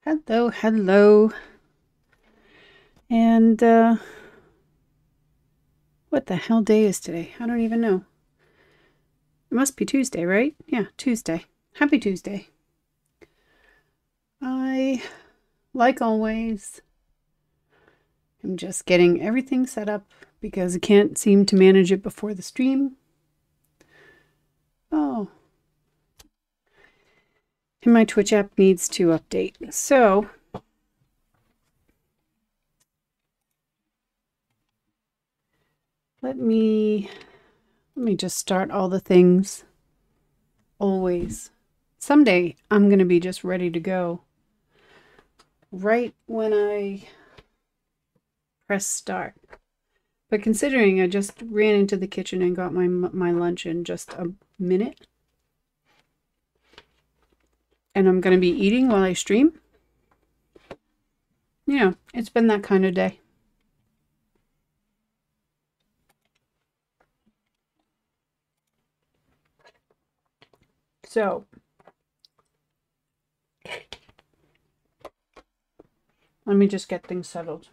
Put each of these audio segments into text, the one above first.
Hello, hello. And what the hell day is today? I don't even know. It must be Tuesday, right? Yeah, Tuesday. Happy Tuesday. I, like always, am just getting everything set up because I can't seem to manage it before the stream. Oh. And my Twitch app needs to update. So, let me just start all the things. Always. Someday I'm going to be just ready to go. Right when I press start. But considering I just ran into the kitchen and got my lunch in just a minute, and I'm going to be eating while I stream, you know, it's been that kind of day. So, let me just get things settled.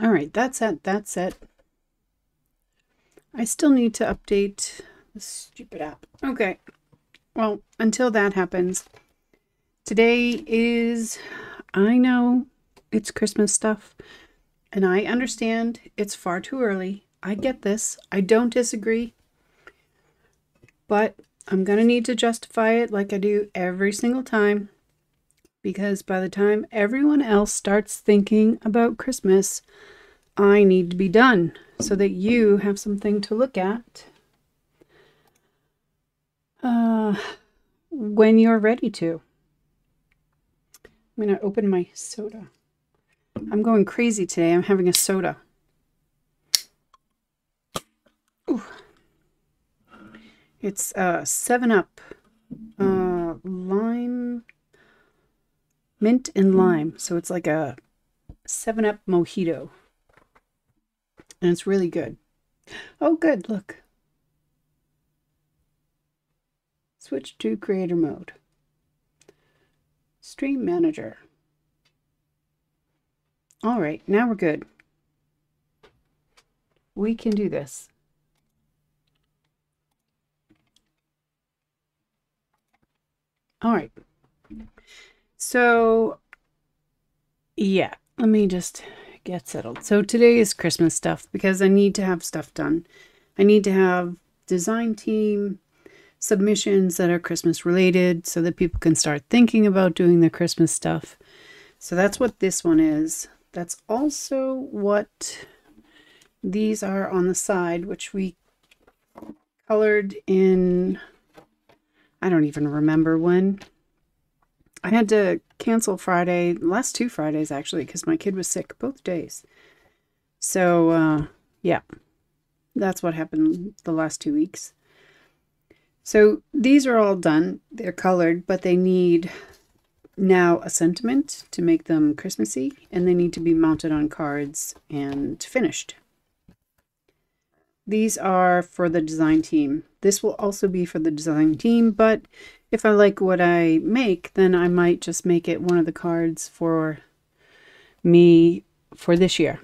All right, that's it. That's it. I still need to update the stupid app. Okay. Well, until that happens, today is, I know it's Christmas stuff, and I understand it's far too early. I get this. I don't disagree. But I'm going to need to justify it like I do every single time. Because by the time everyone else starts thinking about Christmas, I need to be done so that you have something to look at when you're ready to. I'm going to open my soda. I'm going crazy today. I'm having a soda. Ooh. It's 7-Up, lime, mint and lime. So it's like a 7-Up mojito. And it's really good. Oh, good. Look. Switch to creator mode. Stream manager. All right, now we're good. We can do this. All right. So, yeah, let me just get settled. So today is Christmas stuff because I need to have stuff done. I need to have design team submissions that are Christmas related so that people can start thinking about doing their Christmas stuff. So that's what this one is. That's also what these are on the side, which we colored in, I don't even remember when. I had to cancel Friday, last 2 Fridays actually, because my kid was sick both days. So, yeah, that's what happened the last 2 weeks. So these are all done. They're colored, but they need now a sentiment to make them Christmassy, and they need to be mounted on cards and finished. These are for the design team. This will also be for the design team, but if I like what I make, then I might just make it one of the cards for me for this year.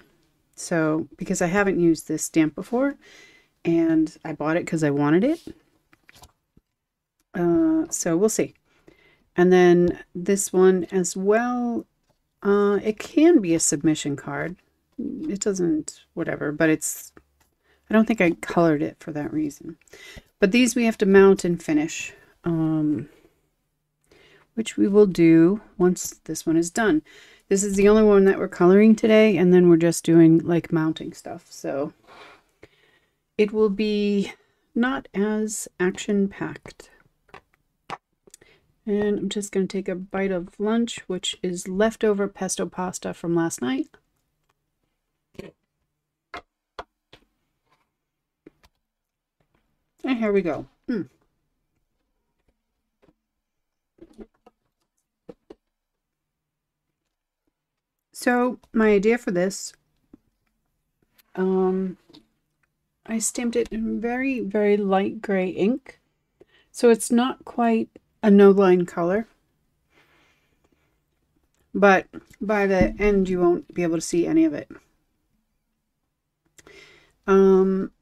So, because I haven't used this stamp before, and I bought it because I wanted it. So we'll see. And then this one as well, it can be a submission card. It doesn't, whatever, but it's, I don't think I colored it for that reason. But these we have to mount and finish, which we will do once this one is done. This is the only one that we're coloring today, and then we're just doing like mounting stuff. So it will be not as action-packed. And I'm just going to take a bite of lunch, which is leftover pesto pasta from last night. And here we go. So my idea for this, I stamped it in very, very light gray ink. So it's not quite a no-line color. But by the end, you won't be able to see any of it.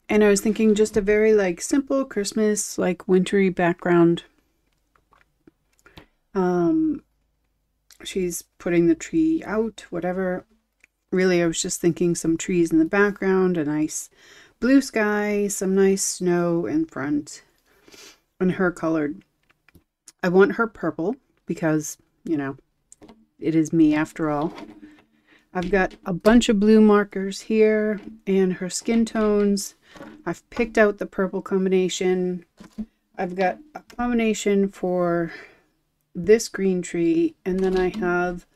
And I was thinking just a very like simple Christmas, like wintry background. She's putting the tree out, whatever. Really, I was just thinking some trees in the background, a nice blue sky, some nice snow in front, and her colored. I want her purple because, you know, it is me after all. I've got a bunch of blue markers here and her skin tones. I've picked out the purple combination. I've got a combination for this green tree, and then I have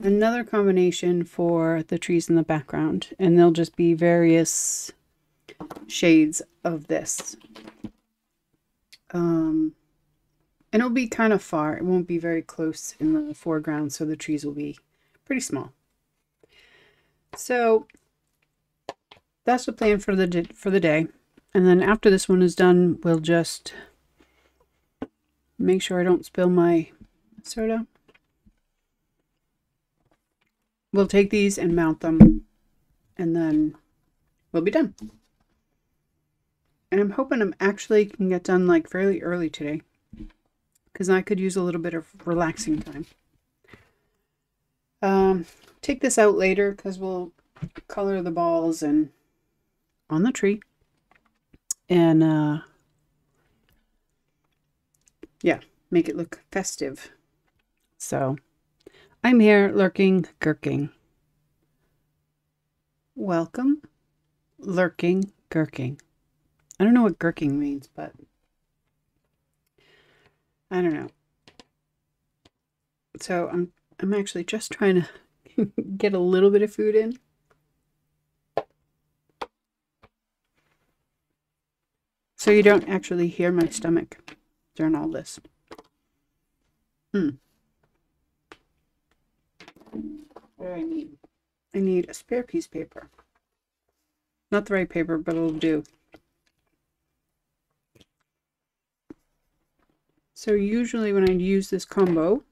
another combination for the trees in the background, and they'll just be various shades of this. And it'll be kind of far. It won't be very close in the foreground, so the trees will be pretty small. So that's the plan for the day. And then after this one is done, we'll just make sure I don't spill my soda. We'll take these and mount them, and then we'll be done. And I'm hoping I'm actually can get done like fairly early today, because I could use a little bit of relaxing time. Take this out later because we'll color the balls and on the tree. And yeah, make it look festive. So I'm here lurking, gurking. Welcome, lurking, gurking. I don't know what gurking means, but I don't know. So I'm actually just trying to get a little bit of food in. So you don't actually hear my stomach during all this. What do I need? I need a spare piece of paper. Not the right paper, but it'll do. So usually when I use this combo,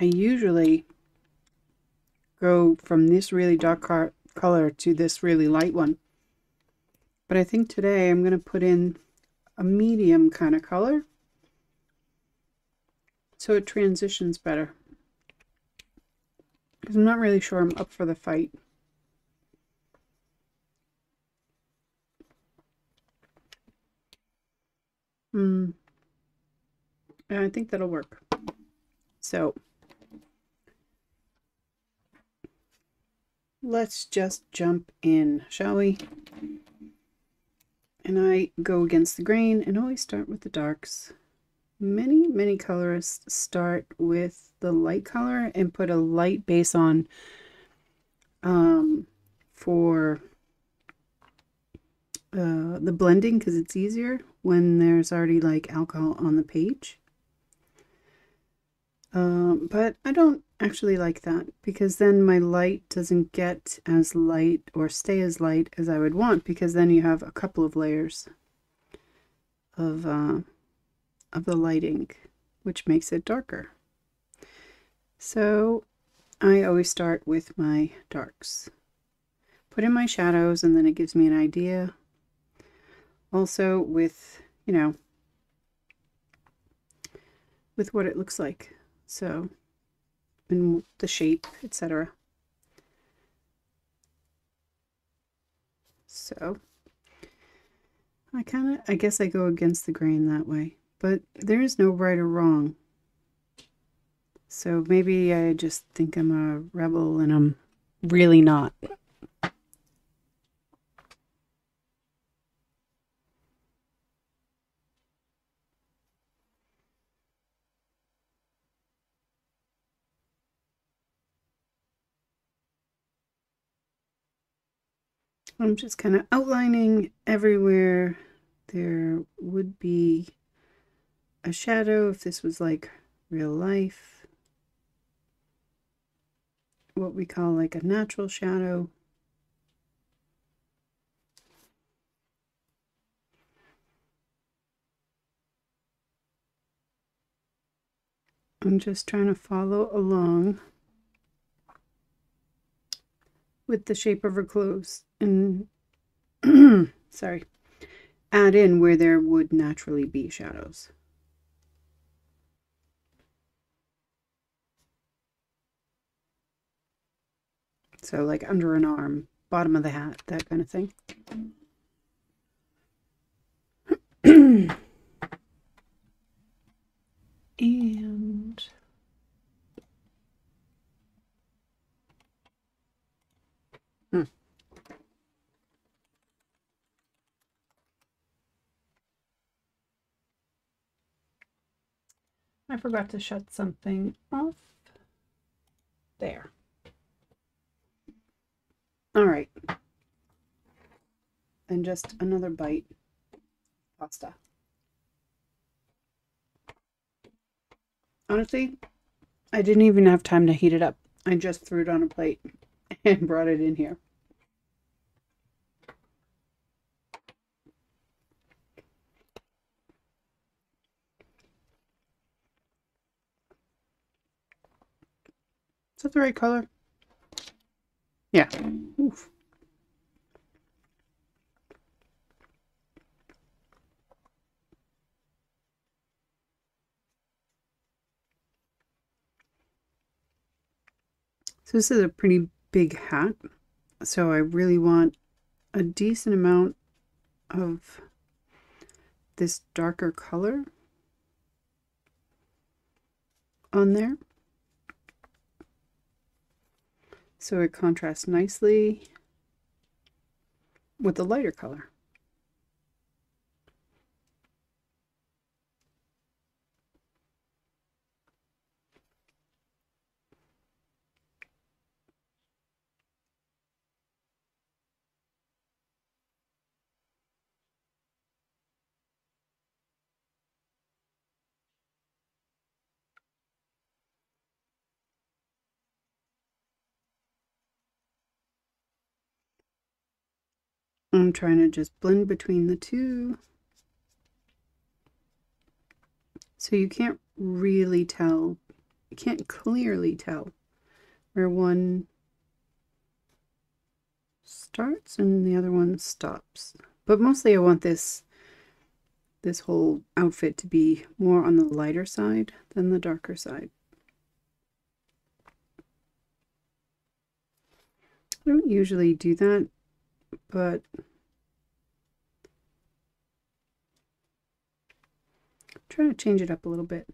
I usually go from this really dark color to this really light one. But I think today I'm going to put in a medium kind of color so it transitions better. Because I'm not really sure I'm up for the fight. And I think that'll work. So let's just jump in, shall we? And I go against the grain and always start with the darks. Many colorists start with the light color and put a light base on for the blending, because it's easier when there's already like alcohol on the page. But I don't actually like that, because then my light doesn't get as light or stay as light as I would want, because then you have a couple of layers of the lighting, which makes it darker. So I always start with my darks, put in my shadows, and then it gives me an idea also with, you know, with what it looks like. So, and the shape, etc. So I guess I go against the grain that way, but there is no right or wrong. So maybe I just think I'm a rebel and I'm really not. I'm just kind of outlining everywhere there would be a shadow if this was like real life. What we call like a natural shadow. I'm just trying to follow along with the shape of her clothes and sorry, add in where there would naturally be shadows. So like under an arm, bottom of the hat, that kind of thing. And I forgot to shut something off. There. All right. And just another bite of pasta. Honestly, I didn't even have time to heat it up. I just threw it on a plate and brought it in here. Is that the right color? Yeah. Oof. So this is a pretty big hat. So I really want a decent amount of this darker color on there. So it contrasts nicely with the lighter color. I'm trying to just blend between the two. So you can't really tell, you can't clearly tell where one starts and the other one stops. But mostly I want this whole outfit to be more on the lighter side than the darker side. I don't usually do that, but I'm trying to change it up a little bit.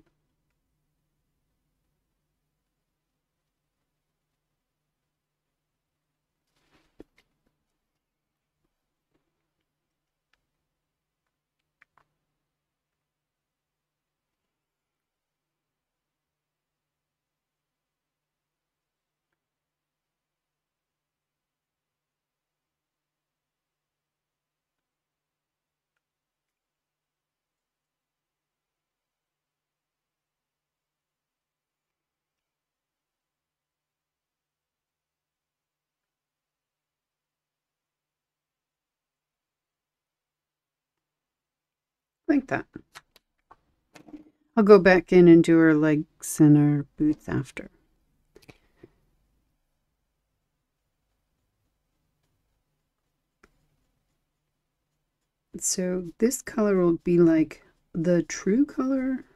Like that. I'll go back in and do her legs and her boots after. So this color will be like the true color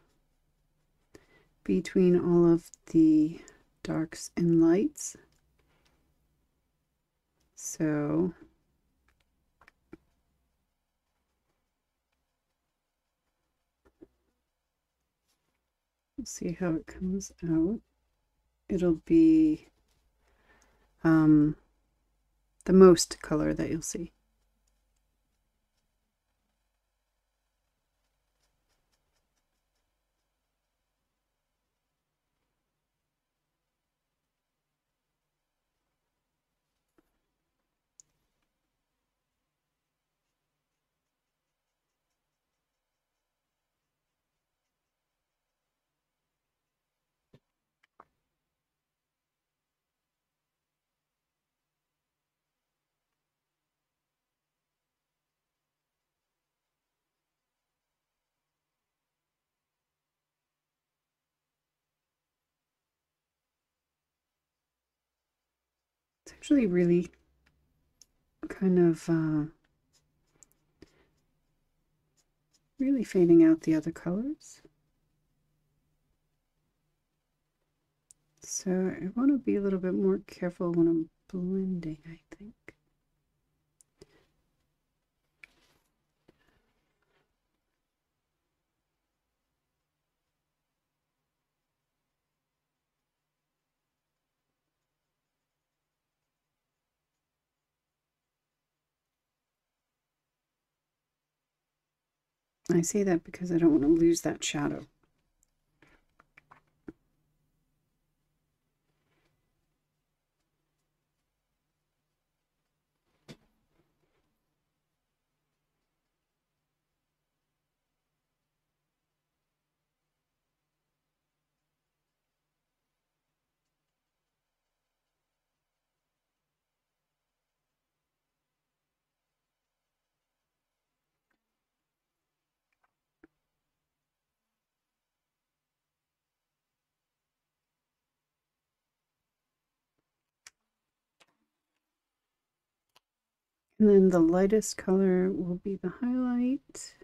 between all of the darks and lights. So we'll see how it comes out. It'll be the most color that you'll see. Actually really kind of really fading out the other colors. So I want to be a little bit more careful when I'm blending, I think. I say that because I don't want to lose that shadow. And then the lightest color will be the highlight.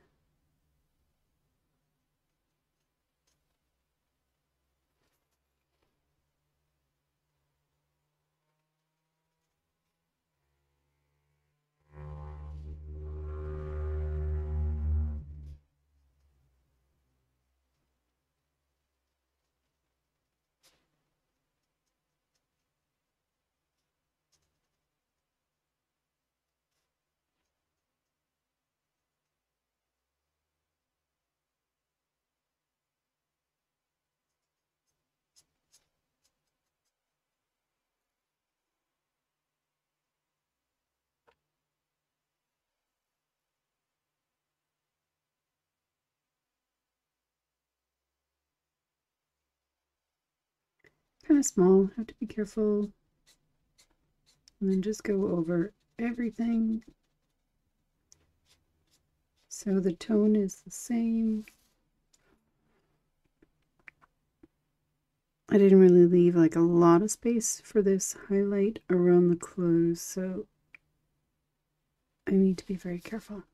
Kind of small, have to be careful. And then just go over everything so the tone is the same. I didn't really leave like a lot of space for this highlight around the clothes, so I need to be very careful.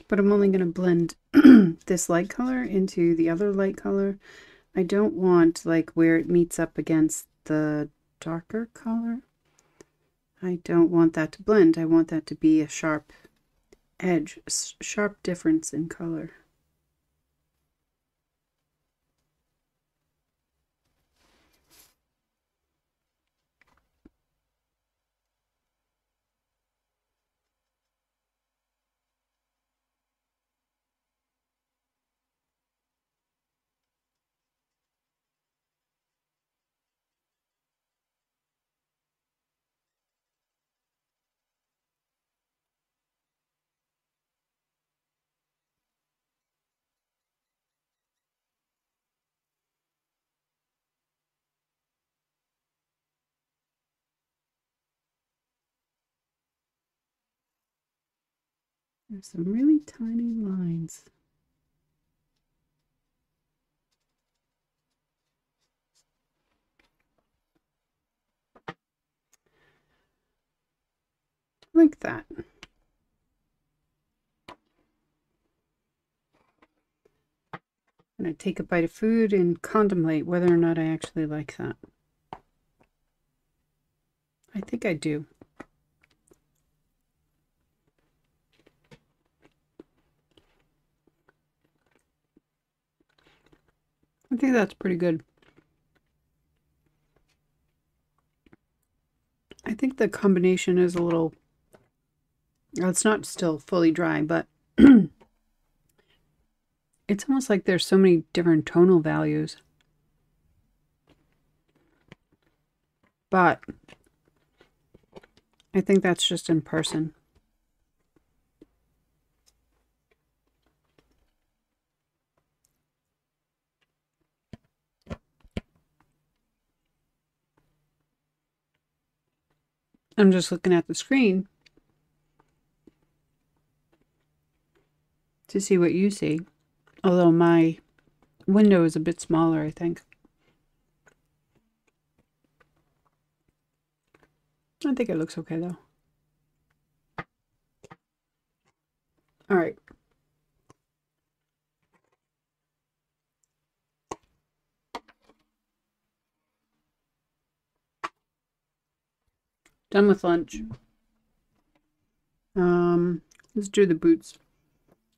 But I'm only going to blend this light color into the other light color. I don't want like where it meets up against the darker color. I don't want that to blend. I want that to be a sharp edge, sharp difference in color. There's some really tiny lines. Like that. I'm going to take a bite of food and contemplate whether or not I actually like that. I think I do. I think that's pretty good. I think the combination is a little, it's not still fully dry, but it's almost like there's so many different tonal values. But I think that's just in person. I'm just looking at the screen to see what you see. Although my window is a bit smaller, I think. I think it looks okay though. All right. Done with lunch. Let's do the boots.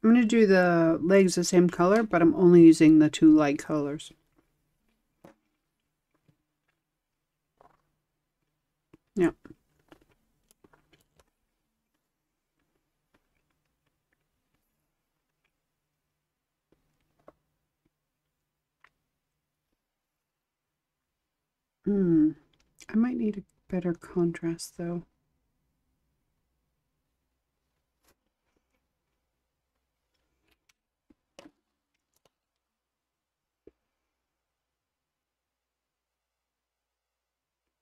I'm going to do the legs the same color, but I'm only using the two light colors. Yeah. I might need a better contrast though.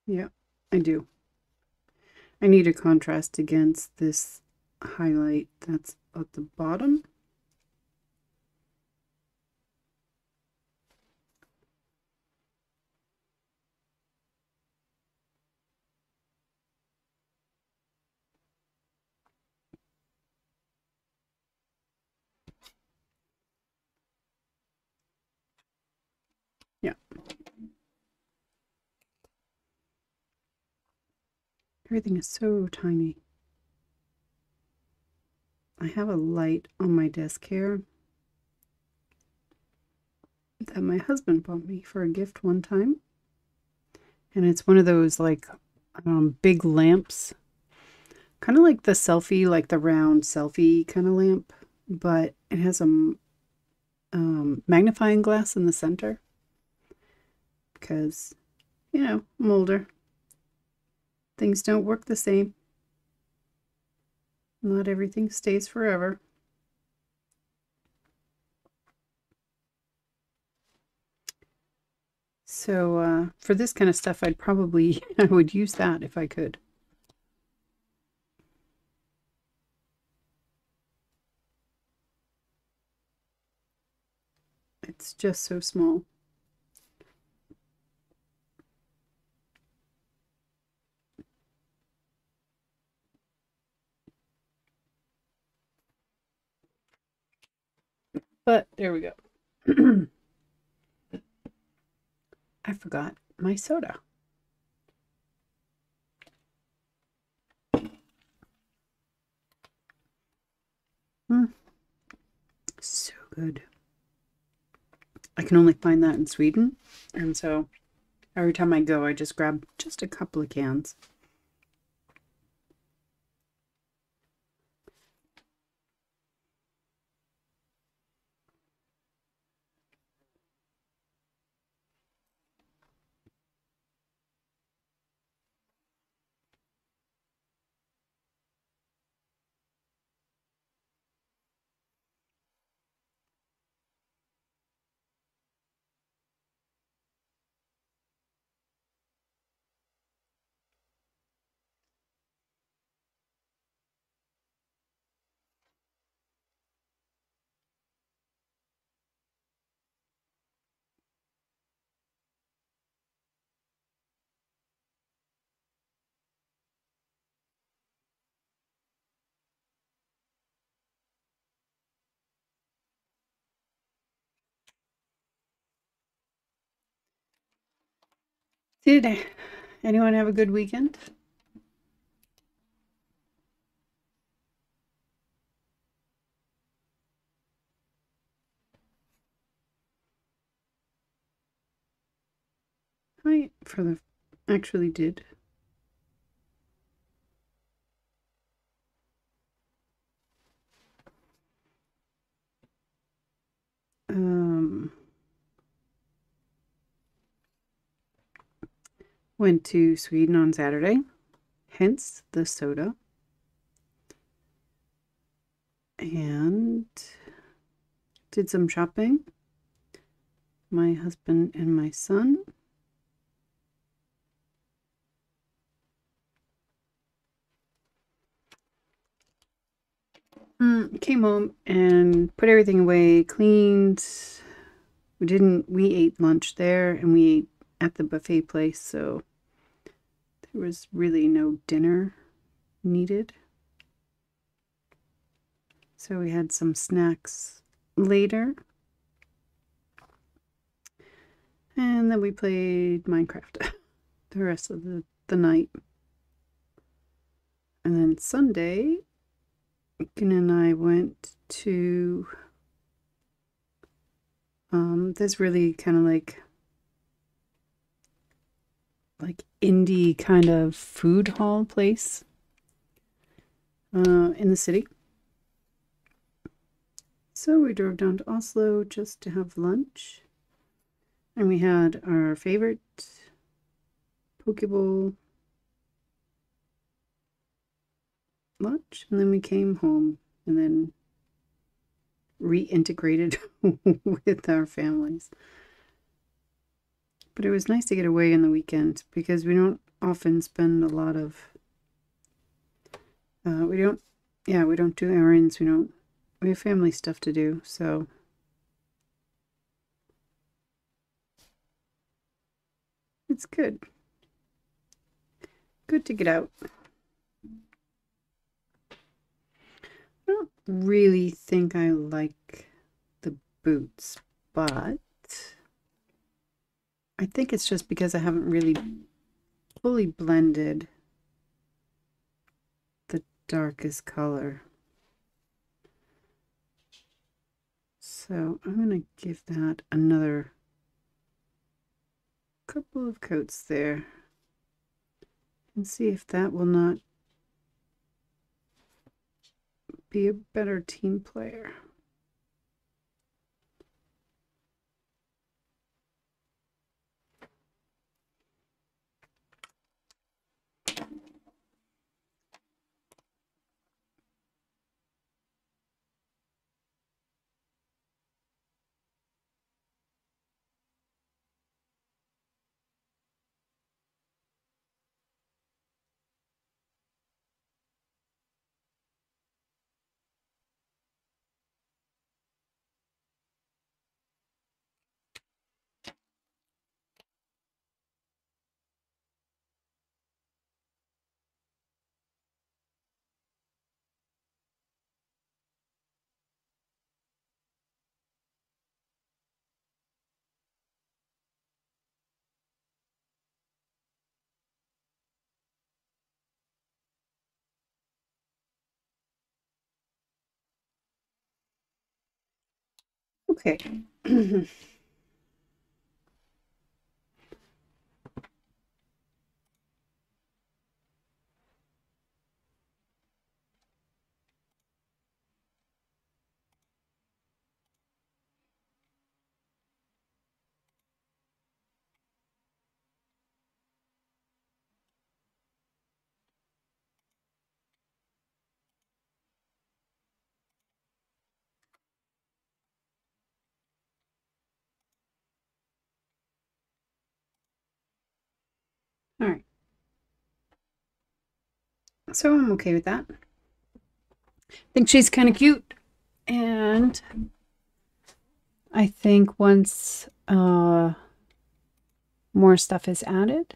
Yeah, I do. I need a contrast against this highlight that's at the bottom. Yeah. Everything is so tiny. I have a light on my desk here that my husband bought me for a gift one time. And it's one of those like big lamps. Kind of like the selfie, like the round selfie kind of lamp. But it has a magnifying glass in the center. Because, you know, I'm older. Things don't work the same. Not everything stays forever. So for this kind of stuff, I would use that if I could. It's just so small. But there we go. I forgot my soda. So good. I can only find that in Sweden. And so every time I go, I just grab just a couple of cans. Did anyone have a good weekend? I actually did. Went to Sweden on Saturday, hence the soda. And did some shopping. My husband and my son. Came home and put everything away, cleaned. We ate lunch there and we ate at the buffet place, so there was really no dinner needed. So we had some snacks later. And then we played Minecraft the rest of the night. And then Sunday, Ken and I went to this really kind of like indie kind of food hall place in the city. So we drove down to Oslo just to have lunch. And we had our favorite poke bowl lunch. And then we came home and then reintegrated with our families. But it was nice to get away on the weekend because we don't often spend a lot of we don't do errands, we have family stuff to do, so it's good to get out. I don't really think I like the boots, but I think it's just because I haven't really fully blended the darkest color. So I'm going to give that another couple of coats there and see if that will not be a better team player. Okay. All right. So I'm okay with that. I think she's kind of cute. And I think once more stuff is added,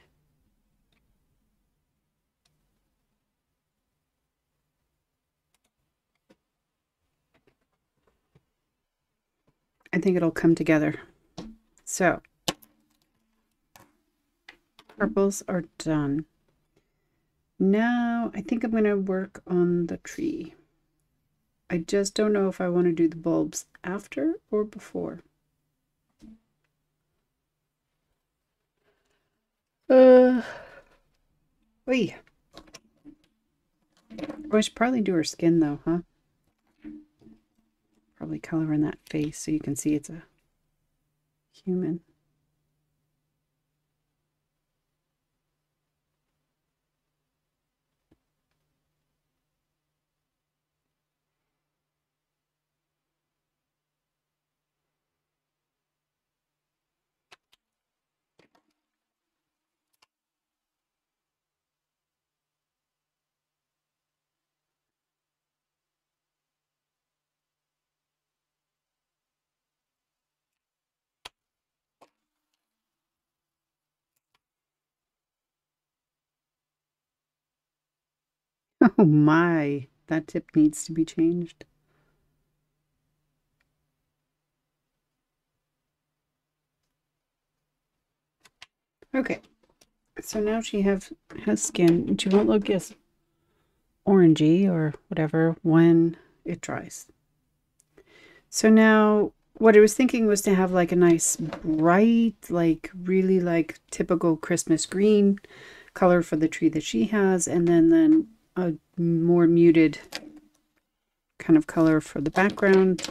I think it'll come together. So purples are done. Now I think I'm going to work on the tree. I just don't know if I want to do the bulbs after or before. Wait. Oh, I should probably do her skin though, huh? Probably color in that face so you can see it's a human. Oh my, that tip needs to be changed. Okay, so now she has skin, and she won't look as orangey or whatever when it dries. So now what I was thinking was to have like a nice bright, like really like typical Christmas green color for the tree that she has, and then a more muted kind of color for the background.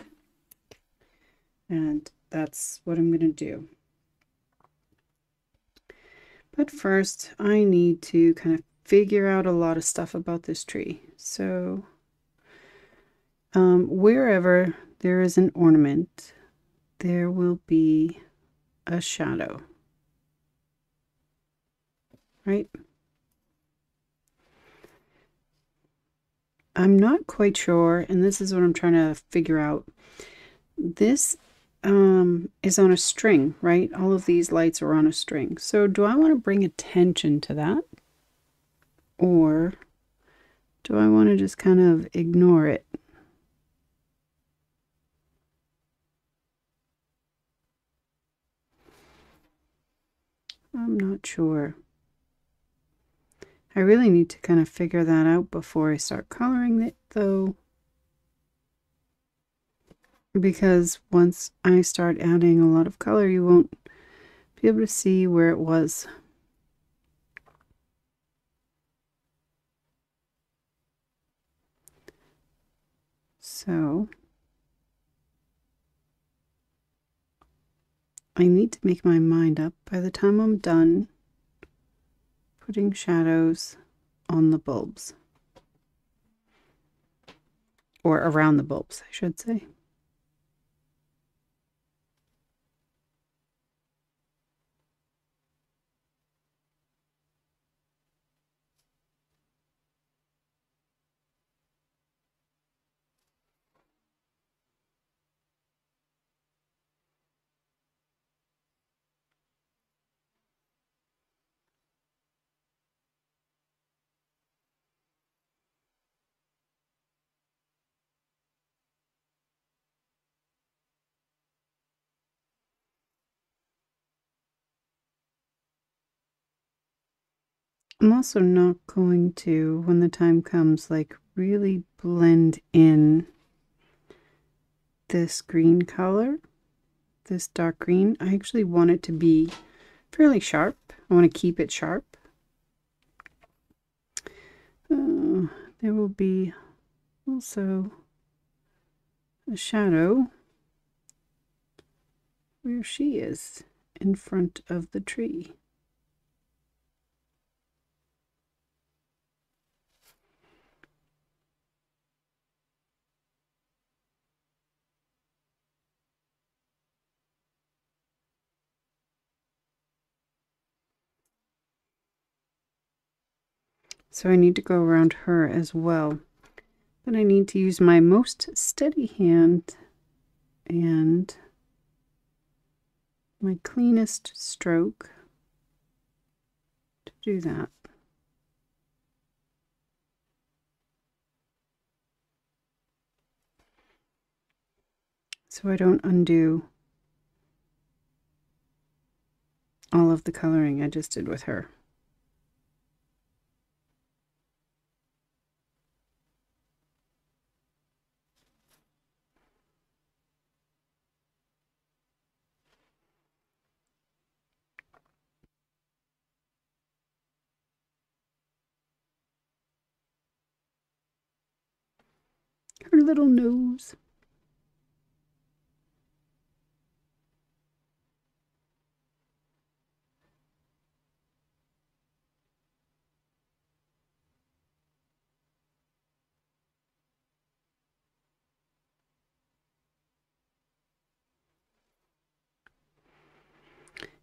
And that's what I'm going to do. But first, I need to kind of figure out a lot of stuff about this tree. So wherever there is an ornament, there will be a shadow, right? I'm not quite sure, and this is what I'm trying to figure out. This is on a string, right? All of these lights are on a string. So do I want to bring attention to that? Or do I want to just kind of ignore it? I'm not sure. I really need to kind of figure that out before I start coloring it, though. Because once I start adding a lot of color, you won't be able to see where it was. So I need to make my mind up by the time I'm done putting shadows on the bulbs. Or around the bulbs, I should say. I'm also not going to, when the time comes, like really blend in this green color, this dark green. I actually want it to be fairly sharp. I want to keep it sharp. There will be also a shadow where she is in front of the tree. So I need to go around her as well. But I need to use my most steady hand and my cleanest stroke to do that. So I don't undo all of the coloring I just did with her. Her little nose.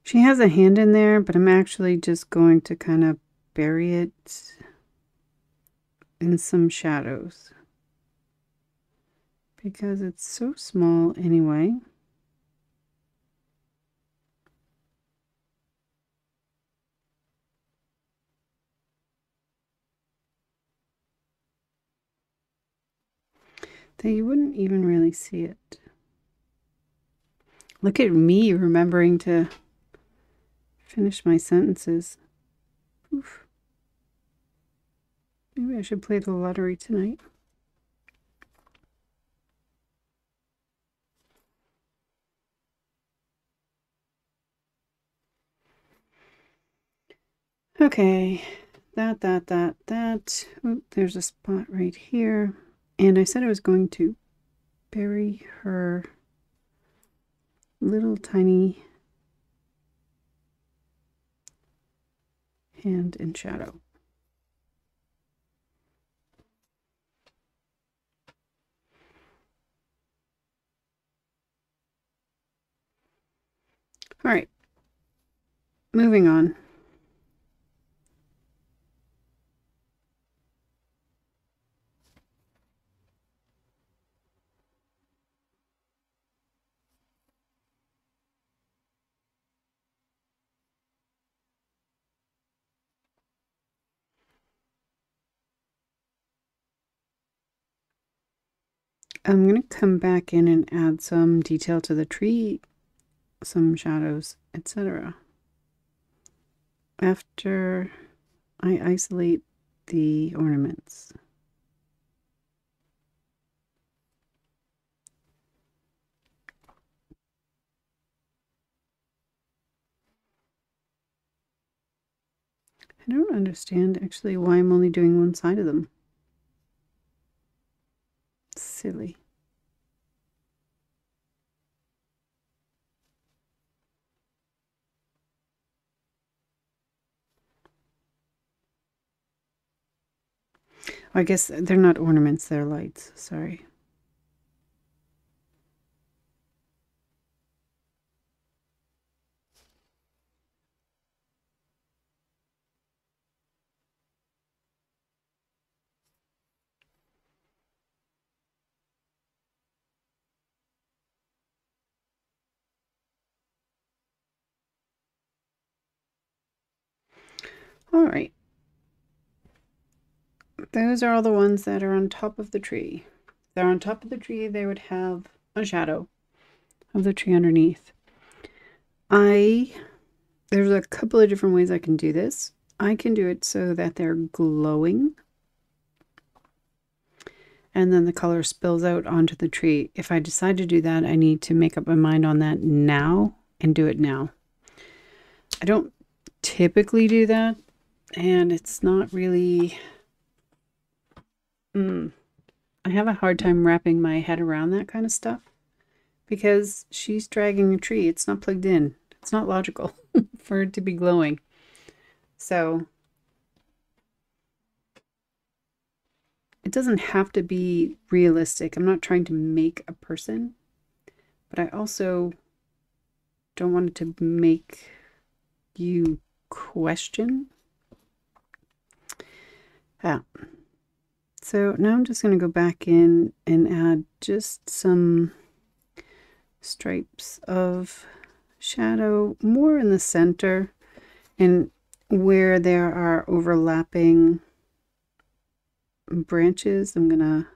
She has a hand in there, but I'm actually just going to kind of bury it in some shadows because it's so small anyway. that you wouldn't even really see it. Look at me remembering to finish my sentences. Oof. Maybe I should play the lottery tonight. Okay, that. Oop, there's a spot right here. And I said I was going to bury her little tiny hand in shadow. All right, moving on. I'm going to come back in and add some detail to the tree, some shadows, etc. after I isolate the ornaments. I don't understand actually why I'm only doing one side of them. Silly. I guess they're not ornaments, they're lights. Sorry. All right. Those are all the ones that are on top of the tree. If they're on top of the tree, they would have a shadow of the tree underneath. There's a couple of different ways I can do this. I can do it so that they're glowing and then the color spills out onto the tree. If I decide to do that, I need to make up my mind on that now and do it now. I don't typically do that, and it's not really... I have a hard time wrapping my head around that kind of stuff because she's dragging a tree. It's not plugged in. It's not logical for it to be glowing. So it doesn't have to be realistic. I'm not trying to make a person, but I also don't want it to make you question. So now I'm just going to go back in and add just some stripes of shadow more in the center, and where there are overlapping branches, I'm going to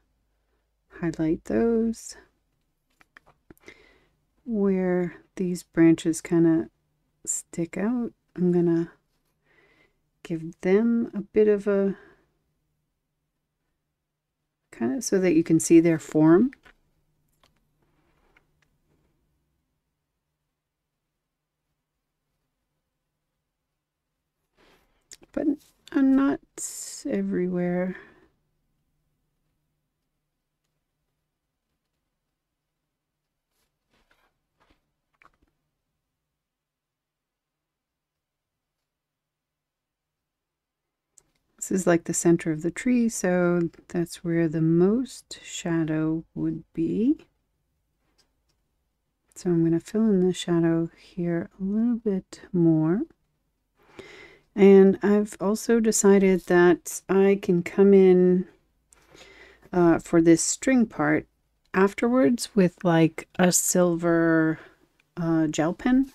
highlight those. Where these branches kind of stick out, I'm going to give them a bit of a kind of so that you can see their form. But I'm not everywhere. This is like the center of the tree, so that's where the most shadow would be. So I'm going to fill in the shadow here a little bit more. And I've also decided that I can come in for this string part afterwards with like a silver gel pen.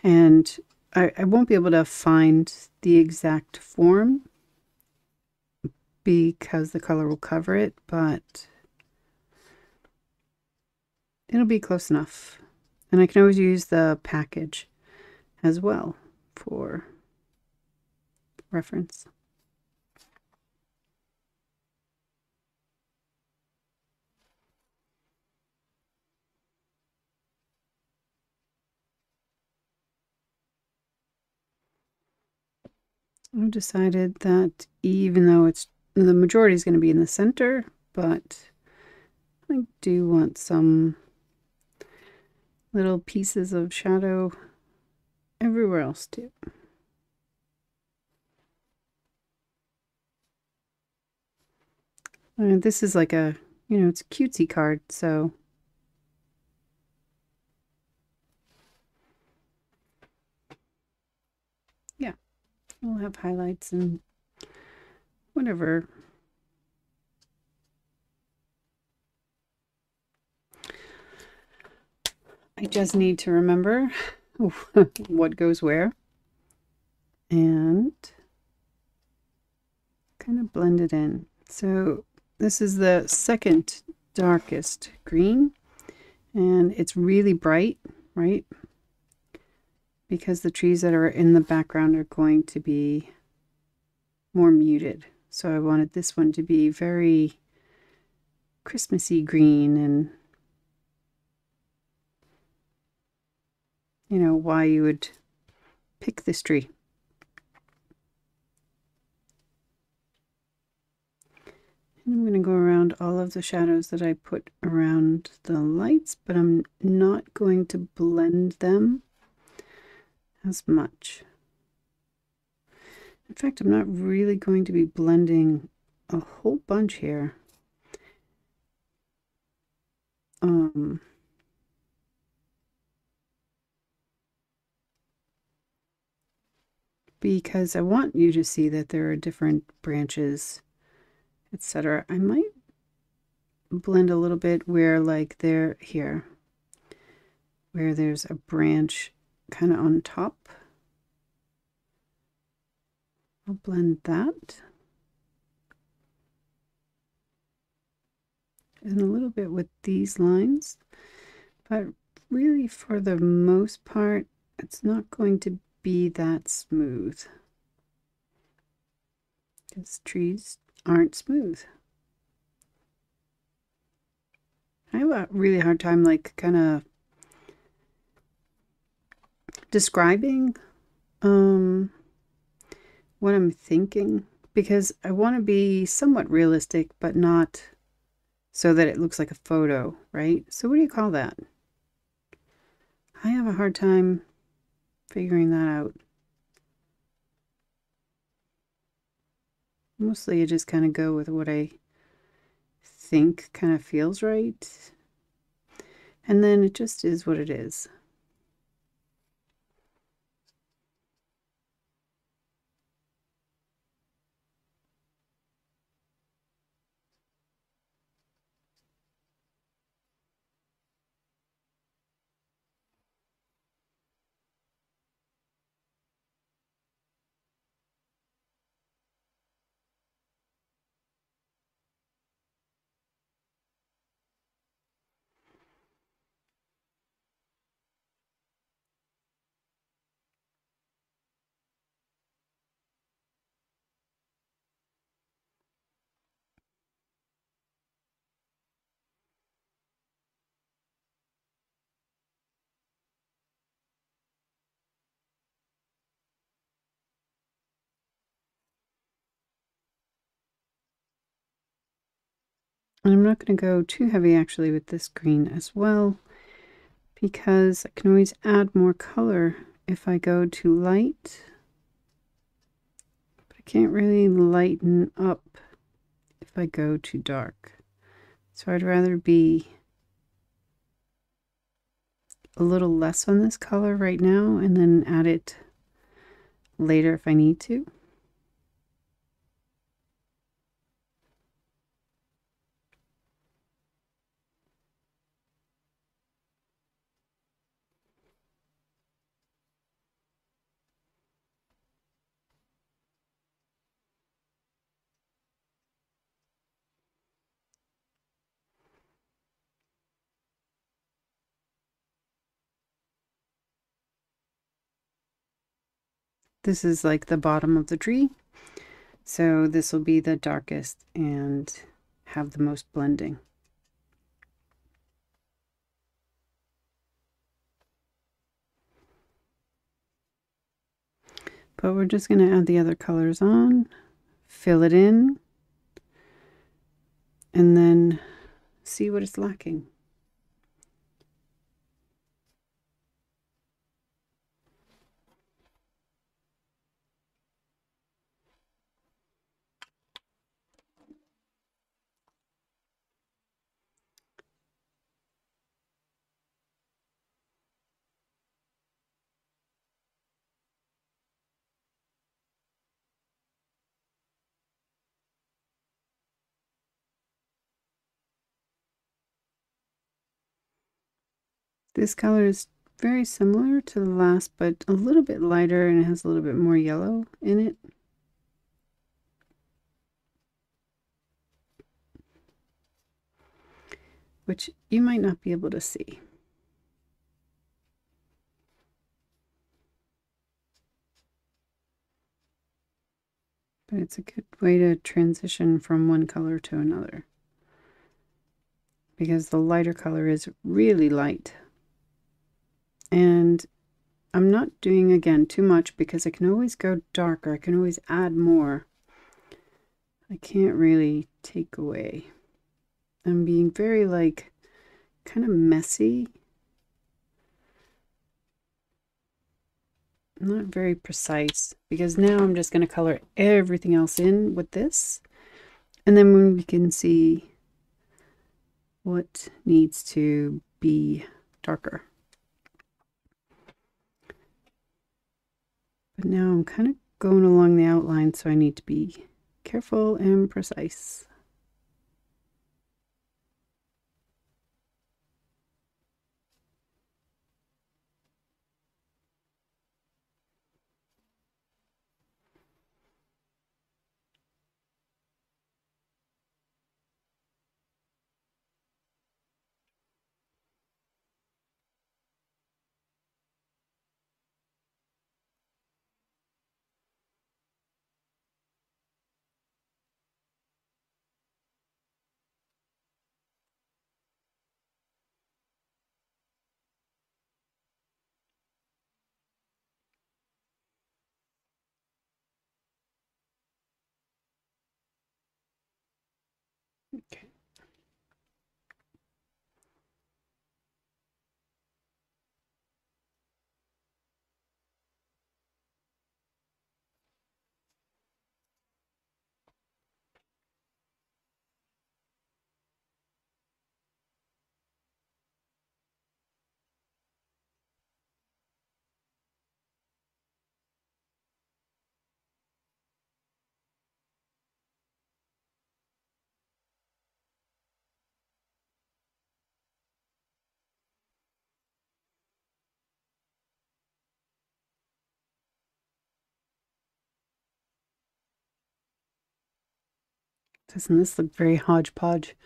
And I won't be able to find the exact form because the color will cover it, but it'll be close enough. And I can always use the package as well for reference. I've decided that even though it's the majority is going to be in the center, but I do want some little pieces of shadow everywhere else too. This is like a, it's a cutesy card, so yeah, we'll have highlights and whatever. I just need to remember what goes where and kind of blend it in. So this is the second darkest green, and it's really bright, right? Because the trees that are in the background are going to be more muted. So I wanted this one to be very Christmassy green, and why you would pick this tree. And I'm going to go around all of the shadows that I put around the lights, but I'm not going to blend them as much. In fact, I'm not really going to be blending a whole bunch here. Because I want you to see that there are different branches, etc. I might blend a little bit where like there here, where there's a branch kind of on top. I'll blend that. And a little bit with these lines, but really for the most part, it's not going to be that smooth. Because trees aren't smooth. I have a really hard time like kind of describing what I'm thinking, because I want to be somewhat realistic, but not so that it looks like a photo, right? So what do you call that? I have a hard time figuring that out. Mostly I just kind of go with what I think kind of feels right. And then it just is what it is. And I'm not going to go too heavy actually with this green as well, because I can always add more color if I go too light. But I can't really lighten up if I go too dark. So I'd rather be a little less on this color right now and then add it later if I need to. This is like the bottom of the tree. So this will be the darkest and have the most blending. But we're just going to add the other colors on, fill it in, and then see what it's lacking. This color is very similar to the last, but a little bit lighter, and it has a little bit more yellow in it. Which you might not be able to see. But it's a good way to transition from one color to another, because the lighter color is really light. And I'm not doing, again, too much because I can always go darker. I can always add more. I can't really take away. I'm being very, like, kind of messy. Not very precise, because now I'm just going to color everything else in with this. And then when we can see what needs to be darker. But now I'm kind of going along the outline, so I need to be careful and precise. Okay. Doesn't this look very hodgepodge?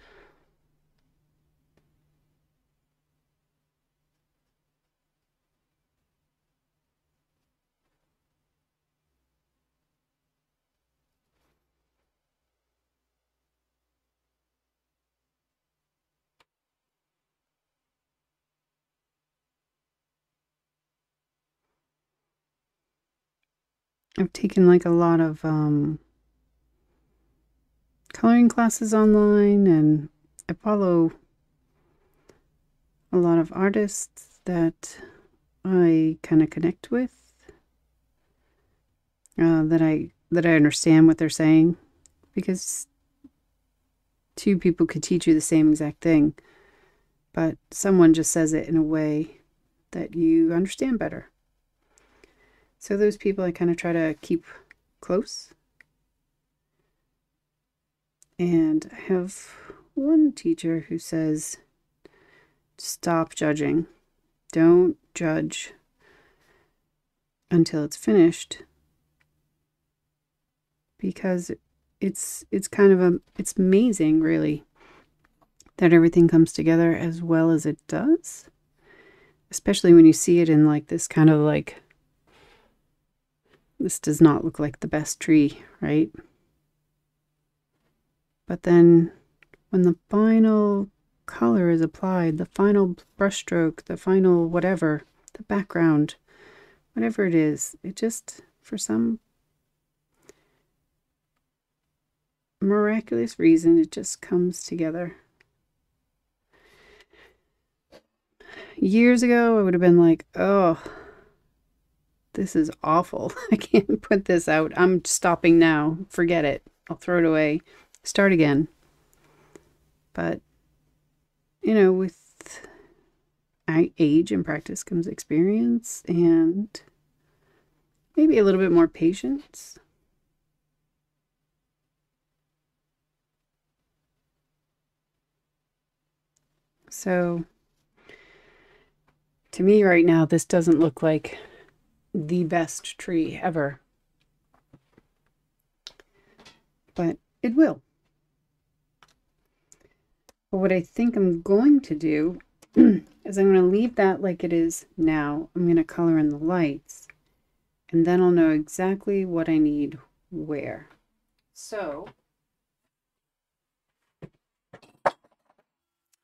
I've taken like a lot of coloring classes online, and I follow a lot of artists that I kind of connect with, that I understand what they're saying, because two people could teach you the same exact thing, but someone just says it in a way that you understand better. So those people I kind of try to keep close. And I have one teacher who says, stop judging. Don't judge until it's finished, because it's kind of it's amazing, really, that everything comes together as well as it does, especially when you see it in like this kind of like This does not look like the best tree, right? But then when the final color is applied, the final brushstroke, the final whatever, the background, whatever it is, it just, for some miraculous reason, it just comes together. Years ago, I would have been like, oh, this is awful. I can't put this out. I'm stopping now. Forget it. I'll throw it away. Start again. But, you know, with age and practice comes experience and maybe a little bit more patience. So, to me right now, this doesn't look like the best tree ever. But it will. But what I think I'm going to do is I'm going to leave that like it is now. I'm going to color in the lights. And then I'll know exactly what I need where. So,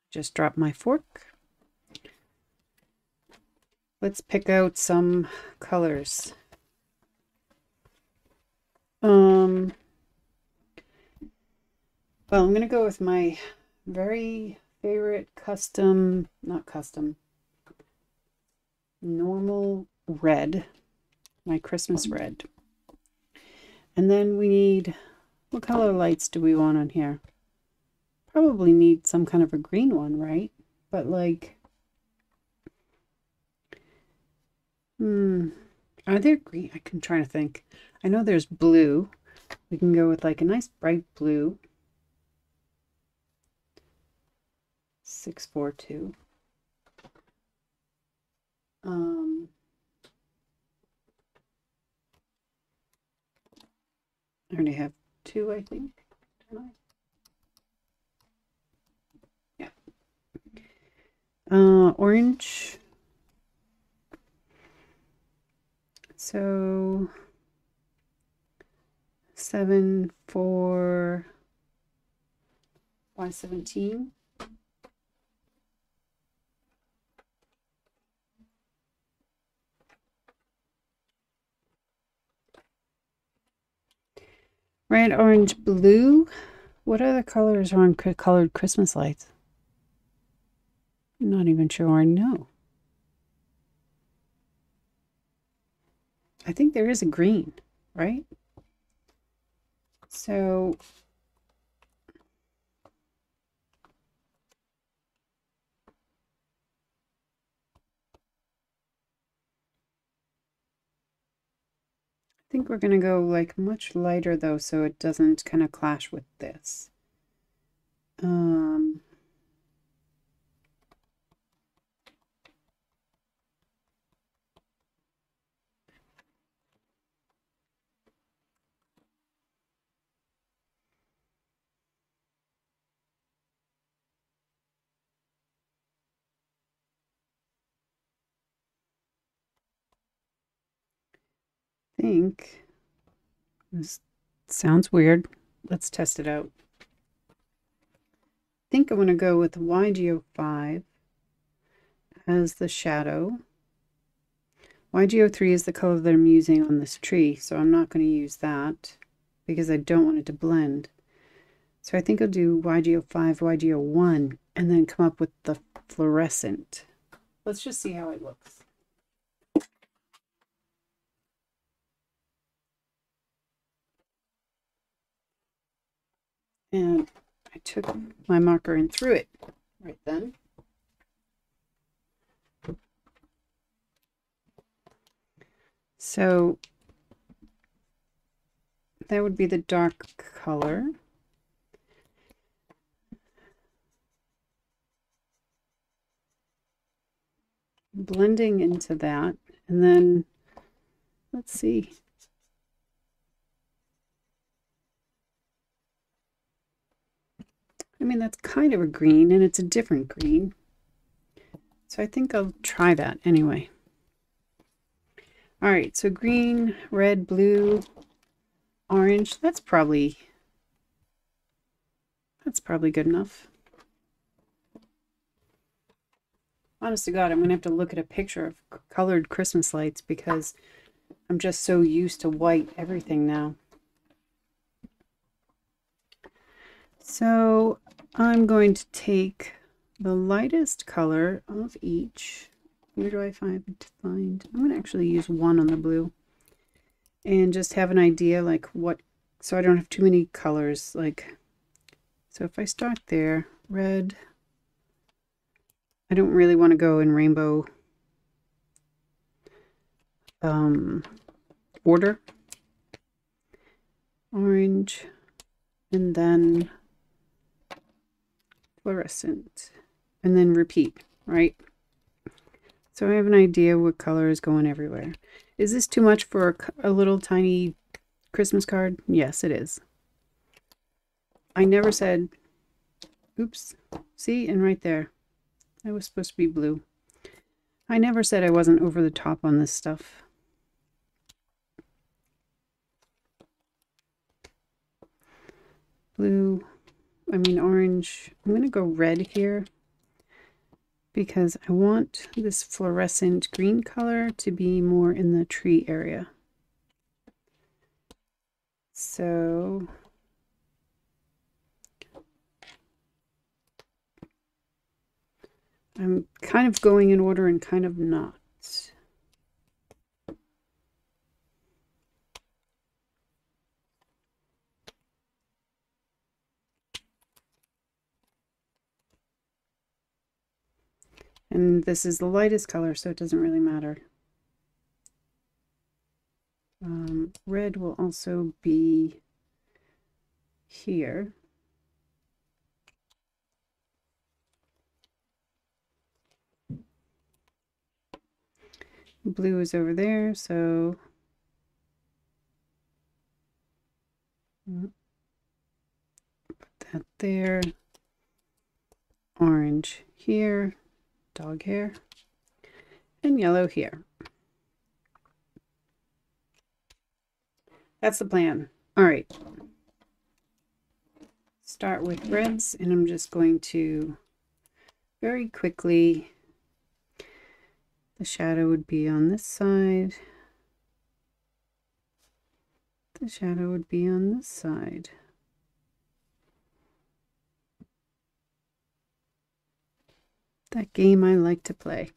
just drop my fork. Let's pick out some colors. Well, I'm going to go with my very favorite normal red, my Christmas red. And then we need, what color lights do we want on here? Probably need some kind of a green one, right? But like, are there green? I can try to think. I know there's blue. We can go with like a nice bright blue. 642. I already have two, I think. Don't I? Yeah. Orange. So 7 for Y17. Red, orange, blue. What other colors are on colored Christmas lights? I'm not even sure I know. I think there is a green, right? So I think we're going to go like much lighter though, so it doesn't kind of clash with this. I think this sounds weird. Let's test it out. I think I'm going to go with YGO5 as the shadow. YGO3 is the color that I'm using on this tree, so I'm not going to use that because I don't want it to blend. So I think I'll do YGO5, YGO1, and then come up with the fluorescent. Let's just see how it looks. And I took my marker and threw it right then. So that would be the dark color. Blending into that, and then let's see. I mean, that's kind of a green, and it's a different green. So I think I'll try that anyway. All right, so green, red, blue, orange. That's probably good enough. Honest to God, I'm gonna have to look at a picture of colored Christmas lights because I'm just so used to white everything now. So I'm going to take the lightest color of each. Where do I find? I'm going to actually use one on the blue and just have an idea like what, so I don't have too many colors. Like, so if I start there, red, I don't really want to go in rainbow order. Orange, and then fluorescent, and then repeat, right? So I have an idea what color is going everywhere. Is this too much for a little tiny Christmas card? Yes, it is. I never said, oops, see, and right there, that was supposed to be blue. I never said I wasn't over the top on this stuff. Orange. I'm going to go red here because I want this fluorescent green color to be more in the tree area. So I'm kind of going in order and kind of not. And this is the lightest color, so it doesn't really matter. Red will also be here. Blue is over there, so put that there. Orange here, dog hair, and yellow here. That's the plan. All right. Start with reds, and I'm just going to very quickly, the shadow would be on this side. The shadow would be on this side. That game I like to play.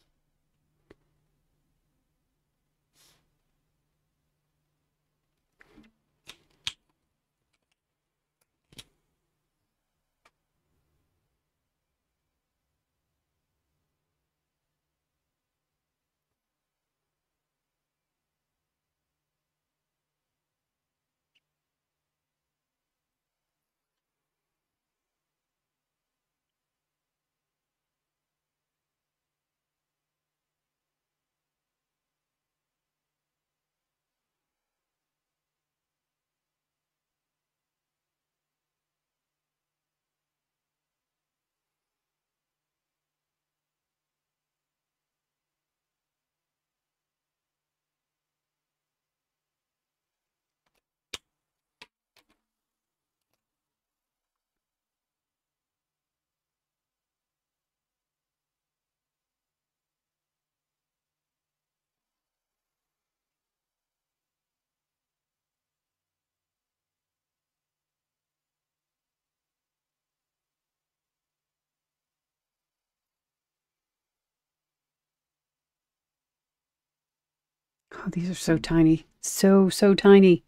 Oh, these are so tiny. So tiny.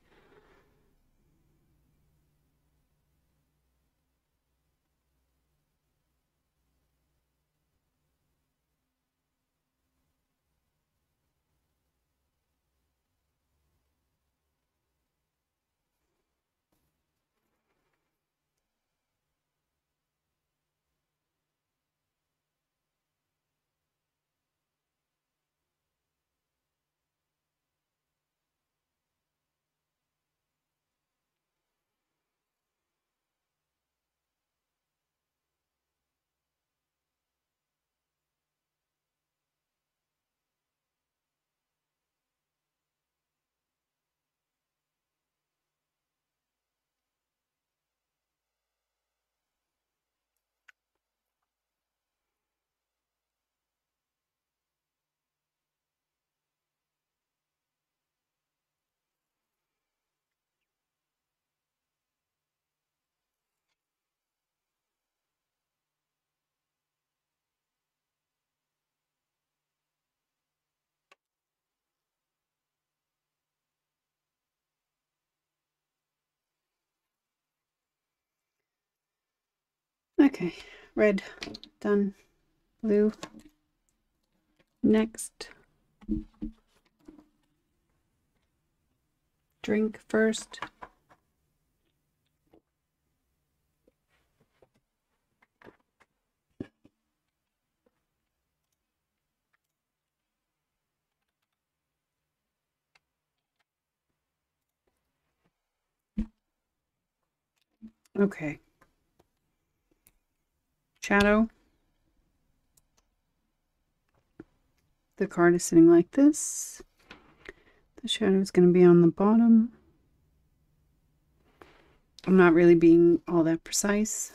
Okay, red, done. Blue. Next. Drink first. Okay. Shadow. The card is sitting like this. The shadow is going to be on the bottom. I'm not really being all that precise.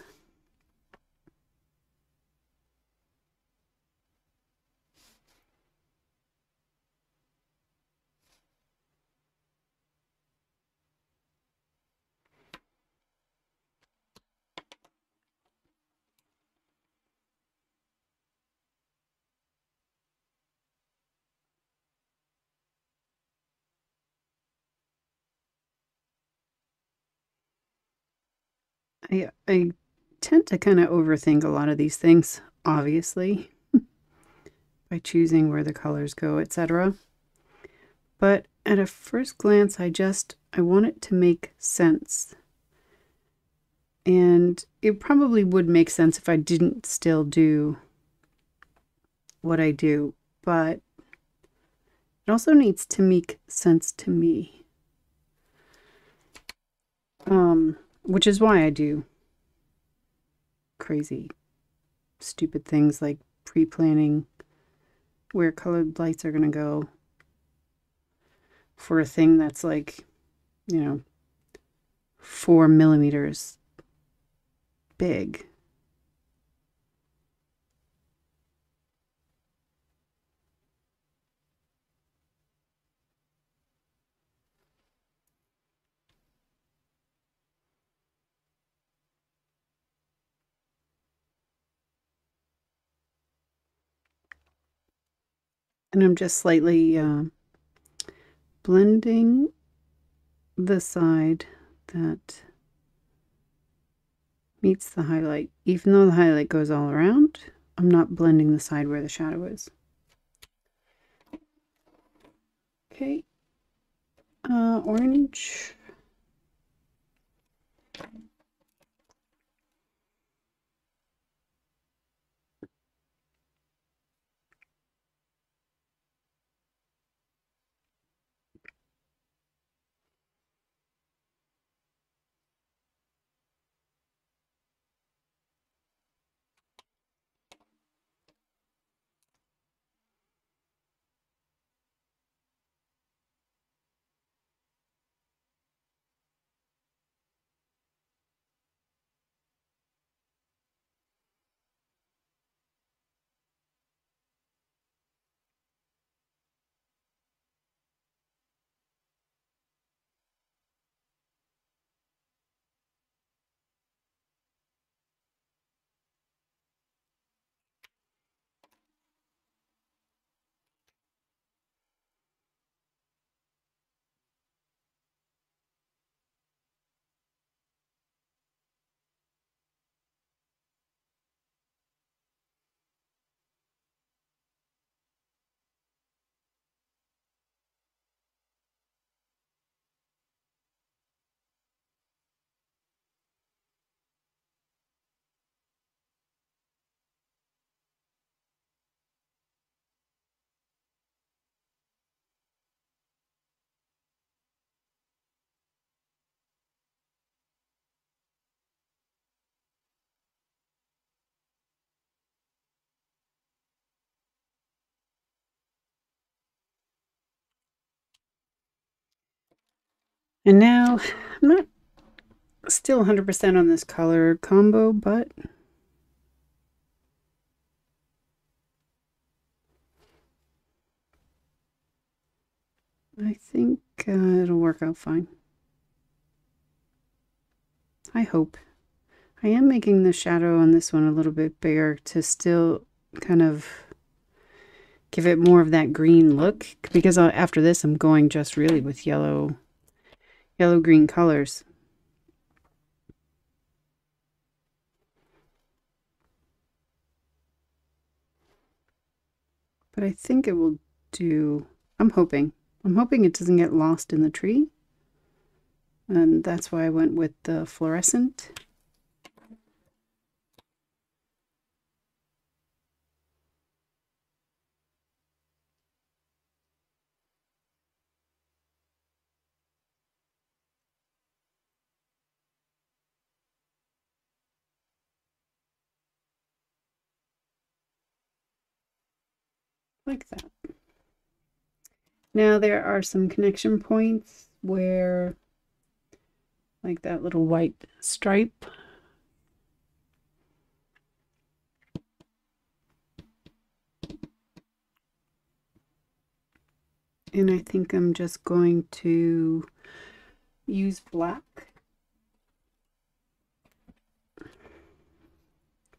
I tend to kind of overthink a lot of these things, obviously, by choosing where the colors go, etc. But at a first glance, I want it to make sense. And it probably would make sense if I didn't still do what I do, but it also needs to make sense to me. Which is why I do crazy, stupid things like pre-planning where colored lights are going to go for a thing that's like, 4 millimeters big. And I'm just slightly blending the side that meets the highlight. Even though the highlight goes all around, I'm not blending the side where the shadow is. Okay. Orange. And now, I'm not still 100% on this color combo, but I think it'll work out fine. I hope. I am making the shadow on this one a little bit bigger to still kind of give it more of that green look, because after this I'm going just really with yellow green colors. but I think it will do. I'm hoping it doesn't get lost in the tree, and that's why I went with the fluorescent. Like that. Now there are some connection points where, like that little white stripe. And I think I'm just going to use black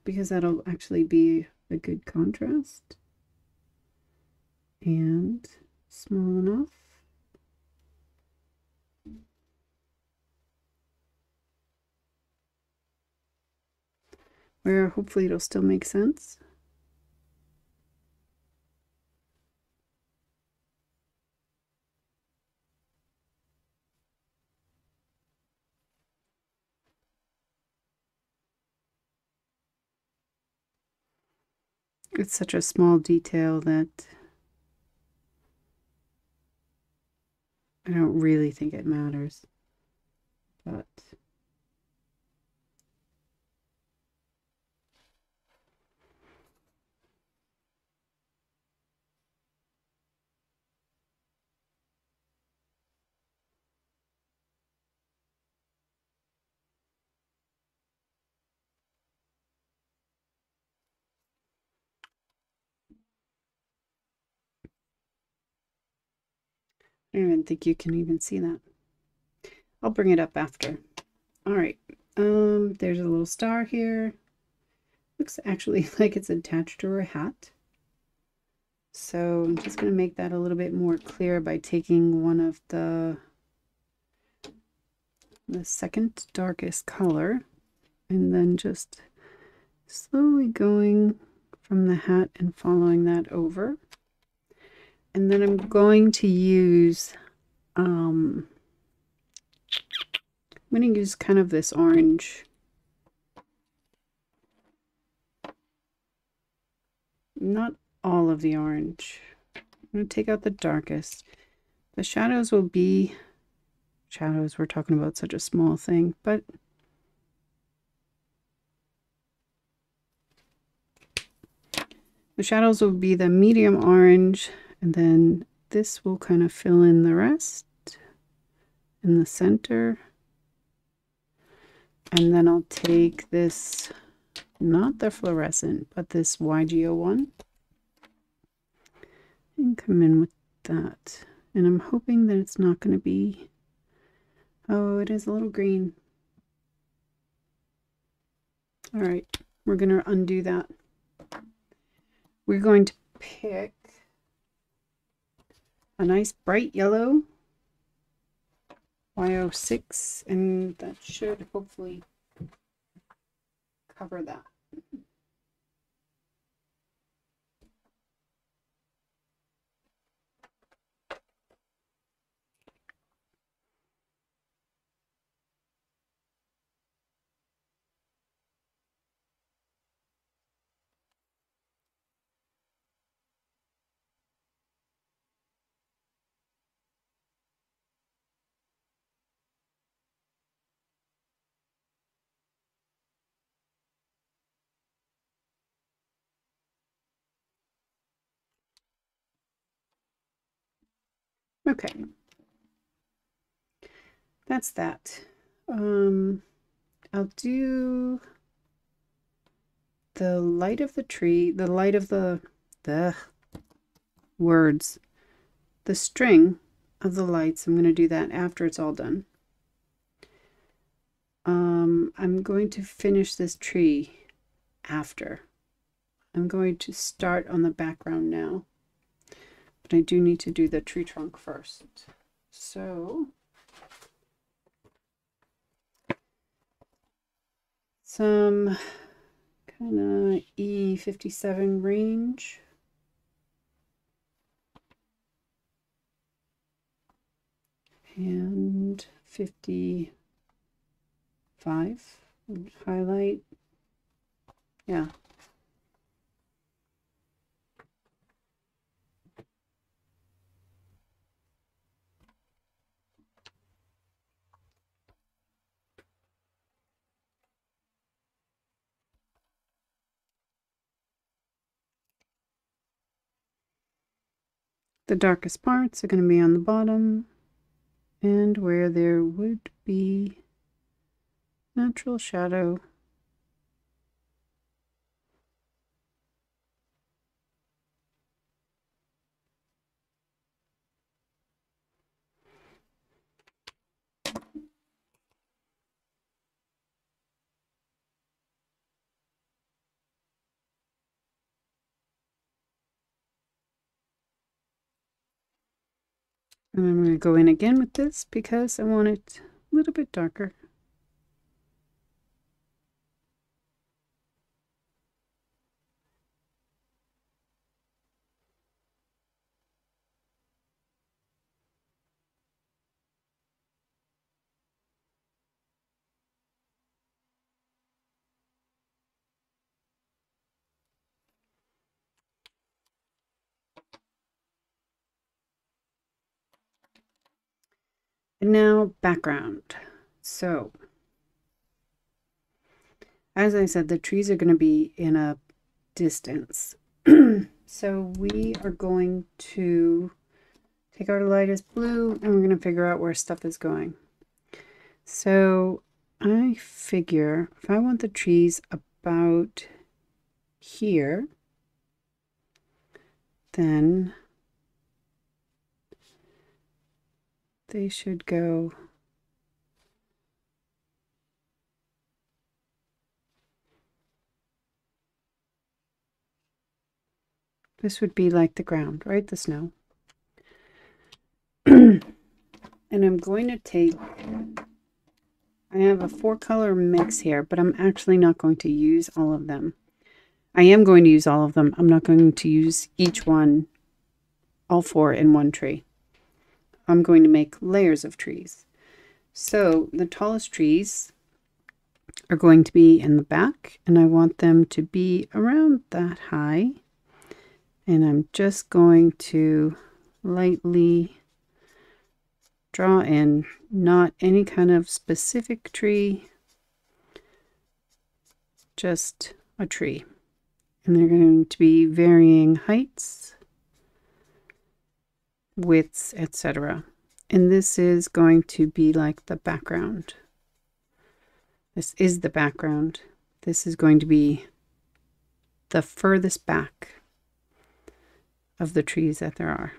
because that'll actually be a good contrast and small enough. Where hopefully it'll still make sense. It's such a small detail that I don't really think it matters, but I don't even think you can even see that. I'll bring it up after. All right. There's a little star here. Looks actually like it's attached to her hat. So I'm just going to make that a little bit more clear by taking one of the second darkest color and then just slowly going from the hat and following that over. And then I'm going to use I'm going to use kind of this orange. Not all of the orange. I'm going to take out the darkest. The shadows will be shadows. We're talking about such a small thing, but the shadows will be the medium orange, and then this will kind of fill in the rest in the center. And then I'll take this, not the fluorescent, but this YG01 and come in with that. And I'm hoping that it's not going to be, oh, it is a little green. All right, we're going to undo that. We're going to pick a nice bright yellow Y06, and that should hopefully cover that. Okay, that's that. I'll do the light of the tree, the light of the words, the string of the lights. I'm going to do that after it's all done. I'm going to finish this tree after. I'm going to start on the background now, but I do need to do the tree trunk first. So some kind of E57 range. and 55. Highlight. Yeah. The darkest parts are going to be on the bottom and where there would be natural shadow. And I'm going to go in again with this because I want it a little bit darker. And now background. So, as I said, the trees are going to be in a distance. So we are going to take our lightest blue and we're going to figure out where stuff is going. So I figure if I want the trees about here, then they should go this would be like the ground, right? The snow. And I'm going to take, I have a 4-color mix here, but I'm actually not going to use all of them. I am going to use all of them. I'm not going to use each one, all 4 in one tree. I'm going to make layers of trees. So the tallest trees are going to be in the back, and I want them to be around that high. And I'm just going to lightly draw in, not any kind of specific tree, just a tree. And they're going to be varying heights, widths, etc. And this is going to be like the background. This is the background. This is going to be the furthest back of the trees that there are.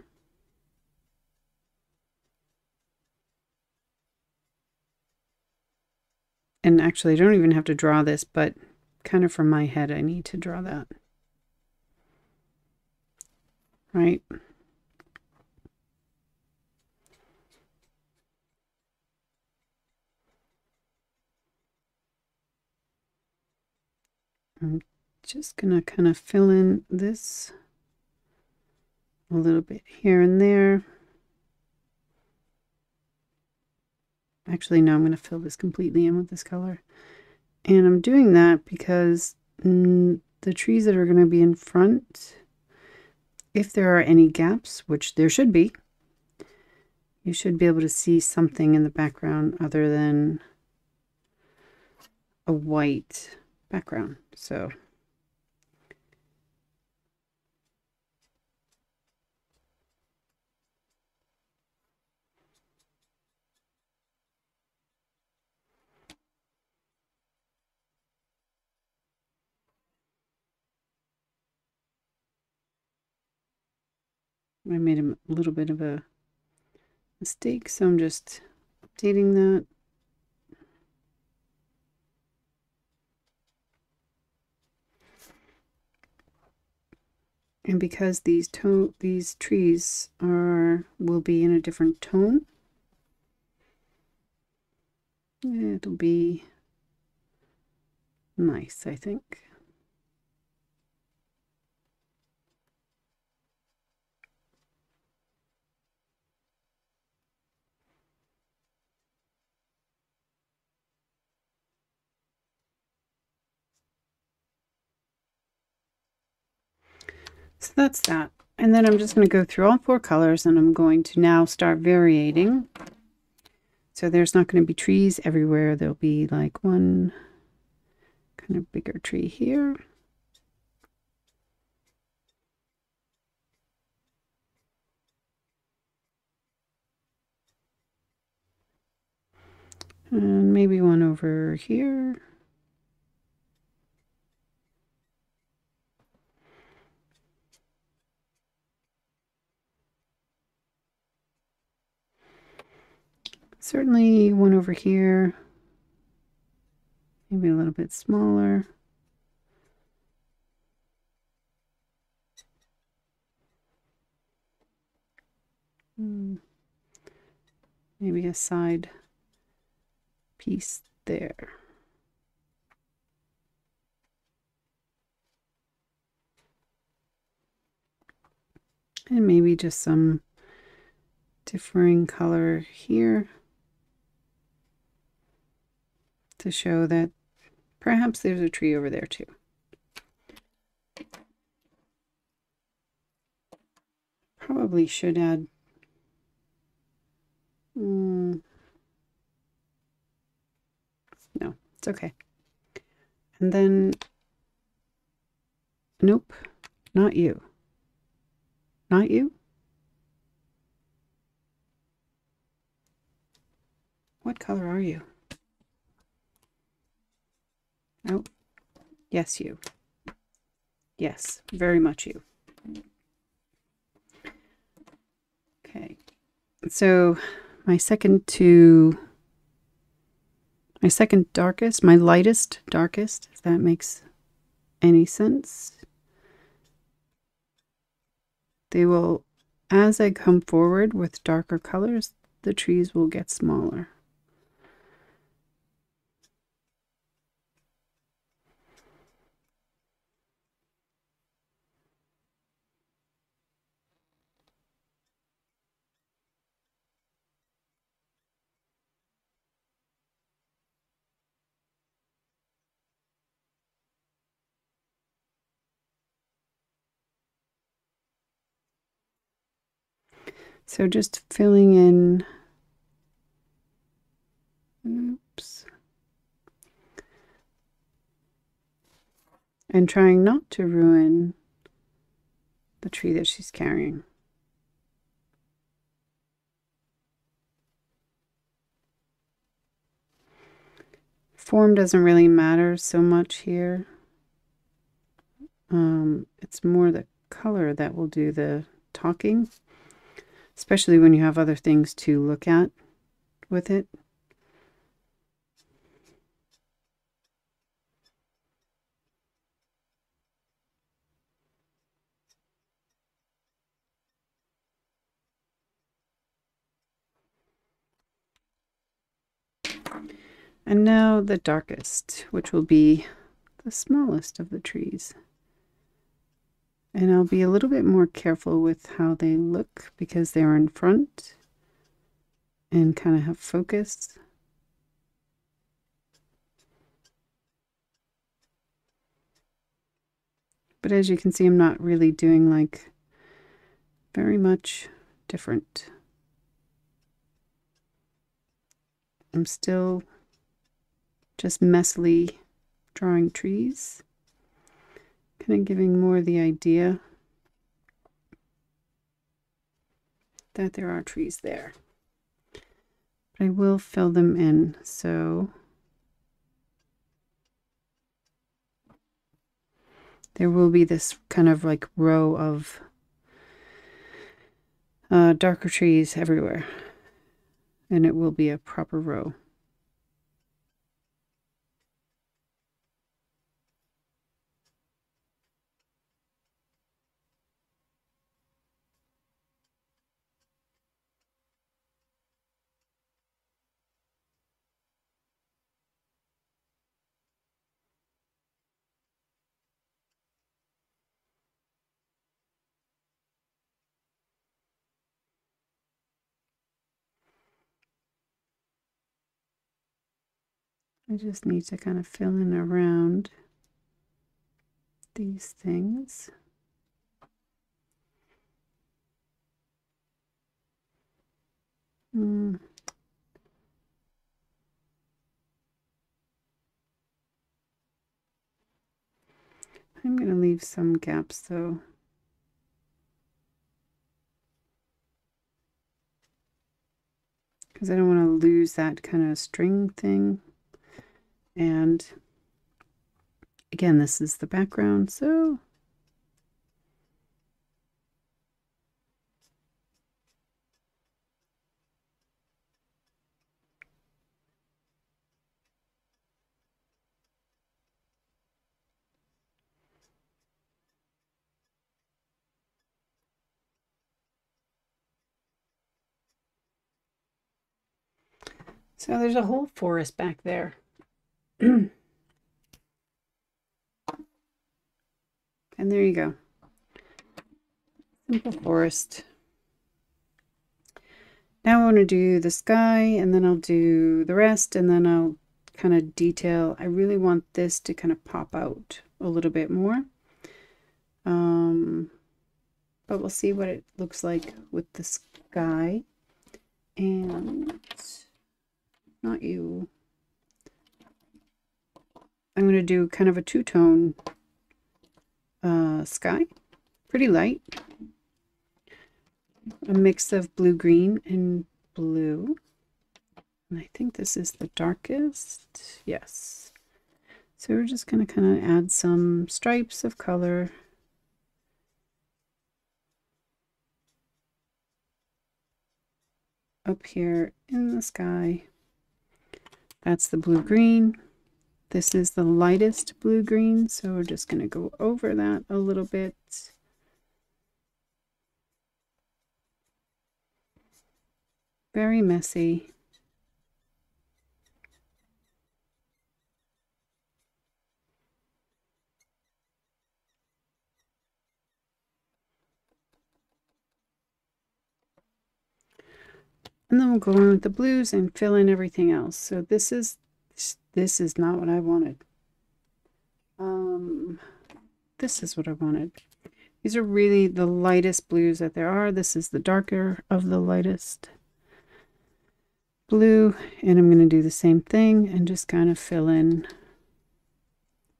And actually, I don't even have to draw this, but kind of from my head, I need to draw that. Right? I'm just going to kind of fill in this a little bit here and there. Actually, no, I'm going to fill this completely in with this color. And I'm doing that because the trees that are going to be in front, if there are any gaps, which there should be, you should be able to see something in the background other than a white background. So I made a little bit of a mistake, so I'm just updating that. And because these trees will be in a different tone, it'll be nice, I think. So that's that. And then I'm just going to go through all 4 colors, and I'm going to now start variating. So there's not going to be trees everywhere. There'll be like one kind of bigger tree here. And maybe one over here. Certainly one over here. Maybe a little bit smaller. Maybe a side piece there. And maybe just some differing color here to show that perhaps there's a tree over there too. Probably should add no, it's okay. And then nope, not you. Not you? What color are you? Oh, yes, you. Yes, very much you. Okay, so my second darkest, my lightest darkest, if that makes any sense. They will, as I come forward with darker colors, the trees will get smaller. So just filling in, oops, and trying not to ruin the tree that she's carrying. Form doesn't really matter so much here. It's more the color that will do the talking, especially when you have other things to look at with it. And now the darkest, which will be the smallest of the trees. And I'll be a little bit more careful with how they look because they're in front and kind of have focus. But as you can see, I'm not really doing like very much different. I'm still just messily drawing trees, kind of giving more the idea that there are trees there. But I will fill them in, so there will be this kind of like row of darker trees everywhere, and it will be a proper row. I just need to kind of fill in around these things. I'm going to leave some gaps though. Because I don't want to lose that kind of string thing. And again, this is the background, so there's a whole forest back there. And there you go. Simple forest. Now I want to do the sky, and then I'll do the rest, and then I'll kind of detail. I really want this to kind of pop out a little bit more. But we'll see what it looks like with the sky. And not you. I'm going to do kind of a two-tone sky. Pretty light. A mix of blue-green and blue. And I think this is the darkest. Yes. So we're just going to kind of add some stripes of color. Up here in the sky. That's the blue-green. This is the lightest blue-green, so we're just going to go over that a little bit. Very messy. And then we'll go in with the blues and fill in everything else. So this is not what I wanted. This is what I wanted. These are really the lightest blues that there are. This is the darker of the lightest blue, and I'm going to do the same thing and just kind of fill in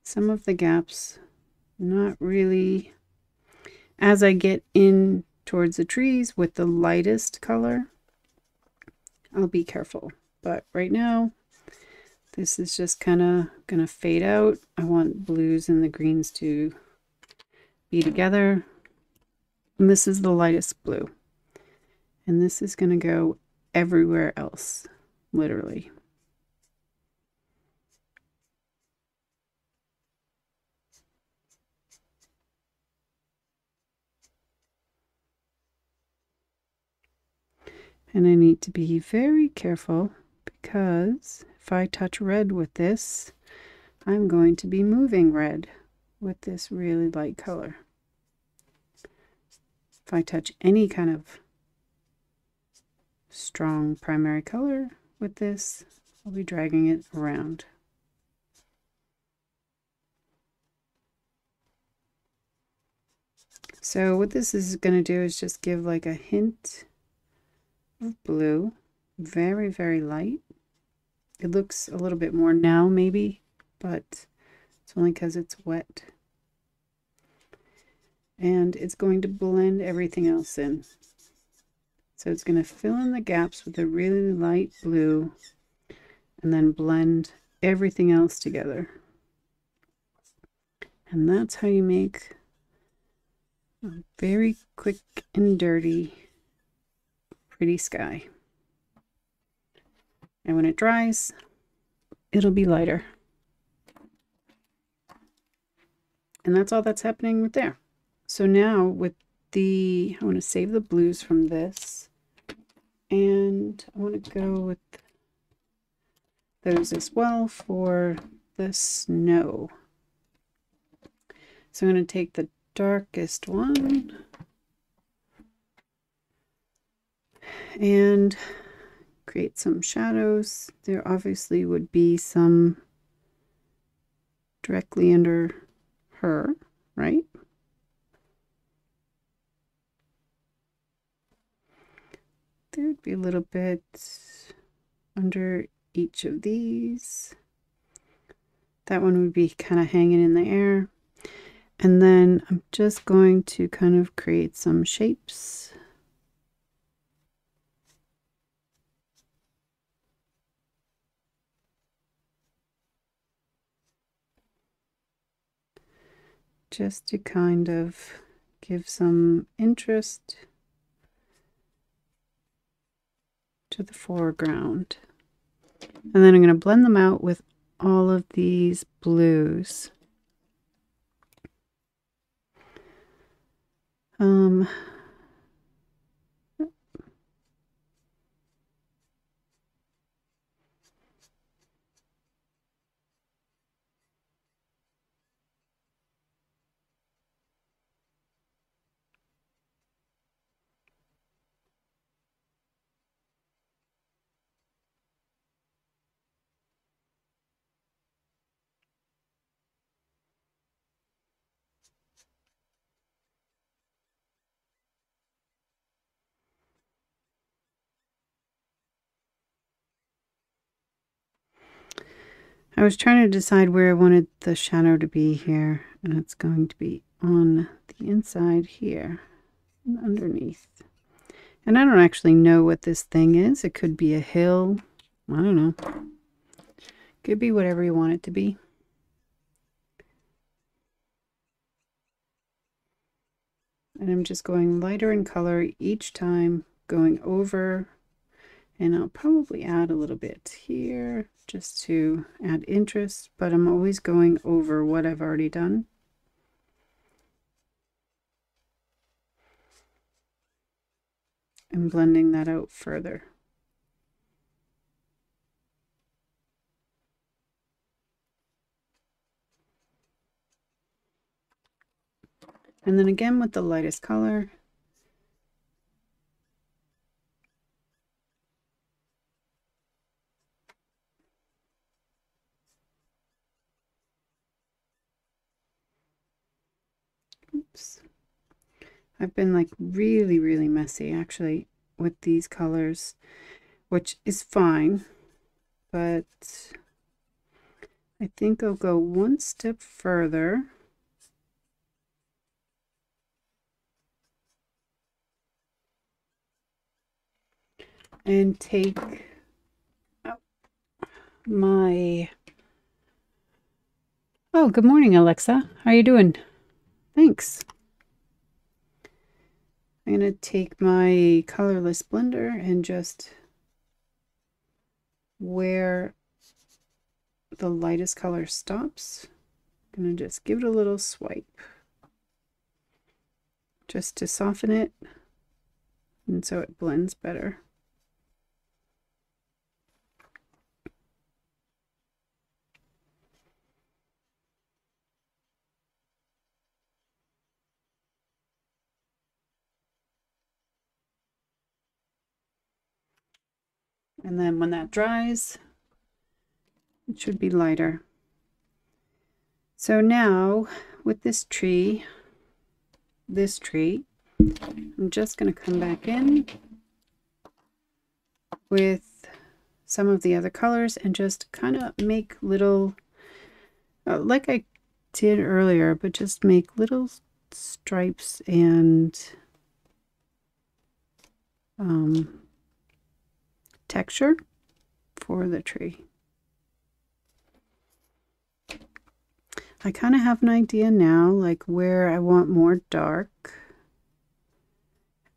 some of the gaps. Not really. As I get in towards the trees with the lightest color, I'll be careful. But right now, this is just kind of going to fade out. I want blues and the greens to be together. And this is the lightest blue. And this is going to go everywhere else, literally. And I need to be very careful because if I touch red with this, I'm going to be moving red with this really light color. If I touch any kind of strong primary color with this, I'll be dragging it around. So what this is going to do is just give like a hint of blue, very, very light. It looks a little bit more now maybe, but it's only because it's wet. And it's going to blend everything else in. So it's going to fill in the gaps with a really light blue and then blend everything else together. And that's how you make a very quick and dirty, pretty sky. And when it dries, it'll be lighter. And that's all that's happening right there. So now with I want to save the blues from this. And I want to go with those as well for the snow. So I'm going to take the darkest one and create some shadows. There obviously would be some directly under her, right? there would be a little bit under each of these. That one would be kind of hanging in the air. And then I'm just going to kind of create some shapes. Just to kind of give some interest to the foreground. And then I'm going to blend them out with all of these blues. I was trying to decide where I wanted the shadow to be here, and it's going to be on the inside here and underneath. And I don't actually know what this thing is. It could be a hill. I don't know. Could be whatever you want it to be. And I'm just going lighter in color each time, going over, and I'll probably add a little bit here just to add interest, but I'm always going over what I've already done. And blending that out further. And then again with the lightest color. Oops. I've been like really messy actually with these colors, which is fine, but I think I'll go one step further. And take my... Oh, good morning, Alexa. How are you doing? Thanks. I'm going to take my colorless blender and just where the lightest color stops, I'm going to just give it a little swipe just to soften it and so it blends better. And then when that dries, it should be lighter. So now with this tree, I'm just going to come back in with some of the other colors and just kind of make little, like I did earlier, but just make little stripes and texture for the tree. I kind of have an idea now, like where I want more dark.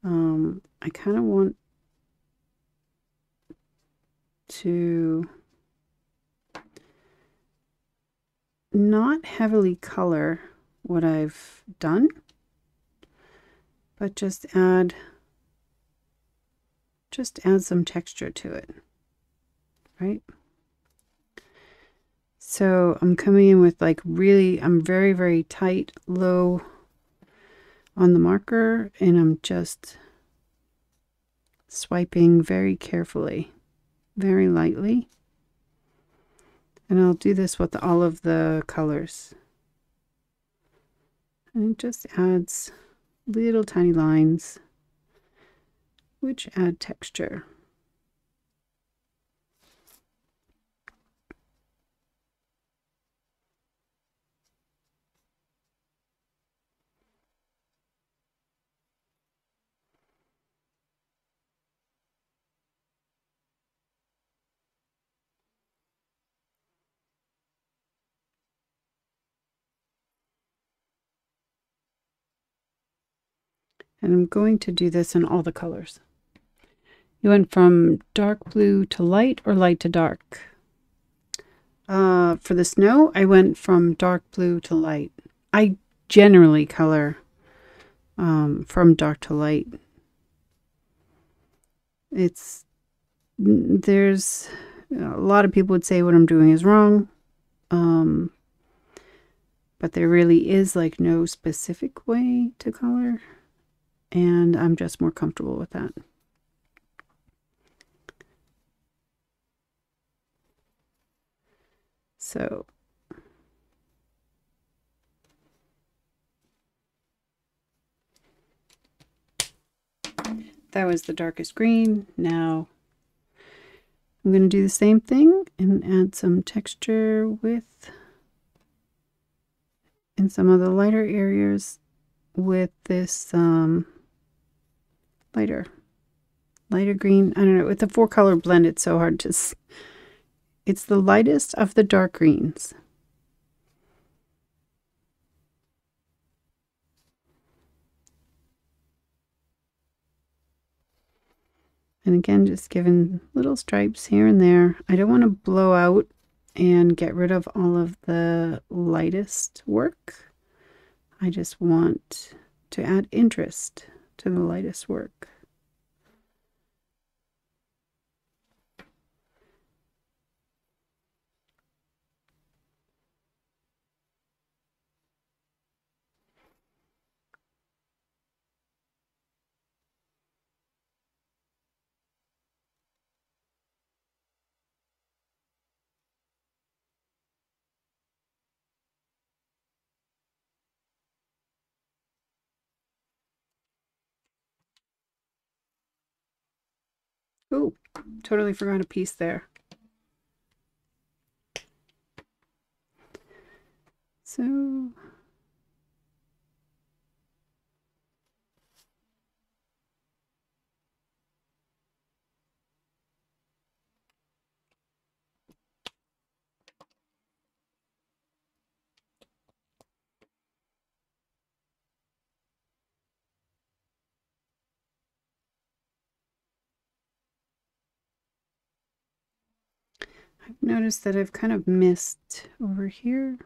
I kind of want to not heavily color what I've done, but just add some texture to it, right? So I'm coming in with like really, I'm very tight, low on the marker, and I'm just swiping very carefully, very lightly. And I'll do this with all of the colors. And it just adds little tiny lines which add texture. And I'm going to do this in all the colors. You went from dark blue to light or light to dark? For the snow, I went from dark blue to light. I generally color from dark to light. There's a lot of people would say what I'm doing is wrong. But there really is like no specific way to color. And I'm just more comfortable with that. So that was the darkest green. Now I'm going to do the same thing and add some texture in some of the lighter areas with this lighter green. I don't know, with the 4-color blend, it's so hard to... It's the lightest of the dark greens. And again, just giving little stripes here and there. I don't want to blow out and get rid of all of the lightest work. I just want to add interest to the lightest work. Oh, totally forgot a piece there. So I've noticed that I've kind of missed over here.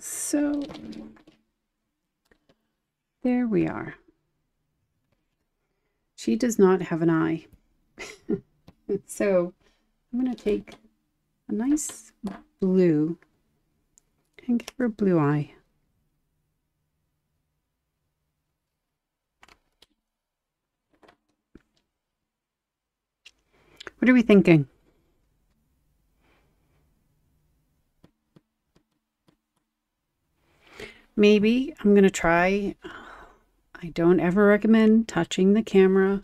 So there we are. She does not have an eye. So I'm going to take a nice blue and give her a blue eye. What are we thinking? Maybe I'm going to try. I don't ever recommend touching the camera,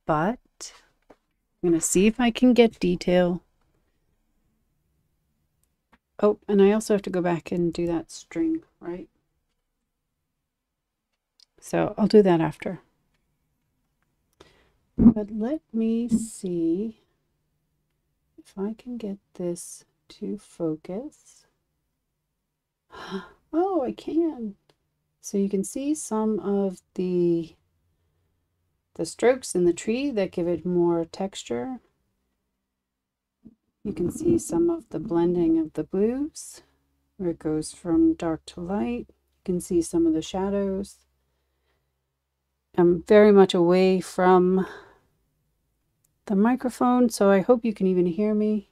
but I'm going to see if I can get detail. Oh, and I also have to go back and do that string, right? So I'll do that after. But let me see if I can get this to focus. Oh, I can. So you can see some of the strokes in the tree that give it more texture. You can see some of the blending of the blues where it goes from dark to light. You can see some of the shadows. I'm very much away from the microphone, so I hope you can even hear me.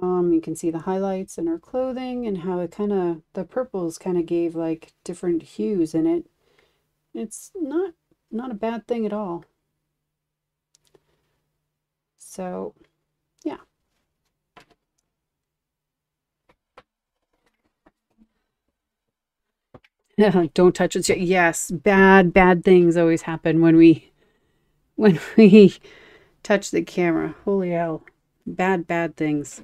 You can see the highlights in her clothing and how it the purples kind of gave like different hues in it. It's not a bad thing at all. So, yeah. Don't touch it. Yes, bad things always happen when we touch the camera. Holy hell. Bad things.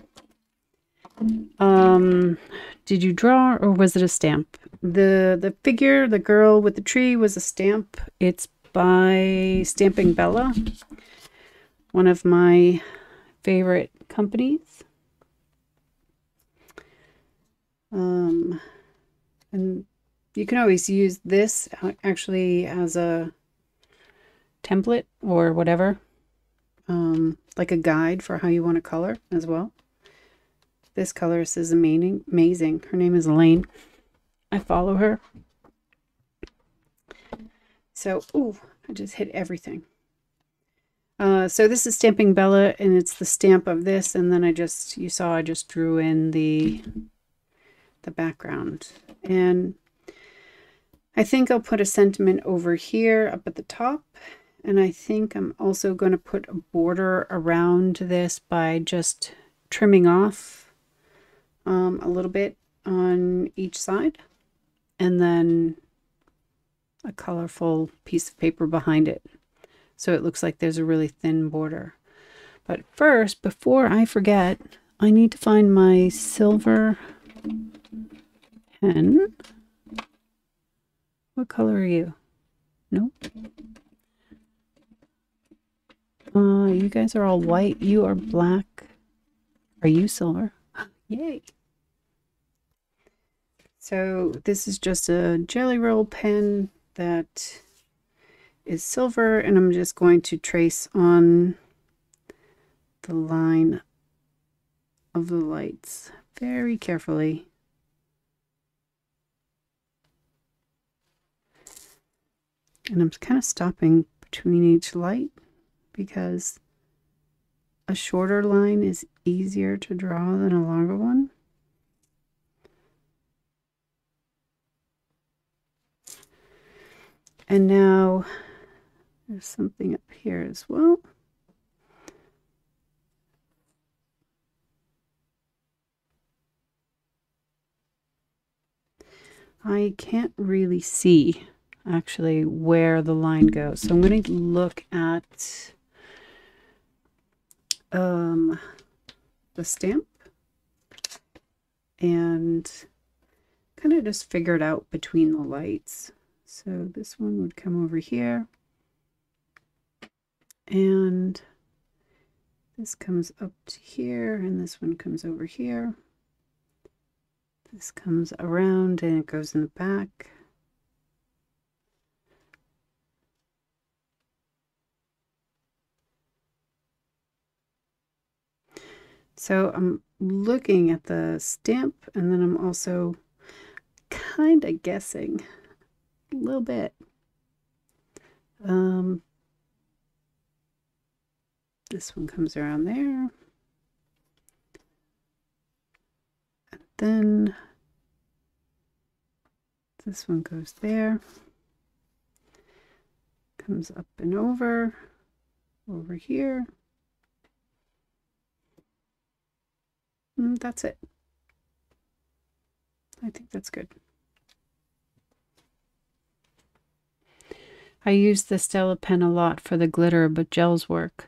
Did you draw or was it a stamp? The figure, the girl with the tree, was a stamp. It's by Stamping Bella, one of my favorite companies. And you can always use this actually as a template or whatever, like a guide for how you want to color as well. This colorist is amazing. Her name is Elaine. I follow her. So, ooh, I just hit everything. So this is Stamping Bella, and it's the stamp of this, and then you saw I just drew in the background. And I think I'll put a sentiment over here up at the top, and I think I'm also going to put a border around this by just trimming off a little bit on each side, and then a colorful piece of paper behind it. So it looks like there's a really thin border. But first, before I forget, I need to find my silver pen. What color are you? Nope. You guys are all white. You are black. Are you silver? Yay. So this is just a Jelly Roll pen that is silver, and I'm just going to trace on the line of the lights very carefully. And I'm kind of stopping between each light because a shorter line is easier to draw than a longer one. And now there's something up here as well. I can't really see actually where the line goes. So I'm going to look at the stamp and kind of just figure it out between the lights. So this one would come over here, and this comes up to here, and this one comes over here. This comes around and it goes in the back. So I'm looking at the stamp, and then I'm also kind of guessing a little bit. This one comes around there. And then this one goes there. Comes up and over here. And that's it. I think that's good. I use the Stella pen a lot for the glitter, but gels work.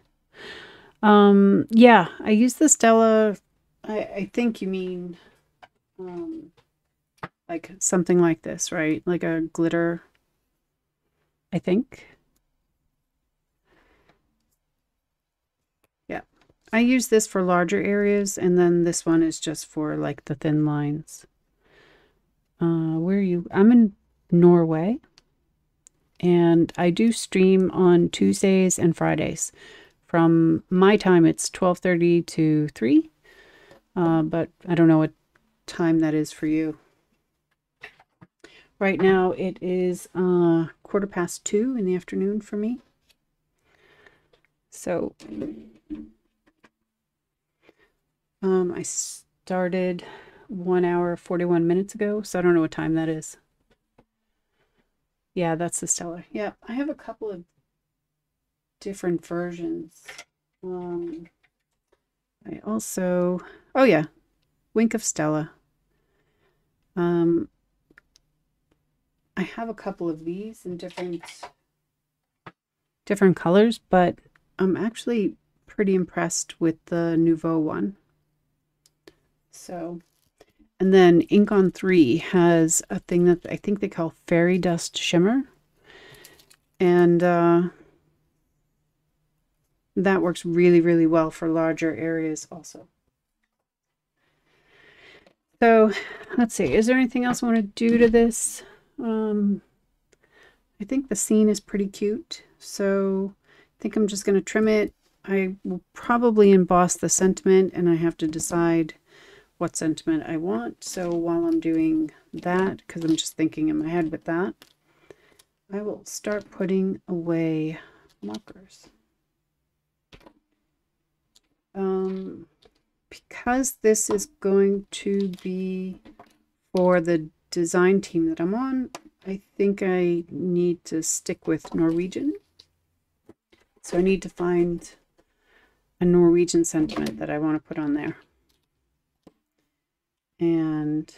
Yeah, I use the Stella. I think you mean like something like this, right? Like a glitter, I think. Yeah, I use this for larger areas, and then this one is just for like the thin lines. Where are you? I'm in Norway, and I do stream on Tuesdays and Fridays. From my time, it's 12:30 to 3, but I don't know what time that is for you. Right now, it is 2:15 in the afternoon for me. So I started 1 hour 41 minutes ago, so I don't know what time that is. Yeah, that's the Stella. Yeah, I have a couple of different versions. I also, oh yeah, Wink of Stella. I have a couple of these in different colors, but I'm actually pretty impressed with the Nouveau one. So, and then Ink on 3 has a thing that I think they call Fairy Dust Shimmer. And that works really, really well for larger areas also. So let's see, is there anything else I want to do to this? I think the scene is pretty cute, so I think I'm just going to trim it. I will probably emboss the sentiment, and I have to decide what sentiment I want. So while I'm doing that, because I'm just thinking in my head with that, I will start putting away markers. Because this is going to be for the design team that I'm on, I think I need to stick with Norwegian. So I need to find a Norwegian sentiment that I want to put on there. And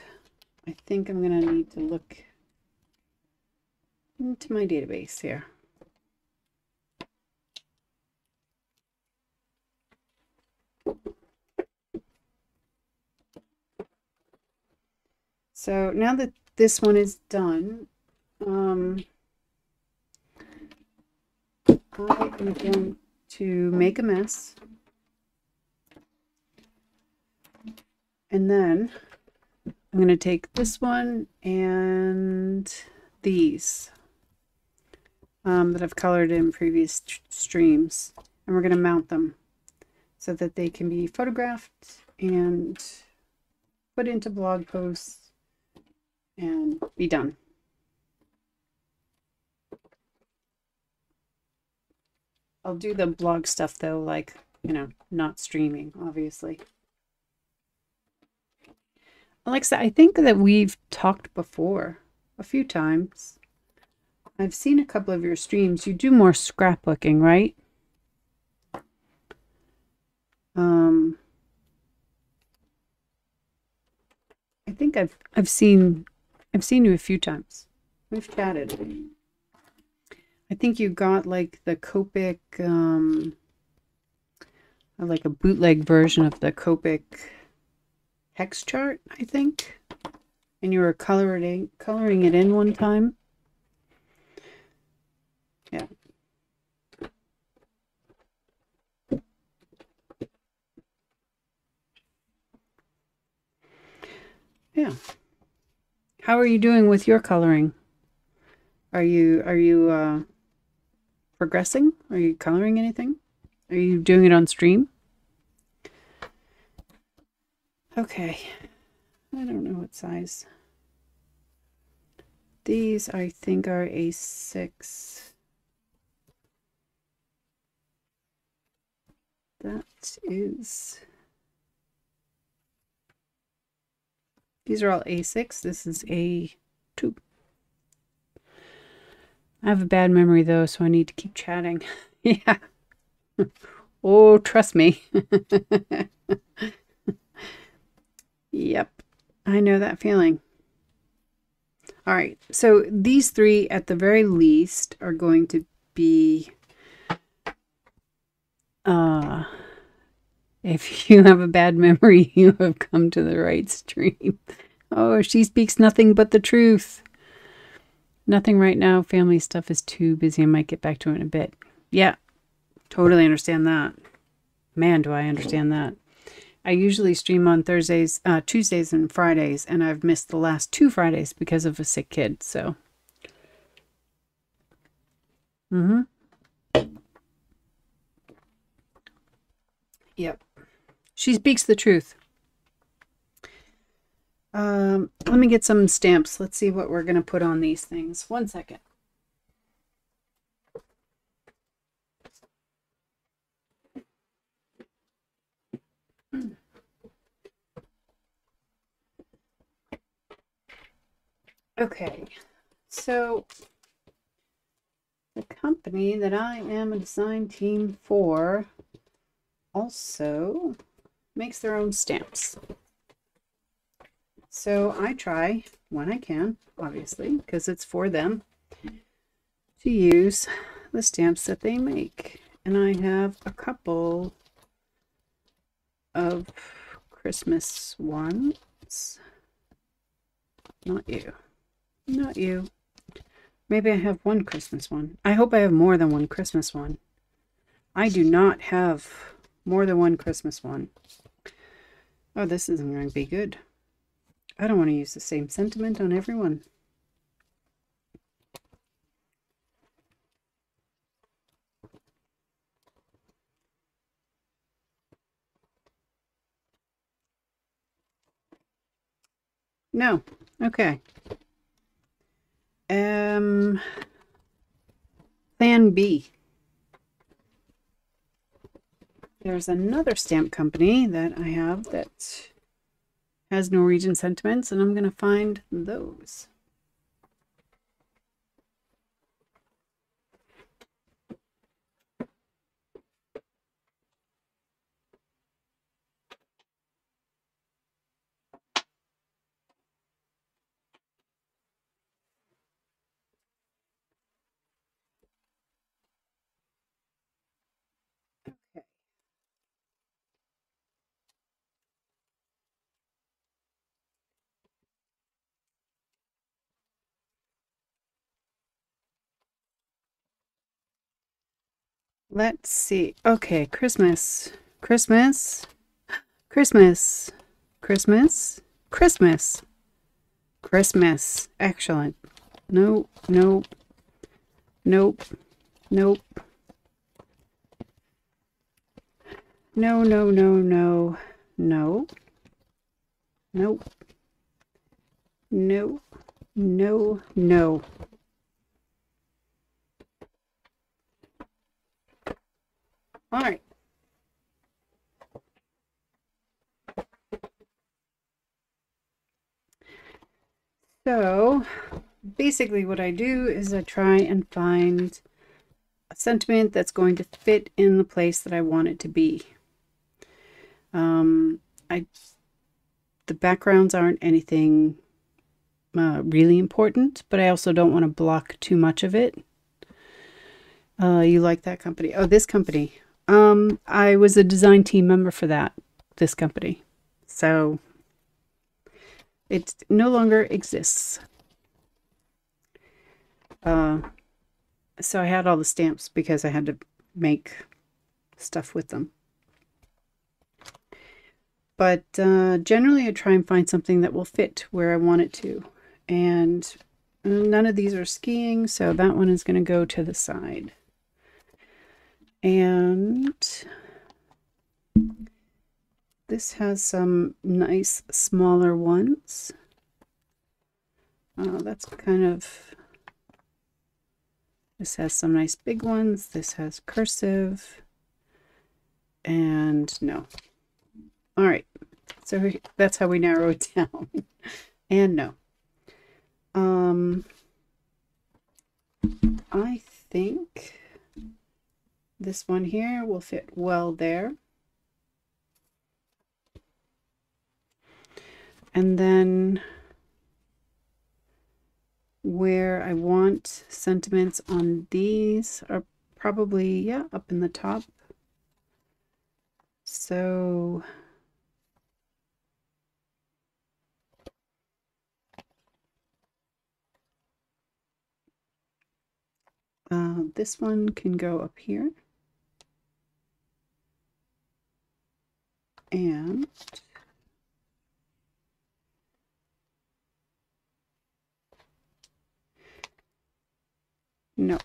I think I'm going to need to look into my database here. So now that this one is done, I am going to make a mess. And then I'm going to take this one and these that I've colored in previous streams, and we're going to mount them so that they can be photographed and put into blog posts and be done. I'll do the blog stuff though, like, you know, not streaming, obviously. Alexa, I think that we've talked before a few times. I've seen a couple of your streams. You do more scrapbooking, right? I think I've seen you a few times. We've chatted. I think you got like the Copic, like a bootleg version of the Copic hex chart, I think. And you were coloring it in one time. Yeah. Yeah. How are you doing with your coloring? Are you progressing? Are you coloring anything? Are you doing it on stream? Okay. I don't know what size. These I think are A6. That is... These are all A6. This is A2. I have a bad memory though, so I need to keep chatting. Yeah. Oh, trust me. Yep. I know that feeling. All right. So these three at the very least are going to be if you have a bad memory, you have come to the right stream. Oh, she speaks nothing but the truth. Nothing right now. Family stuff is too busy. I might get back to it in a bit. Yeah, totally understand that. Man, do I understand that. I usually stream on Thursdays, Tuesdays, and Fridays, and I've missed the last 2 Fridays because of a sick kid, so. Yep. She speaks the truth. Let me get some stamps. Let's see what we're going to put on these things. 1 second. Okay, so the company that I am a design team for also makes their own stamps. So I try when I can, obviously, because it's for them, to use the stamps that they make. And I have a couple of Christmas ones. Not you. Not you. Maybe I have one Christmas one. I hope I have more than one Christmas one. I do not have more than one Christmas one. Oh, this isn't going to be good. I don't want to use the same sentiment on everyone. No. Okay. Plan B. There's another stamp company that I have that has Norwegian sentiments, and I'm going to find those. Okay. Let's see. Okay, Christmas. Christmas. Christmas. Christmas. Christmas. Christmas. Excellent. Nope. Nope. Nope. Nope. No, no, no, no. No. Nope. No. No. No. All right. So basically what I do is I try and find a sentiment that's going to fit in the place that I want it to be. The backgrounds aren't anything really important, but I also don't want to block too much of it. You like that company? Oh, this company. I was a design team member for this company. So it no longer exists. So I had all the stamps because I had to make stuff with them. But generally I try and find something that will fit where I want it to. And none of these are skiing, so that one is going to go to the side. And this has some nice smaller ones. That's kind of, this has some nice big ones. This has cursive. And no. All right. So that's how we narrow it down. And no. I think this one here will fit well there. And then where I want sentiments on these are probably, yeah, up in the top. So this one can go up here. And no.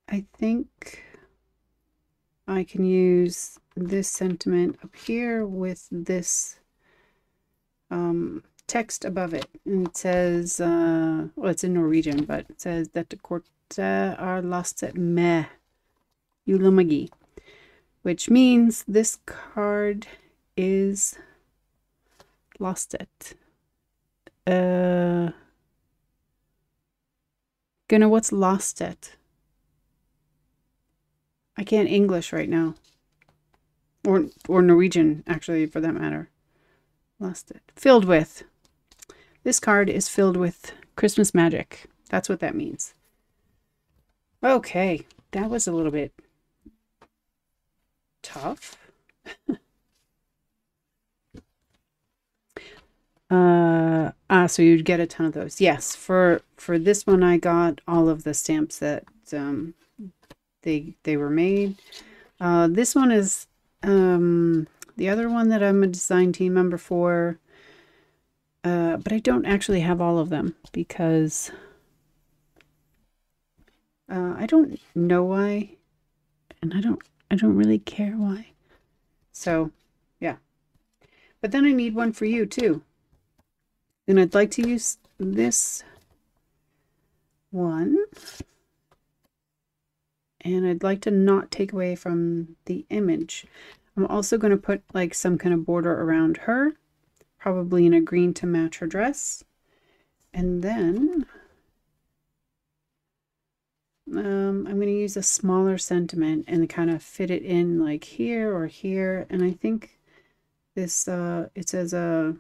I think I can use this sentiment up here with this text above it. And it says, well, it's in Norwegian, but it says that the korte er lastet med. Ulamagi, which means this card is lost it. Gonna, what's lost it? I can't English right now. Or Norwegian, actually, for that matter. Lost it. Filled with. This card is filled with Christmas magic. That's what that means. Okay, that was a little bit tough. So you'd get a ton of those. Yes, for this one I got all of the stamps that they were made. This one is the other one that I'm a design team member for. But I don't actually have all of them because I don't know why, and I don't really care why. So, yeah. But then I need one for you too. And I'd like to use this one. And I'd like to not take away from the image. I'm also going to put like some kind of border around her, probably in a green to match her dress. And then I'm going to use a smaller sentiment and kind of fit it in like here or here. And I think this, it says a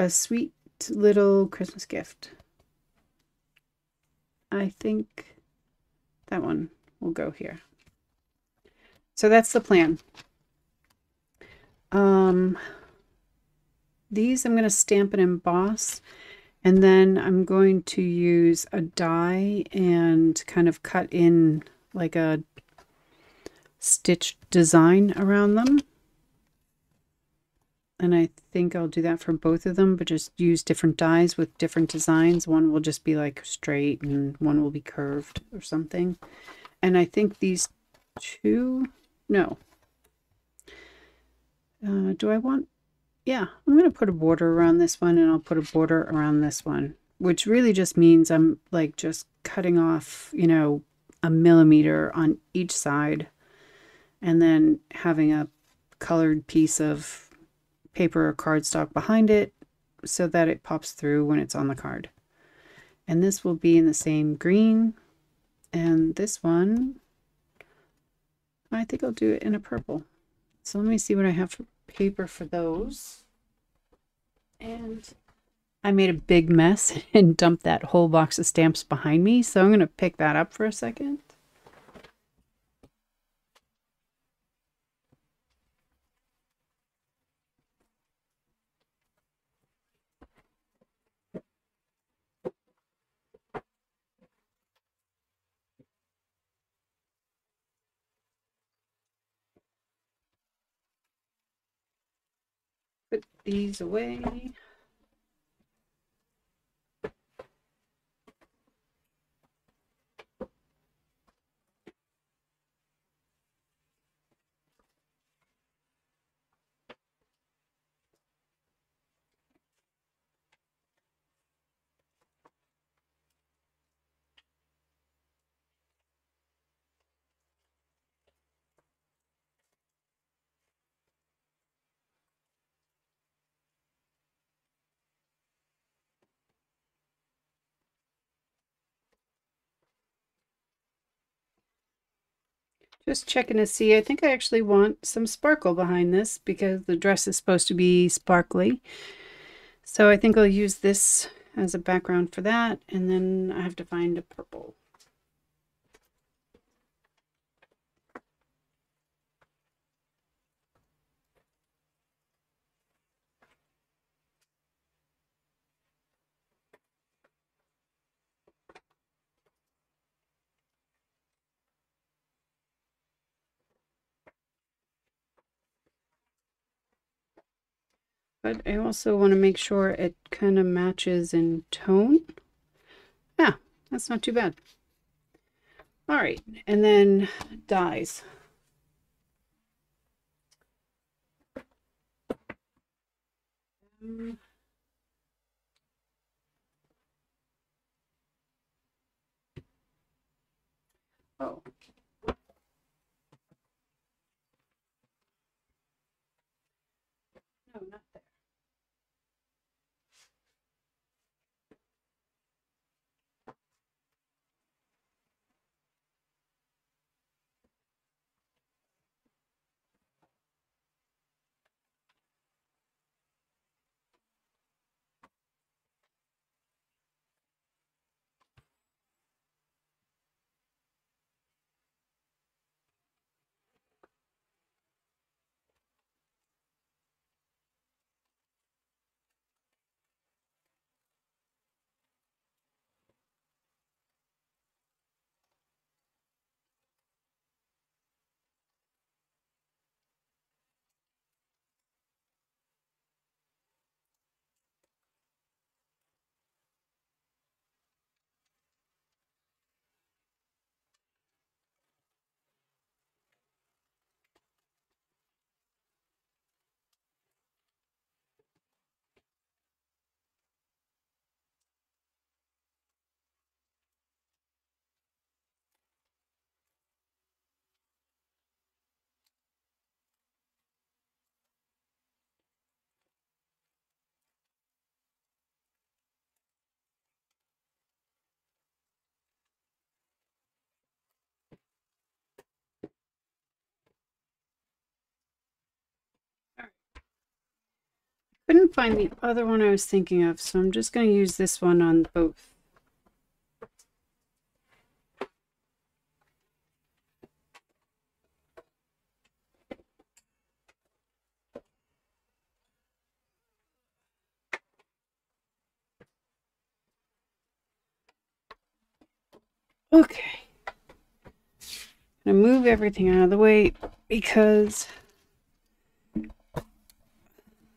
sweet little Christmas gift. I think that one will go here. So that's the plan. These I'm going to stamp and emboss, and then I'm going to use a die and kind of cut in like a stitched design around them. And I think I'll do that for both of them, but just use different dies with different designs. One will just be like straight and one will be curved or something. And I think these two, no. Do I want, yeah, I'm going to put a border around this one, and I'll put a border around this one, which really just means I'm like just cutting off, you know, a millimeter on each side, and then having a colored piece of paper or cardstock behind it so that it pops through when it's on the card. And this will be in the same green, and this one I think I'll do it in a purple. So let me see what I have for paper for those. And I made a big mess and dumped that whole box of stamps behind me, so I'm going to pick that up for a second. Put these away. Just checking to see. I think I actually want some sparkle behind this because the dress is supposed to be sparkly. So I think I'll use this as a background for that, and then I have to find a purple. But I also want to make sure it kind of matches in tone. Yeah, that's not too bad. All right, and then dies. Oh, Couldn't find the other one I was thinking of, so I'm just going to use this one on both. Okay. I'm going to move everything out of the way because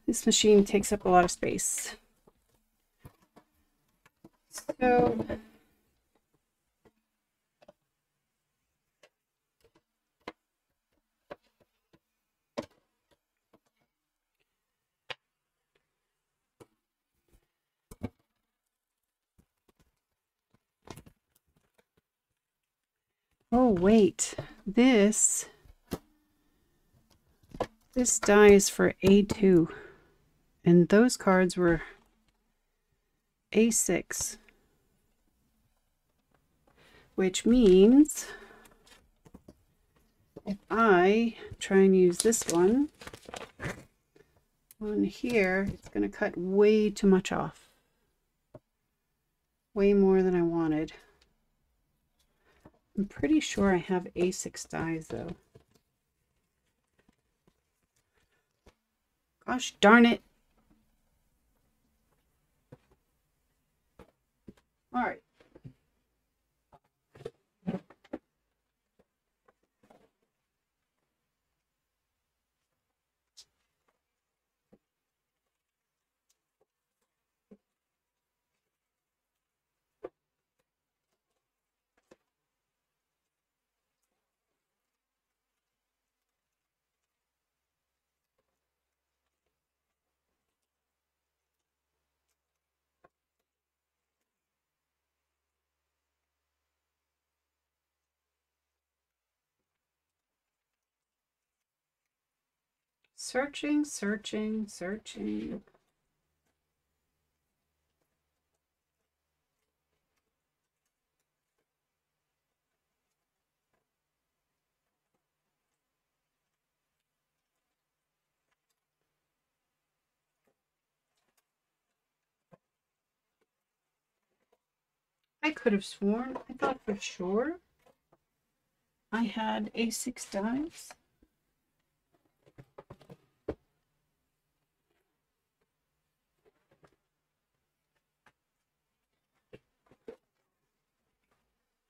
this machine takes up a lot of space. So oh wait, this die is for A2 and those cards were A6, which means if I try and use this one on here, it's going to cut way too much off. Way more than I wanted. I'm pretty sure I have A6 dies though. Gosh darn it. All right. Searching, searching, searching. I could have sworn, I thought for sure I had A6 dies.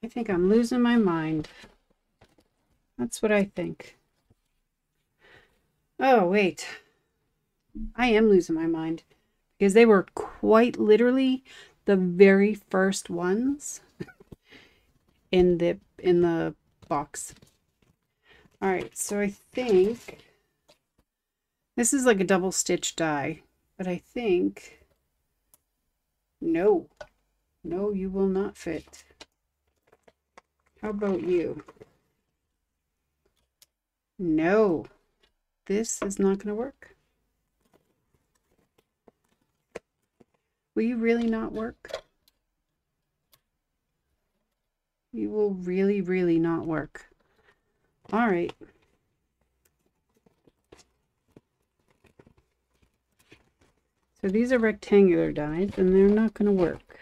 I think I'm losing my mind. That's what I think. Oh, wait. I am losing my mind because they were quite literally the very first ones in the box. All right, so I think this is like a double stitch die, but I think no, you will not fit. How about you? No, this is not going to work. Will you really not work? You will really, really not work. All right. So these are rectangular dies and they're not going to work.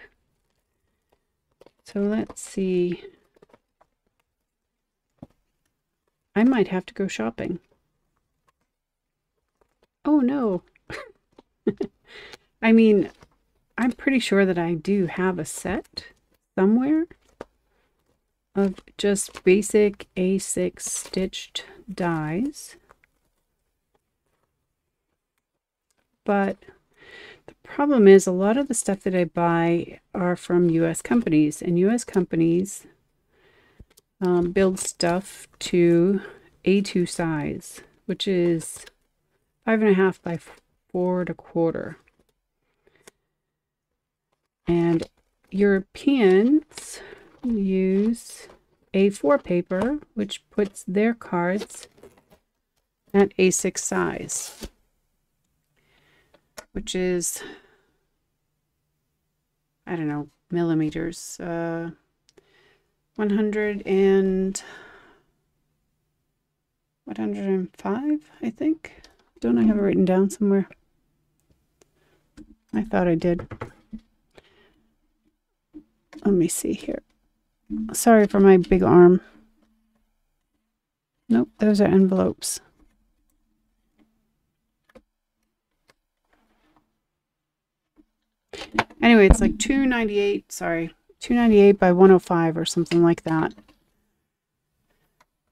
So let's see. I might have to go shopping. Oh no. I mean, I'm pretty sure that I do have a set somewhere of just basic A6 stitched dies. But the problem is a lot of the stuff that I buy are from US companies, and US companies build stuff to A2 size, which is 5.5 by 4.25. And Europeans use A4 paper, which puts their cards at A6 size, which is, I don't know, millimeters, 105, I think. Don't I have it written down somewhere? I thought I did. Let me see here. Sorry for my big arm. Nope, those are envelopes. Anyway, it's like 298, sorry, 298 by 105 or something like that.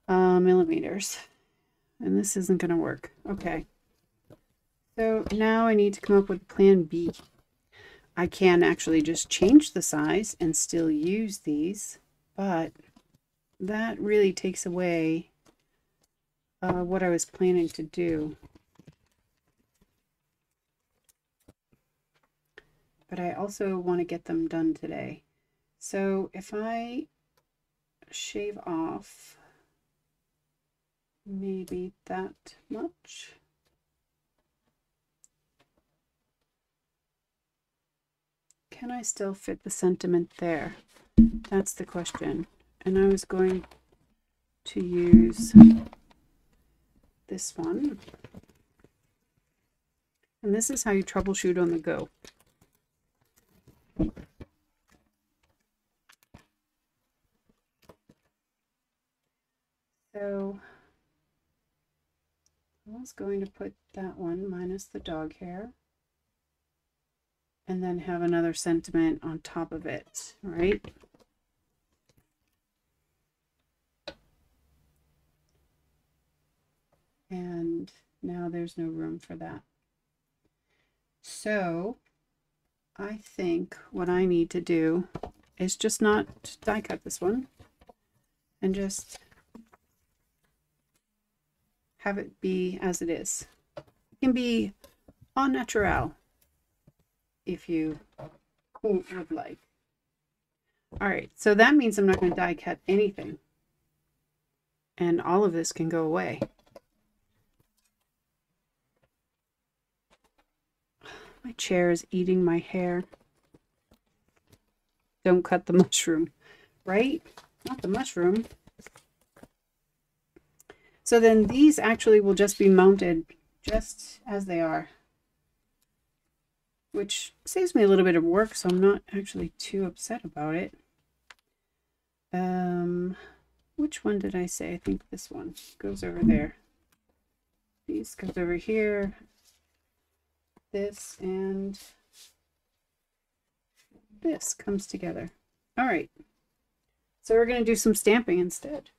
Millimeters. And this isn't going to work. Okay. So now I need to come up with plan B. I can actually just change the size and still use these, but that really takes away what I was planning to do. But I also want to get them done today. So if I shave off maybe that much. Can I still fit the sentiment there? That's the question. And I was going to use this one. And this is how you troubleshoot on the go. So I was going to put that one minus the dog hair and then have another sentiment on top of it, right? And now there's no room for that. So I think what I need to do is just not die cut this one and just have it be as it is. It can be au naturel if you would like. All right, so that means I'm not going to die cut anything. And all of this can go away. My chair is eating my hair. Don't cut the mushroom, right? Not the mushroom. So then these actually will just be mounted just as they are, which saves me a little bit of work, so I'm not actually too upset about it. Which one did I say? I think this one goes over there. These goes over here. This and this comes together. All right. So we're going to do some stamping instead.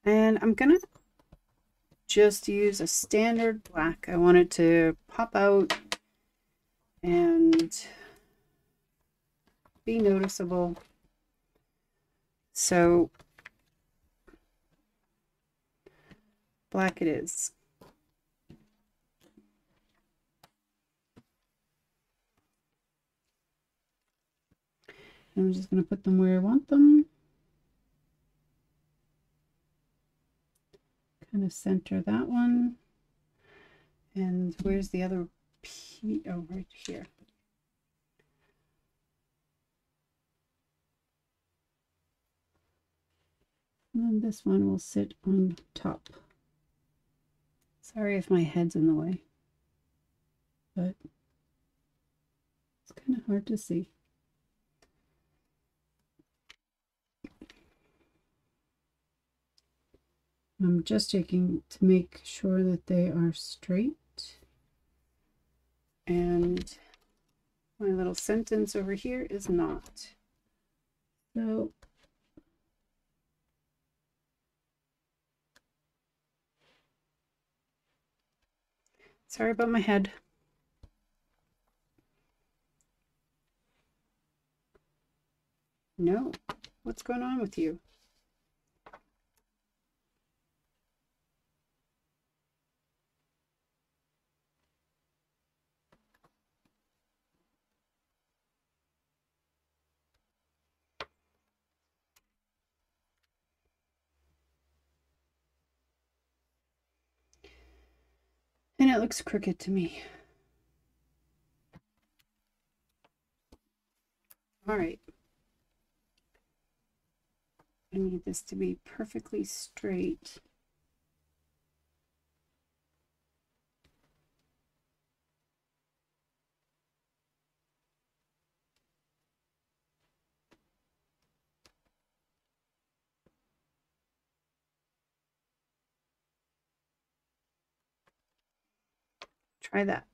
And I'm going to just use a standard black. I want it to pop out and be noticeable. So black it is. I'm just going to put them where I want them. Kind of center that one. And where's the other piece? Oh, right here. And this one will sit on top. Sorry if my head's in the way, but it's kind of hard to see. I'm just checking to make sure that they are straight. And my little sentence over here is not. So sorry about my head. No, what's going on with you? And it looks crooked to me. All right. I need this to be perfectly straight. Try that.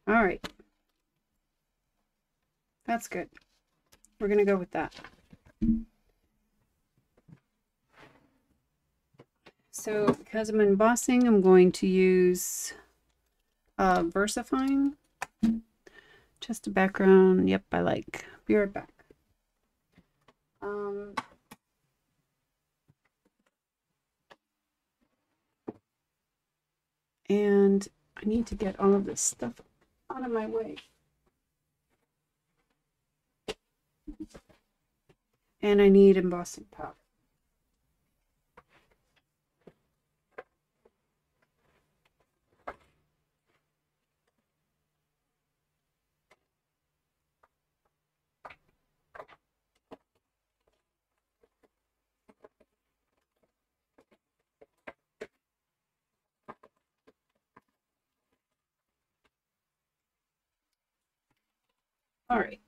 All right. That's good. We're going to go with that. So because I'm embossing, I'm going to use VersaFine. Just a background. Yep, I like. Be right back. And I need to get all of this stuff out of my way. And I need embossing powder. All right.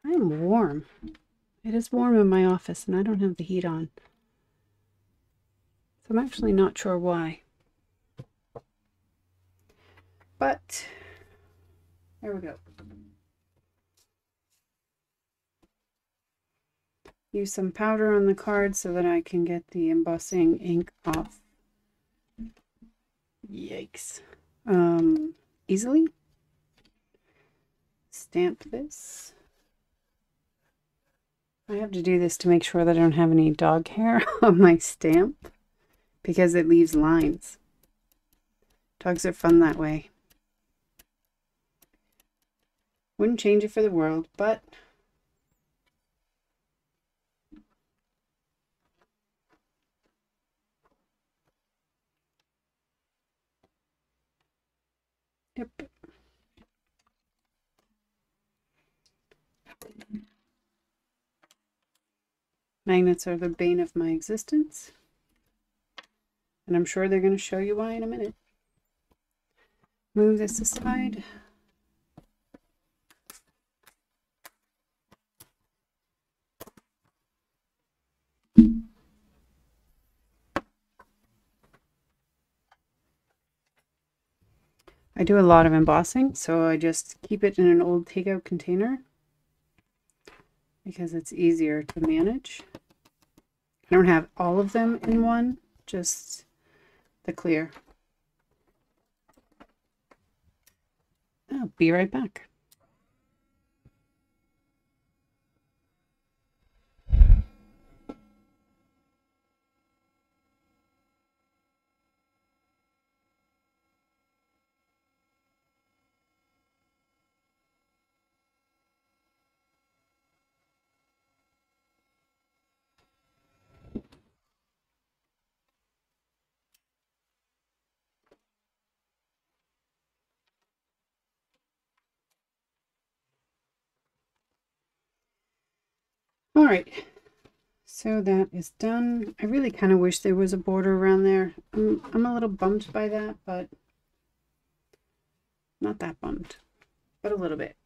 I'm warm. It is warm in my office and I don't have the heat on. So I'm actually not sure why. But there we go. Use some powder on the card so that I can get the embossing ink off. Yikes. Easily. Stamp this. I have to do this to make sure that I don't have any dog hair on my stamp because it leaves lines. Dogs are fun that way. Wouldn't change it for the world, but yep. Magnets are the bane of my existence. And I'm sure they're going to show you why in a minute. Move this aside. I do a lot of embossing, so I just keep it in an old takeout container because it's easier to manage. I don't have all of them in one, just the clear. I'll be right back. All right, so that is done. I really kind of wish there was a border around there. I'm a little bummed by that, but not that bummed, but a little bit.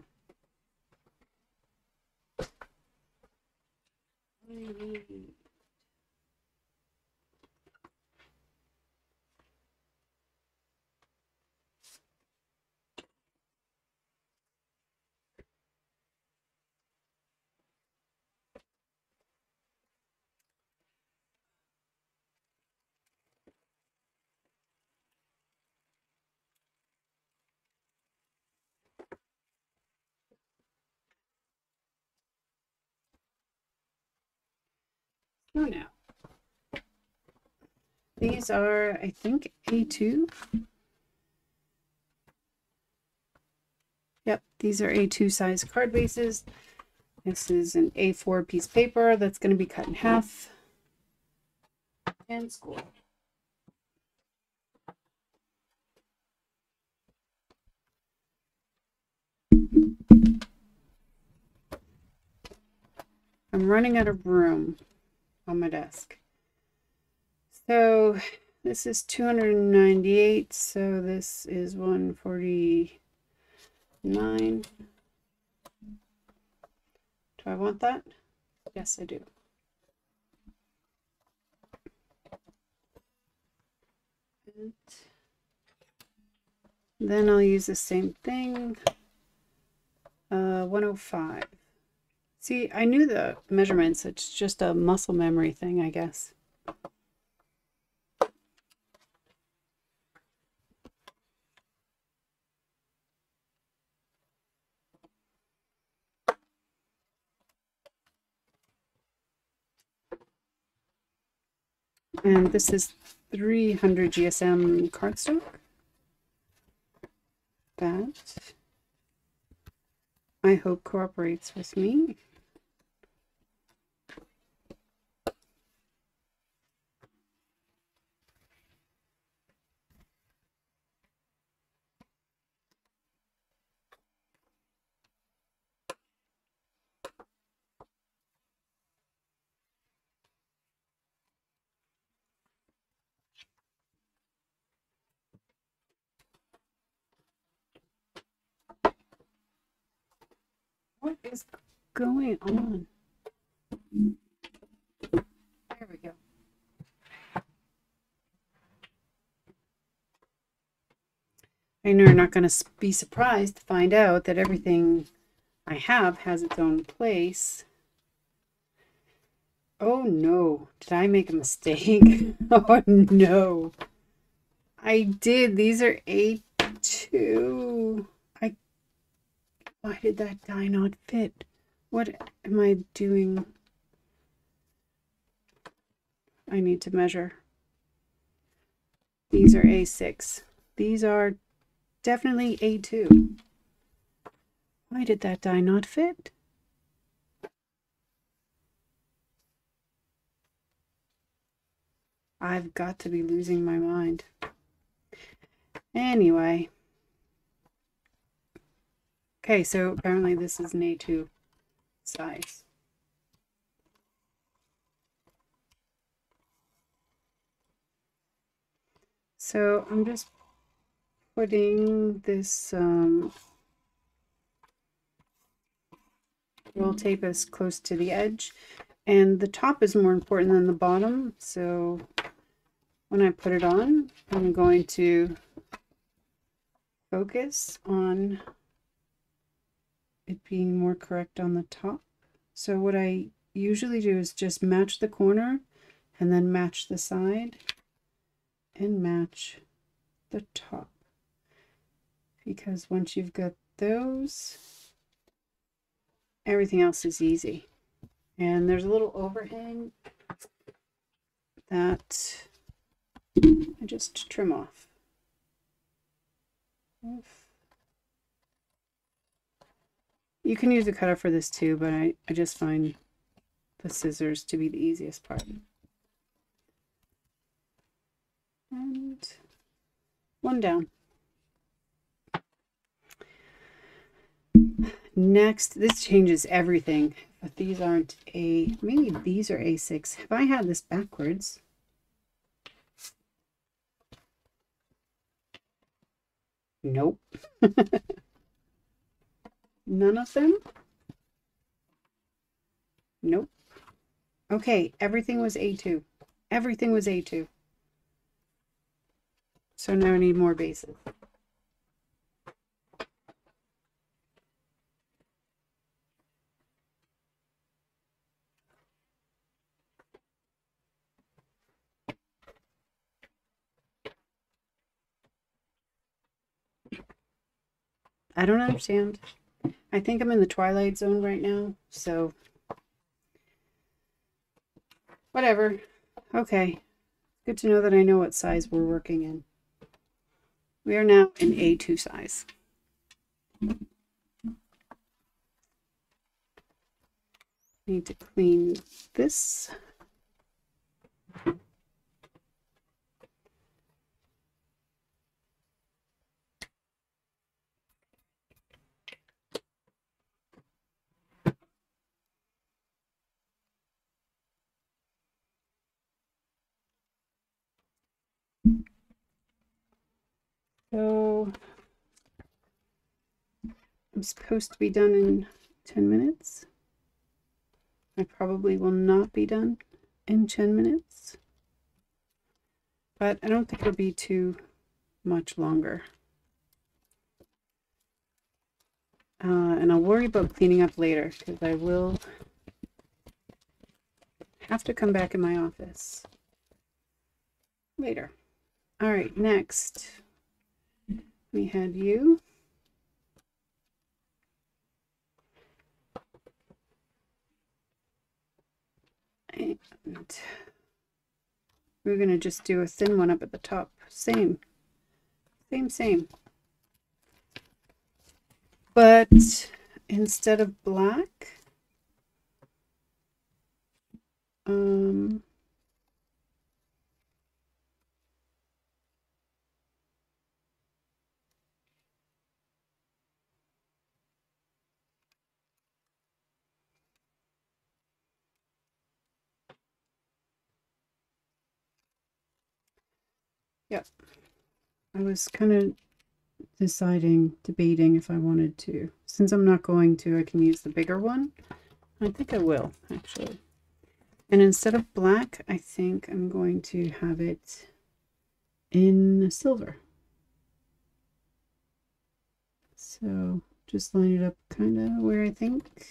Oh, no. These are, I think, A2. Yep, these are A2 size card bases. This is an A4 piece of paper that's going to be cut in half and scored. I'm running out of room on my desk. So this is 298, so this is 149. Do I want that? Yes, I do. And then I'll use the same thing. 105. See, I knew the measurements. It's just a muscle memory thing, I guess. And this is 300 GSM cardstock. That I hope cooperates with me. What is going on? There we go. I know you're not going to be surprised to find out that everything I have has its own place. Oh no, did I make a mistake? Oh no. I did. These are A2. Why did that die not fit? What am I doing? I need to measure. These are A6. These are definitely A2. Why did that die not fit? I've got to be losing my mind. Anyway. Okay, so apparently this is an A2 size. So I'm just putting this roll tape as close to the edge, and the top is more important than the bottom, so when I put it on, I'm going to focus on it being more correct on the top. So what I usually do is just match the corner and then match the side and match the top, because once you've got those, everything else is easy. And there's a little overhang that I just trim off. You can use a cutter for this too, but I just find the scissors to be the easiest part. And one down. Next, this changes everything. But these aren't maybe these are A6. Have I had this backwards? Nope. None of them? Nope. Okay, everything was A2. Everything was A2. So now I need more bases. I don't understand. I think I'm in the twilight zone right now, so whatever. Okay. Good to know that I know what size we're working in. We are now in A2 size. Need to clean this. So I'm supposed to be done in 10 minutes. I probably will not be done in 10 minutes, but I don't think it'll be too much longer. And I'll worry about cleaning up later because I will have to come back in my office later. All right, next we had you. And we're going to just do a thin one up at the top. Same. But instead of black, yep. I was kind of debating if I wanted to. Since I'm not going to, I can use the bigger one. I think I will, actually. And instead of black, I think I'm going to have it in silver. So just line it up kind of where I think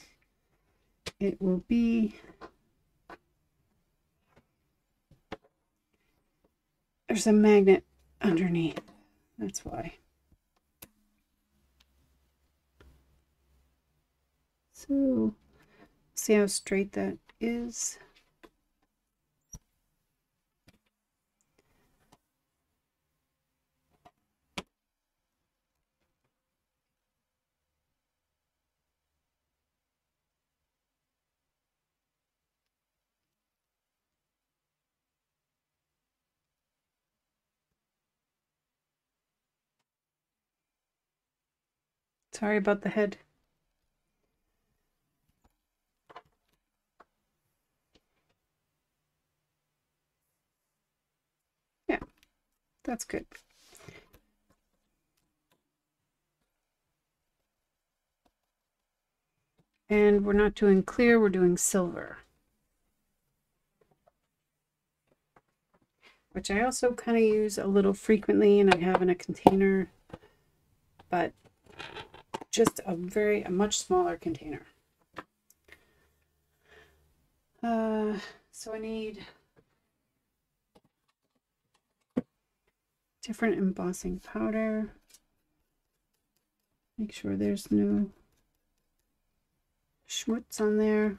it will be. There's a magnet underneath. That's why. So, see how straight that is? Sorry about the head. Yeah, that's good. And we're not doing clear, we're doing silver. Which I also kind of use a little frequently, and I have in a container, but just a much smaller container. So I need different embossing powder. Make sure there's no schmutz on there.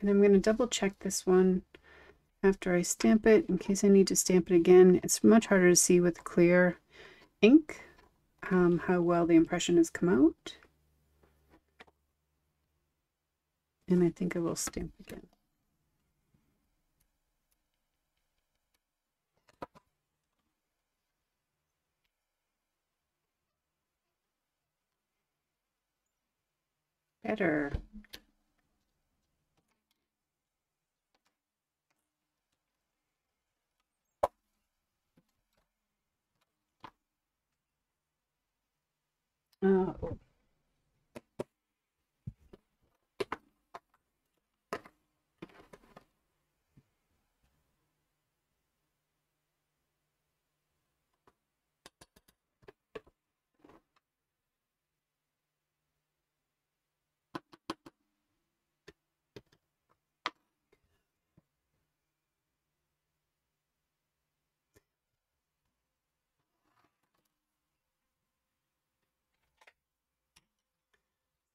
And I'm going to double check this one after I stamp it in case I need to stamp it again. It's much harder to see with clear ink how well the impression has come out. And I think I will stamp again. Better. Oh.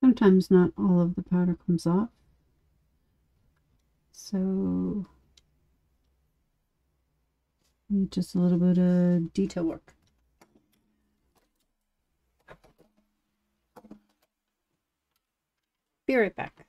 Sometimes not all of the powder comes off. So just a little bit of detail work. Be right back.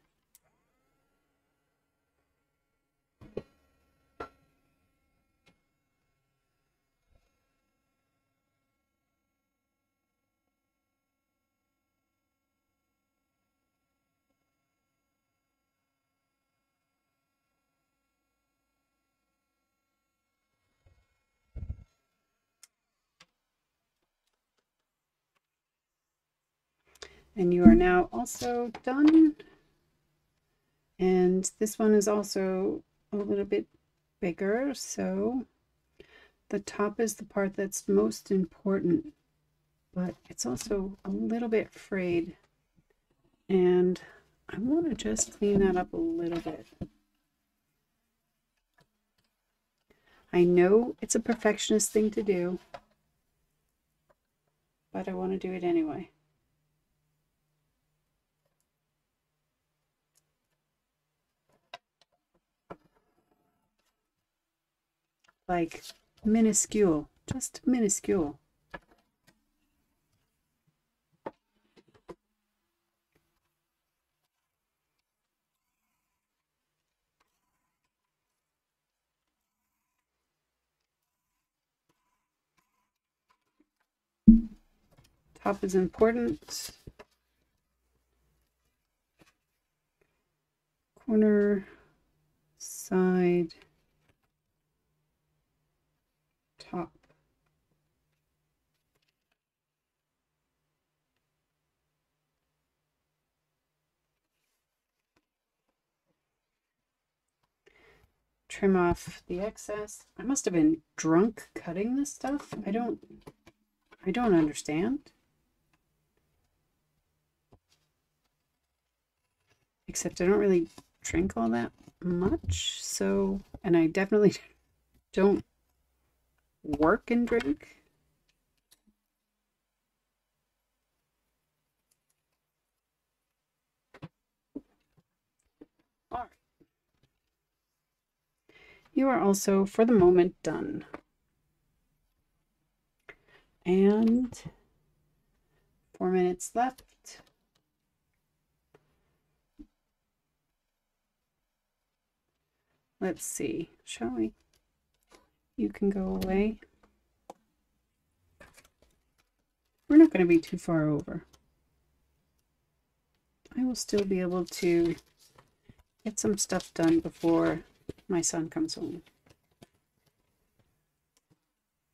And you are now also done. And this one is also a little bit bigger, so the top is the part that's most important, but it's also a little bit frayed. And I want to just clean that up a little bit. I know it's a perfectionist thing to do, but I want to do it anyway. Like minuscule, just minuscule. Top is important. Corner, side, top. Trim off the excess. I must have been drunk cutting this stuff. I don't understand. Except I don't really drink all that much, so, and I definitely don't work and drink. All right. You are also, for the moment, done. And 4 minutes left. Let's see, shall we? You can go away. We're not going to be too far over. I will still be able to get some stuff done before my son comes home.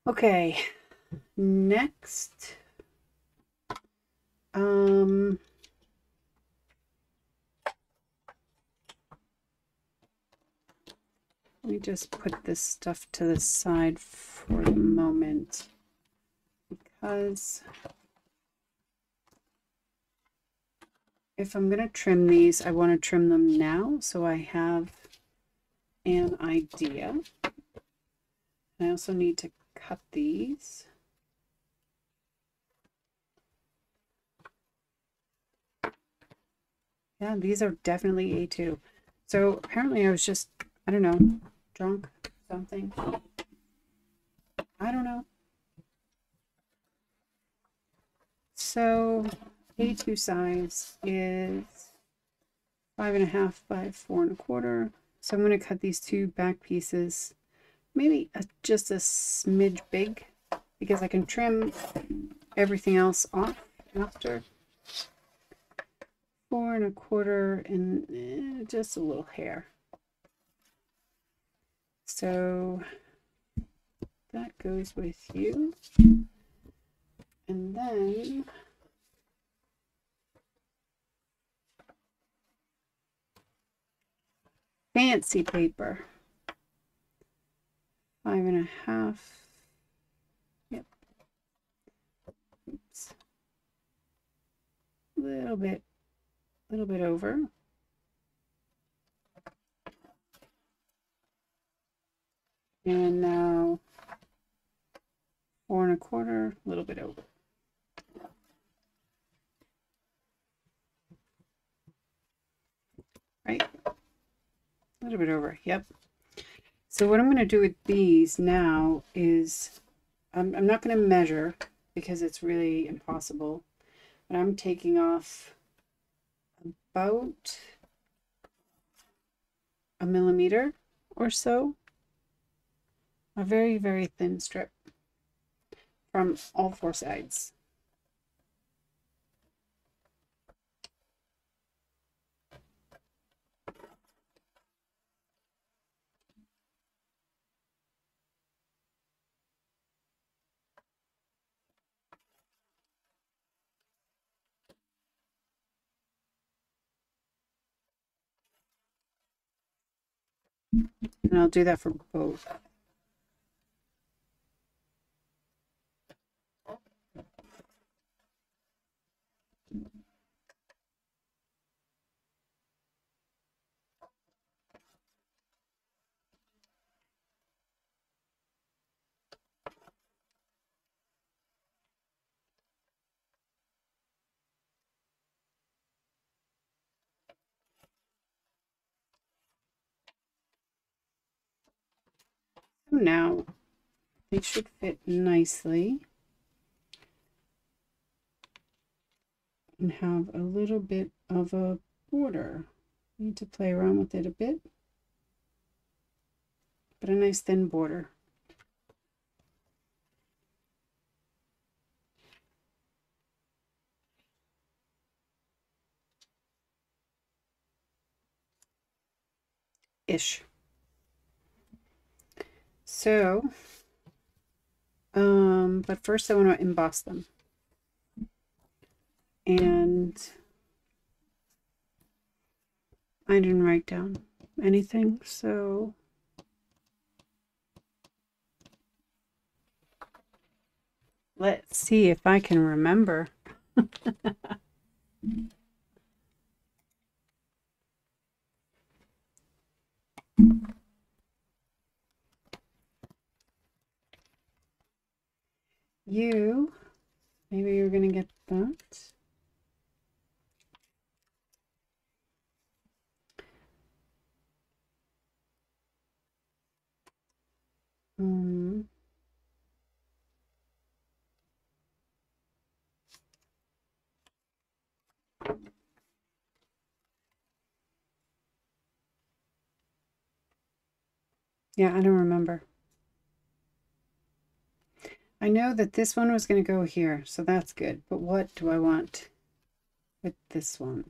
Okay, next. Let me just put this stuff to the side for the moment, because if I'm going to trim these, I want to trim them now so I have an idea. I also need to cut these. Yeah, these are definitely A2. So apparently I was just, I don't know, drunk, something. I don't know. So A2 size is 5.5 by 4.25. So I'm going to cut these two back pieces, maybe just a smidge big, because I can trim everything else off after. 4.25 and just a little hair. So that goes with you. And then fancy paper. 5.5. Yep. Oops. Little bit over. And now 4.25, a little bit over. Right? A little bit over, yep. So what I'm going to do with these now is, I'm not going to measure because it's really impossible, but I'm taking off about 1 millimeter or so, a very, very thin strip from all 4 sides. And I'll do that for both. So now they should fit nicely and have a little bit of a border. Need to play around with it a bit, but a nice thin border. Ish. So, but first I want to emboss them. And I didn't write down anything, so let's see if I can remember. Maybe you're going to get that. Yeah, I don't remember. I know that this one was going to go here, so that's good. But what do I want with this one?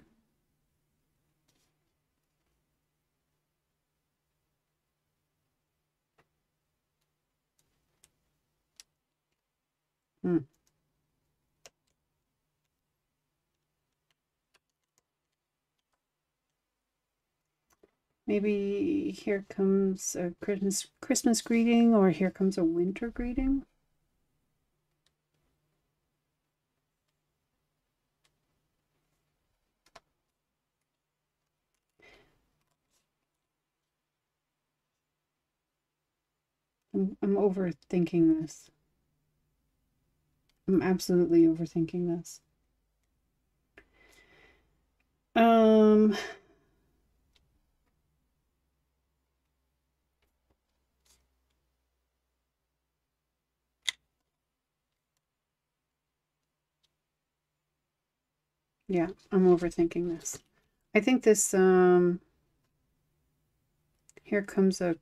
Maybe here comes a Christmas greeting, or here comes a winter greeting. I'm overthinking this. I'm absolutely overthinking this. Yeah, I'm overthinking this. I think this, here comes a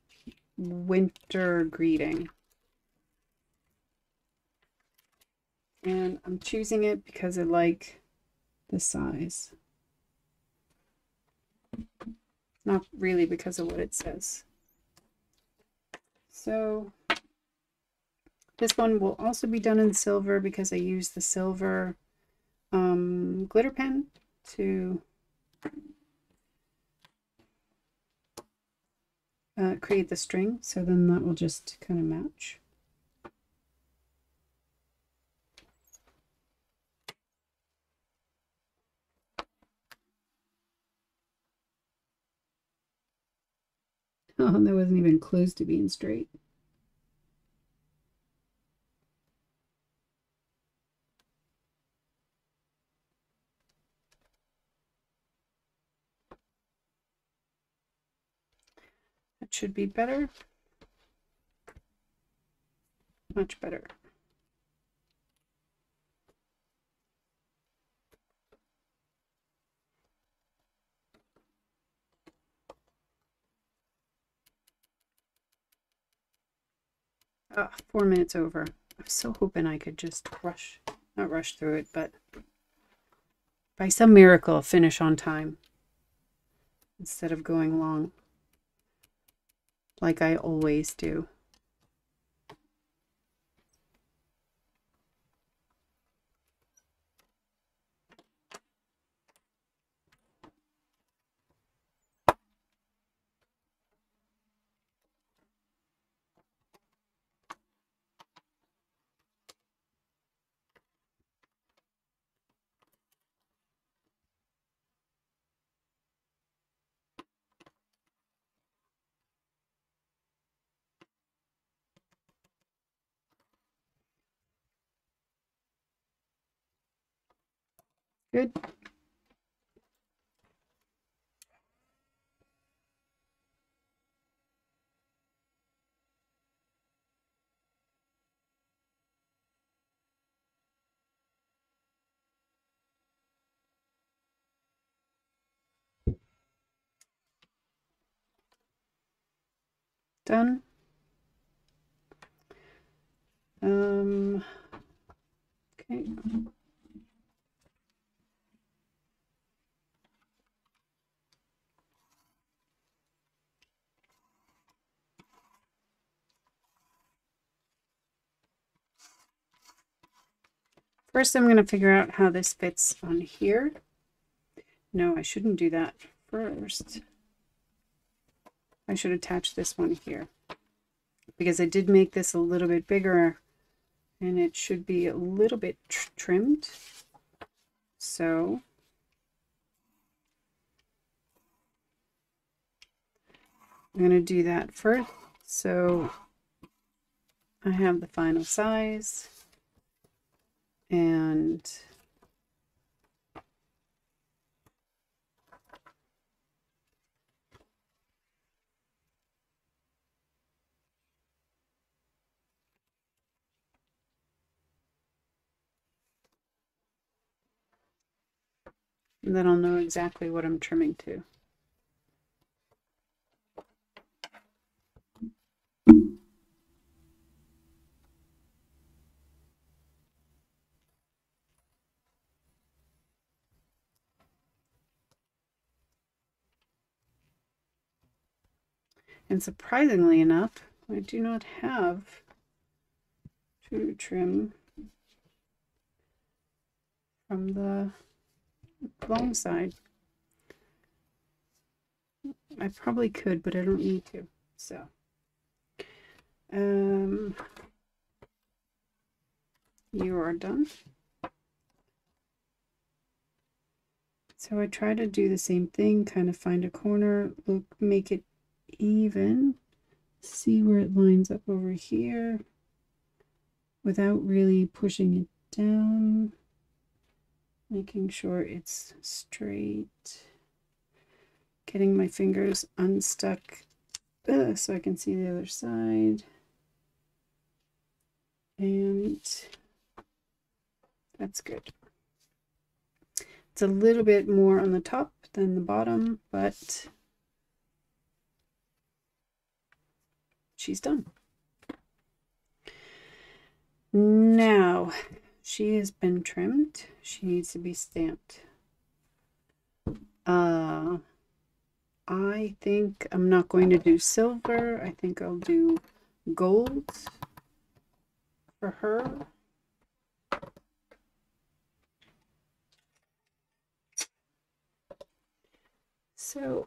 winter greeting. And I'm choosing it because I like the size. Not really because of what it says. So this one will also be done in silver because I use the silver glitter pen to create the string. So then that will just kind of match. Oh, that wasn't even close to being straight. That should be better. Much better. Oh, 4 minutes over. I'm so hoping I could just not rush through it, but by some miracle finish on time instead of going long like I always do. Good. Done. Okay. First, I'm going to figure out how this fits on here. No, I shouldn't do that first. I should attach this one here because I did make this a little bit bigger and it should be a little bit trimmed. So I'm going to do that first. So I have the final size and then I'll know exactly what I'm trimming to. And surprisingly enough, I do not have to trim from the long side. I probably could, but I don't need to. So, you are done. So I try to do the same thing, kind of find a corner, look, make it even, see where it lines up over here without really pushing it down, making sure it's straight, getting my fingers unstuck so I can see the other side, and that's good. It's a little bit more on the top than the bottom, but she's done. Now she has been trimmed. She needs to be stamped. I think I'm not going to do silver. I think I'll do gold for her. So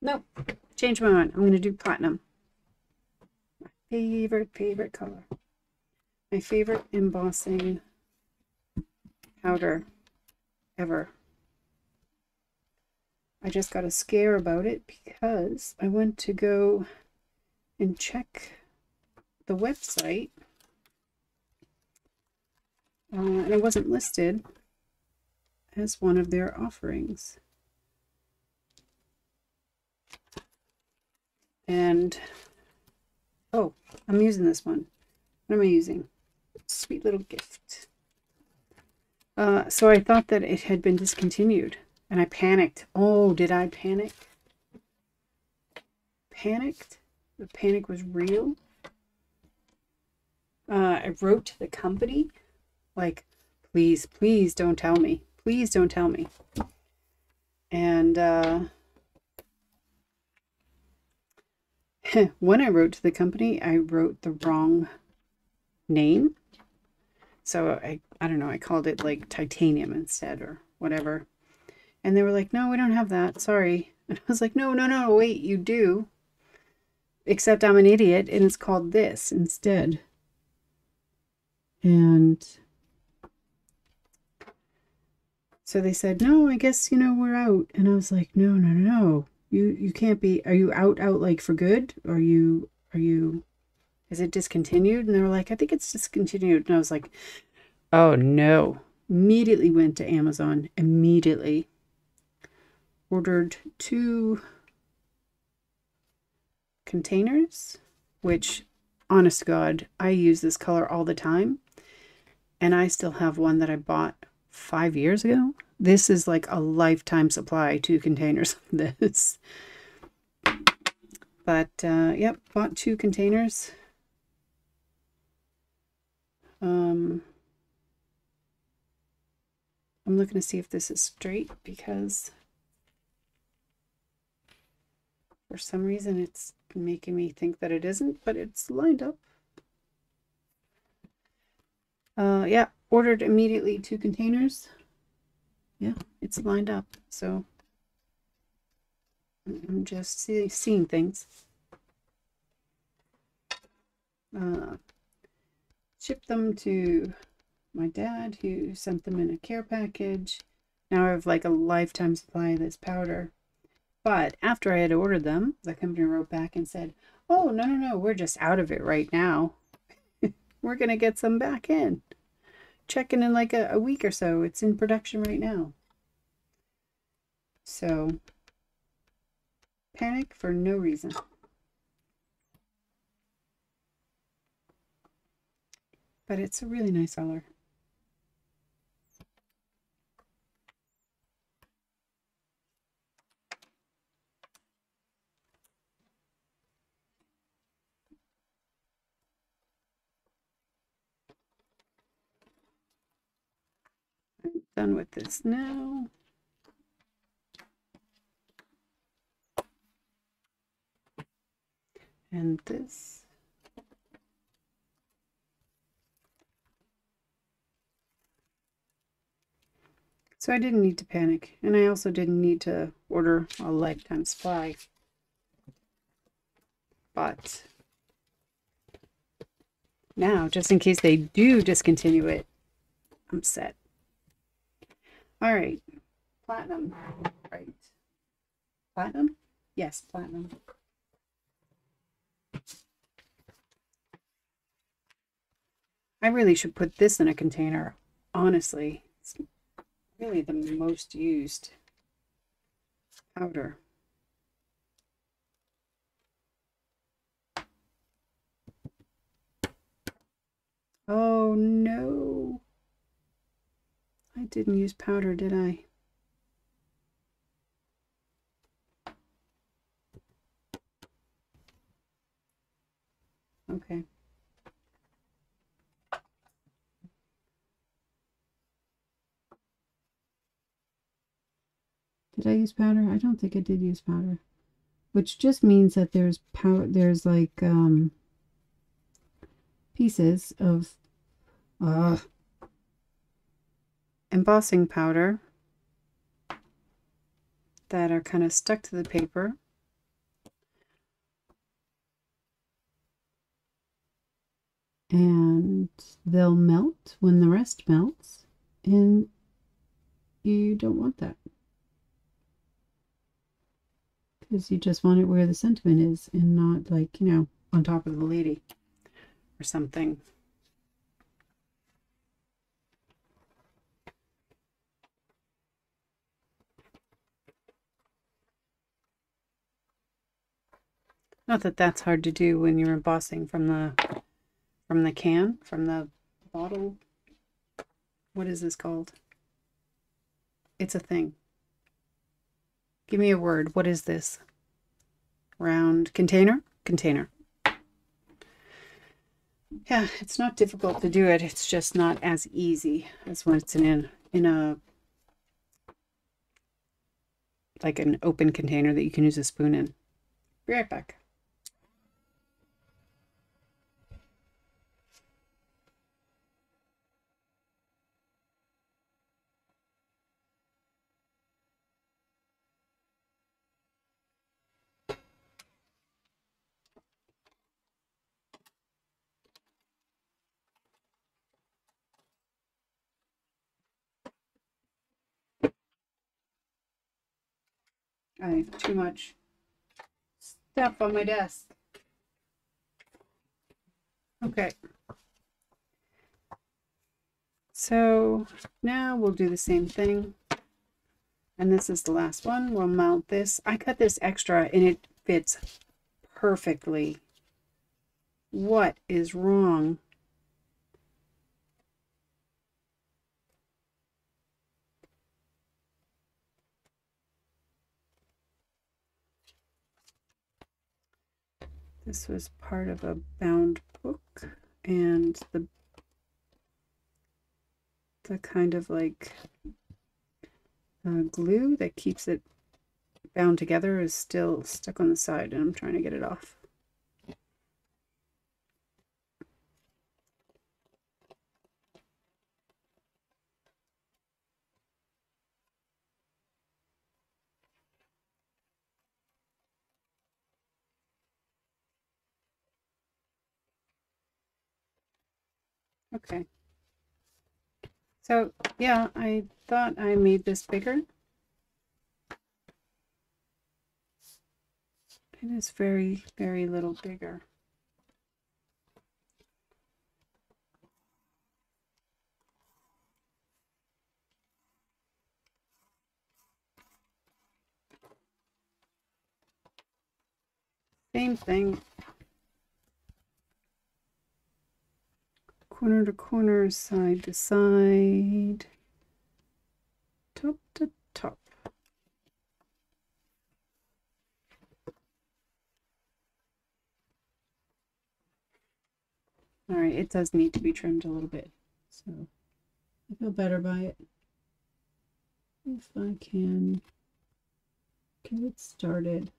nope, change my mind. I'm going to do platinum. My favorite color. My favorite embossing powder ever. I just got a scare about it because I went to go and check the website and it wasn't listed as one of their offerings. And oh, I'm using this one. What am I using? Sweet little gift. So I thought that it had been discontinued and I panicked. Oh, did I panic? Panicked? The panic was real. I wrote to the company like, please don't tell me. Please don't tell me. And when I wrote to the company, I wrote the wrong name. So I don't know, I called it like titanium instead or whatever. And they were like, no, we don't have that. Sorry. And I was like, no, wait, you do. Except I'm an idiot and it's called this instead. And So they said, no, I guess, we're out. And I was like, no, no, no, no. You can't be. Are you out like for good? Is it discontinued? And they were like, I think it's discontinued. And I was like, oh no. Immediately went to Amazon. Immediately ordered 2 containers, which, honest to God, I use this color all the time. And I still have one that I bought 5 years ago. This is like a lifetime supply, 2 containers of this. But, yep, bought 2 containers. I'm looking to see if this is straight because for some reason it's making me think that it isn't, but it's lined up. Yeah, ordered immediately 2 containers. Yeah, it's lined up. So I'm just seeing things. Shipped them to my dad, who sent them in a care package. Now I have like a lifetime supply of this powder. But after I had ordered them, the company wrote back and said, oh, no, no, no, we're just out of it right now. We're going to get some back in. Checking in like a week or so. It's in production right now. So, panic for no reason. But it's a really nice color. I'm done with this now. And this. So I didn't need to panic, and I also didn't need to order a lifetime supply. But now, just in case they do discontinue it, I'm set. All right, platinum, right? Platinum? Yes, platinum. I really should put this in a container, honestly. It's really the most used powder. Oh no. I didn't use powder, did I? Okay. Did I use powder? I don't think I did use powder. Which just means that there's powder, there's like pieces of embossing powder that are kind of stuck to the paper. And they'll melt when the rest melts, and you don't want that. Because you just want it where the sentiment is and not like, on top of the lady or something. Not that that's hard to do when you're embossing from the can, from the bottle. What is this called? It's a thing. Give me a word. What is this? Round container? Container. Yeah, it's not difficult to do it. It's just not as easy as when it's in a like an open container that you can use a spoon in. Be right back. I have too much stuff on my desk. Okay. So now we'll do the same thing. And this is the last one. We'll mount this. I cut this extra and it fits perfectly. What is wrong? This was part of a bound book, and the kind of like glue that keeps it bound together is still stuck on the side, and I'm trying to get it off. Okay. So yeah, I thought I made this bigger. It is very, very little bigger. Same thing. Corner to corner, side to side, top to top. All right, it does need to be trimmed a little bit, so I feel better by it. If I can get it started.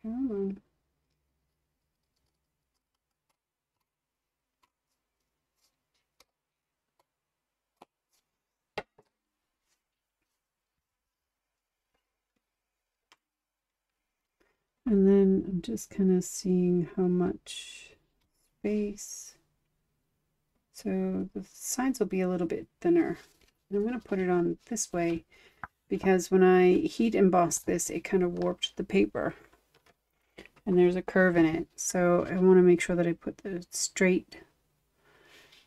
Come on. And then I'm just kind of seeing how much space. So the sides will be a little bit thinner. And I'm going to put it on this way because when I heat embossed this, it kind of warped the paper. And there's a curve in it. So I want to make sure that I put the straight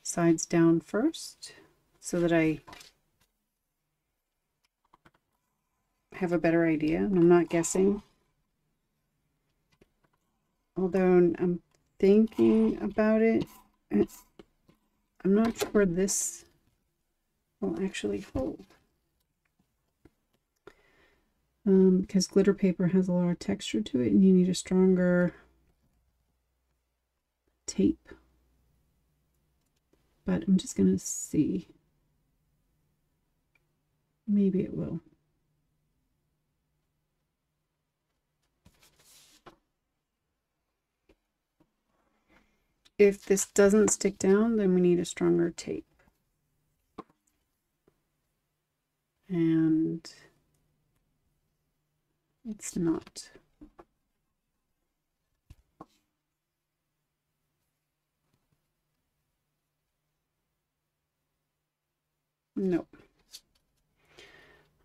sides down first so that I have a better idea and I'm not guessing. Although I'm thinking about it, I'm not sure this will actually hold. Because glitter paper has a lot of texture to it and you need a stronger tape. But I'm just going to see. Maybe it will. If this doesn't stick down, then we need a stronger tape. And it's not. Nope.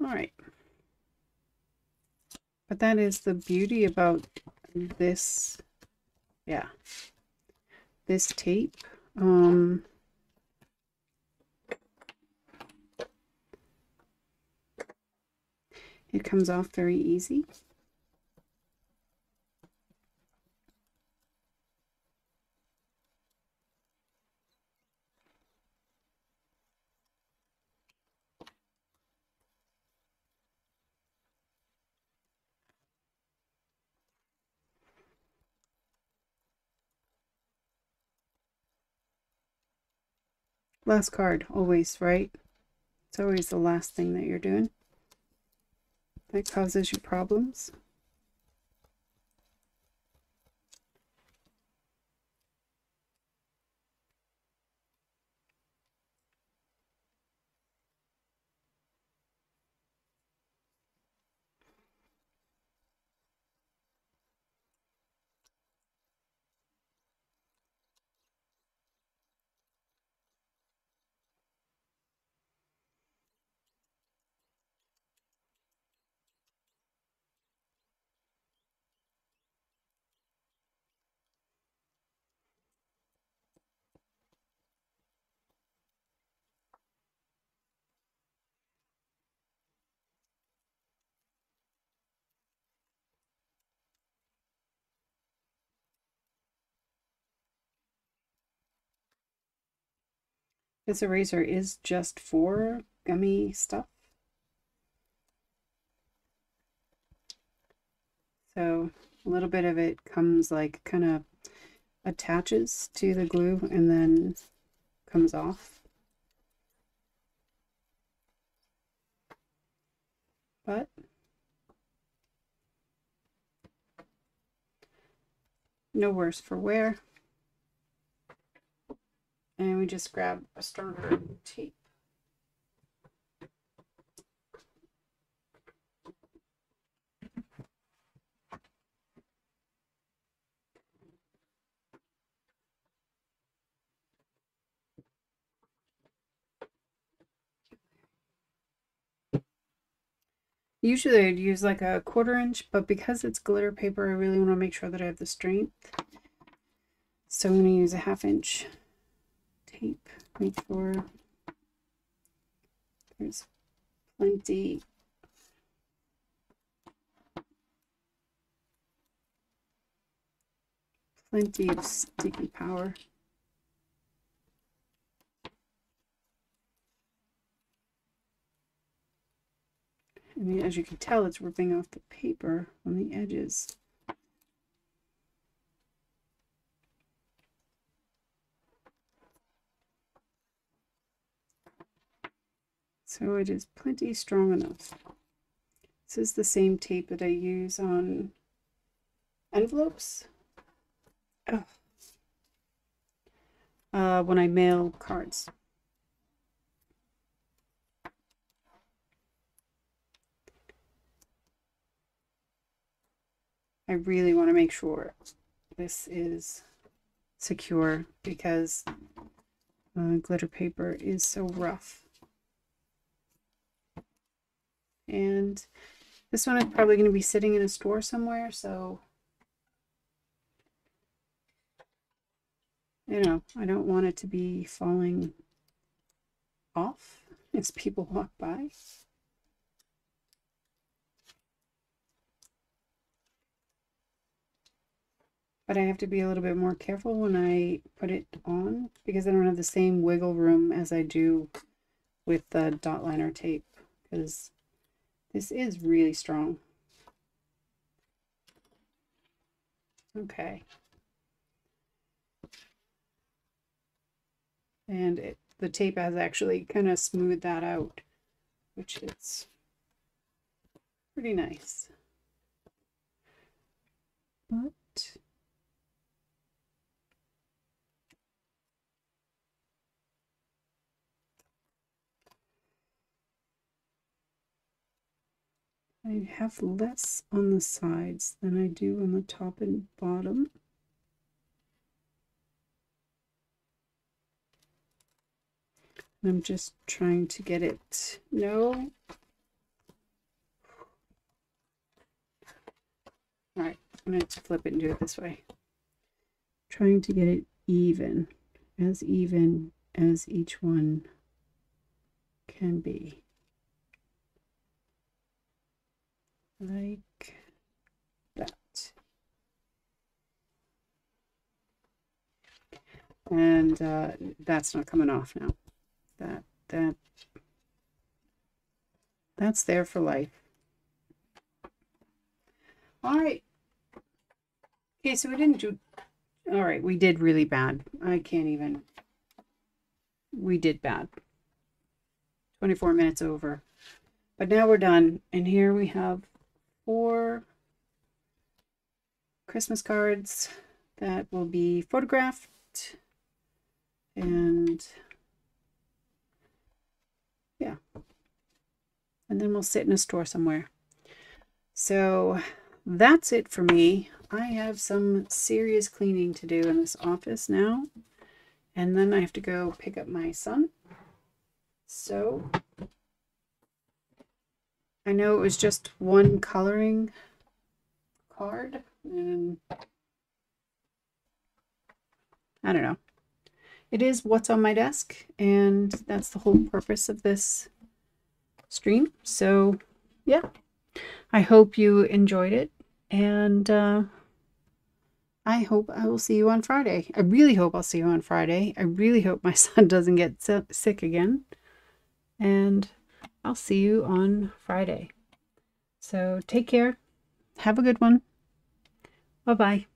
All right. But that is the beauty about this, yeah, this tape. It comes off very easy. Last card, always, right? It's always the last thing that you're doing that causes you problems. This eraser is just for gummy stuff. So a little bit of it comes like kind of attaches to the glue and then comes off. But no worse for wear. And we just grab a stronger tape. Usually I'd use like a 1/4 inch, but because it's glitter paper, I really want to make sure that I have the strength. So I'm going to use a 1/2 inch tape. Make sure there's plenty of sticky power. I mean, as you can tell, it's ripping off the paper on the edges. So it is plenty strong enough. This is the same tape that I use on envelopes. When I mail cards. I really want to make sure this is secure because glitter paper is so rough. And this one is probably going to be sitting in a store somewhere, so you know, I don't want it to be falling off as people walk by. But I have to be a little bit more careful when I put it on because I don't have the same wiggle room as I do with the dot liner tape, because this is really strong. Okay. And the tape has actually kind of smoothed that out, which is pretty nice. But I have less on the sides than I do on the top and bottom. I'm just trying to get it, no. All right, I'm going to flip it and do it this way. Trying to get it even as each one can be. Like that. And that's not coming off now. That's there for life. All right. Okay, so we didn't do, all right, we did really bad. I can't even, we did bad. 24 minutes over. But now we're done. And here we have 4 Christmas cards that will be photographed. And yeah. And then we'll sit in a store somewhere. So that's it for me. I have some serious cleaning to do in this office now. And then I have to go pick up my son. So I know it was just one coloring card, and I don't know. It is what's on my desk, and that's the whole purpose of this stream. So yeah, I hope you enjoyed it, and I hope I will see you on Friday. I really hope I'll see you on Friday. I really hope my son doesn't get sick again. And I'll see you on Friday. So take care. Have a good one. Bye-bye.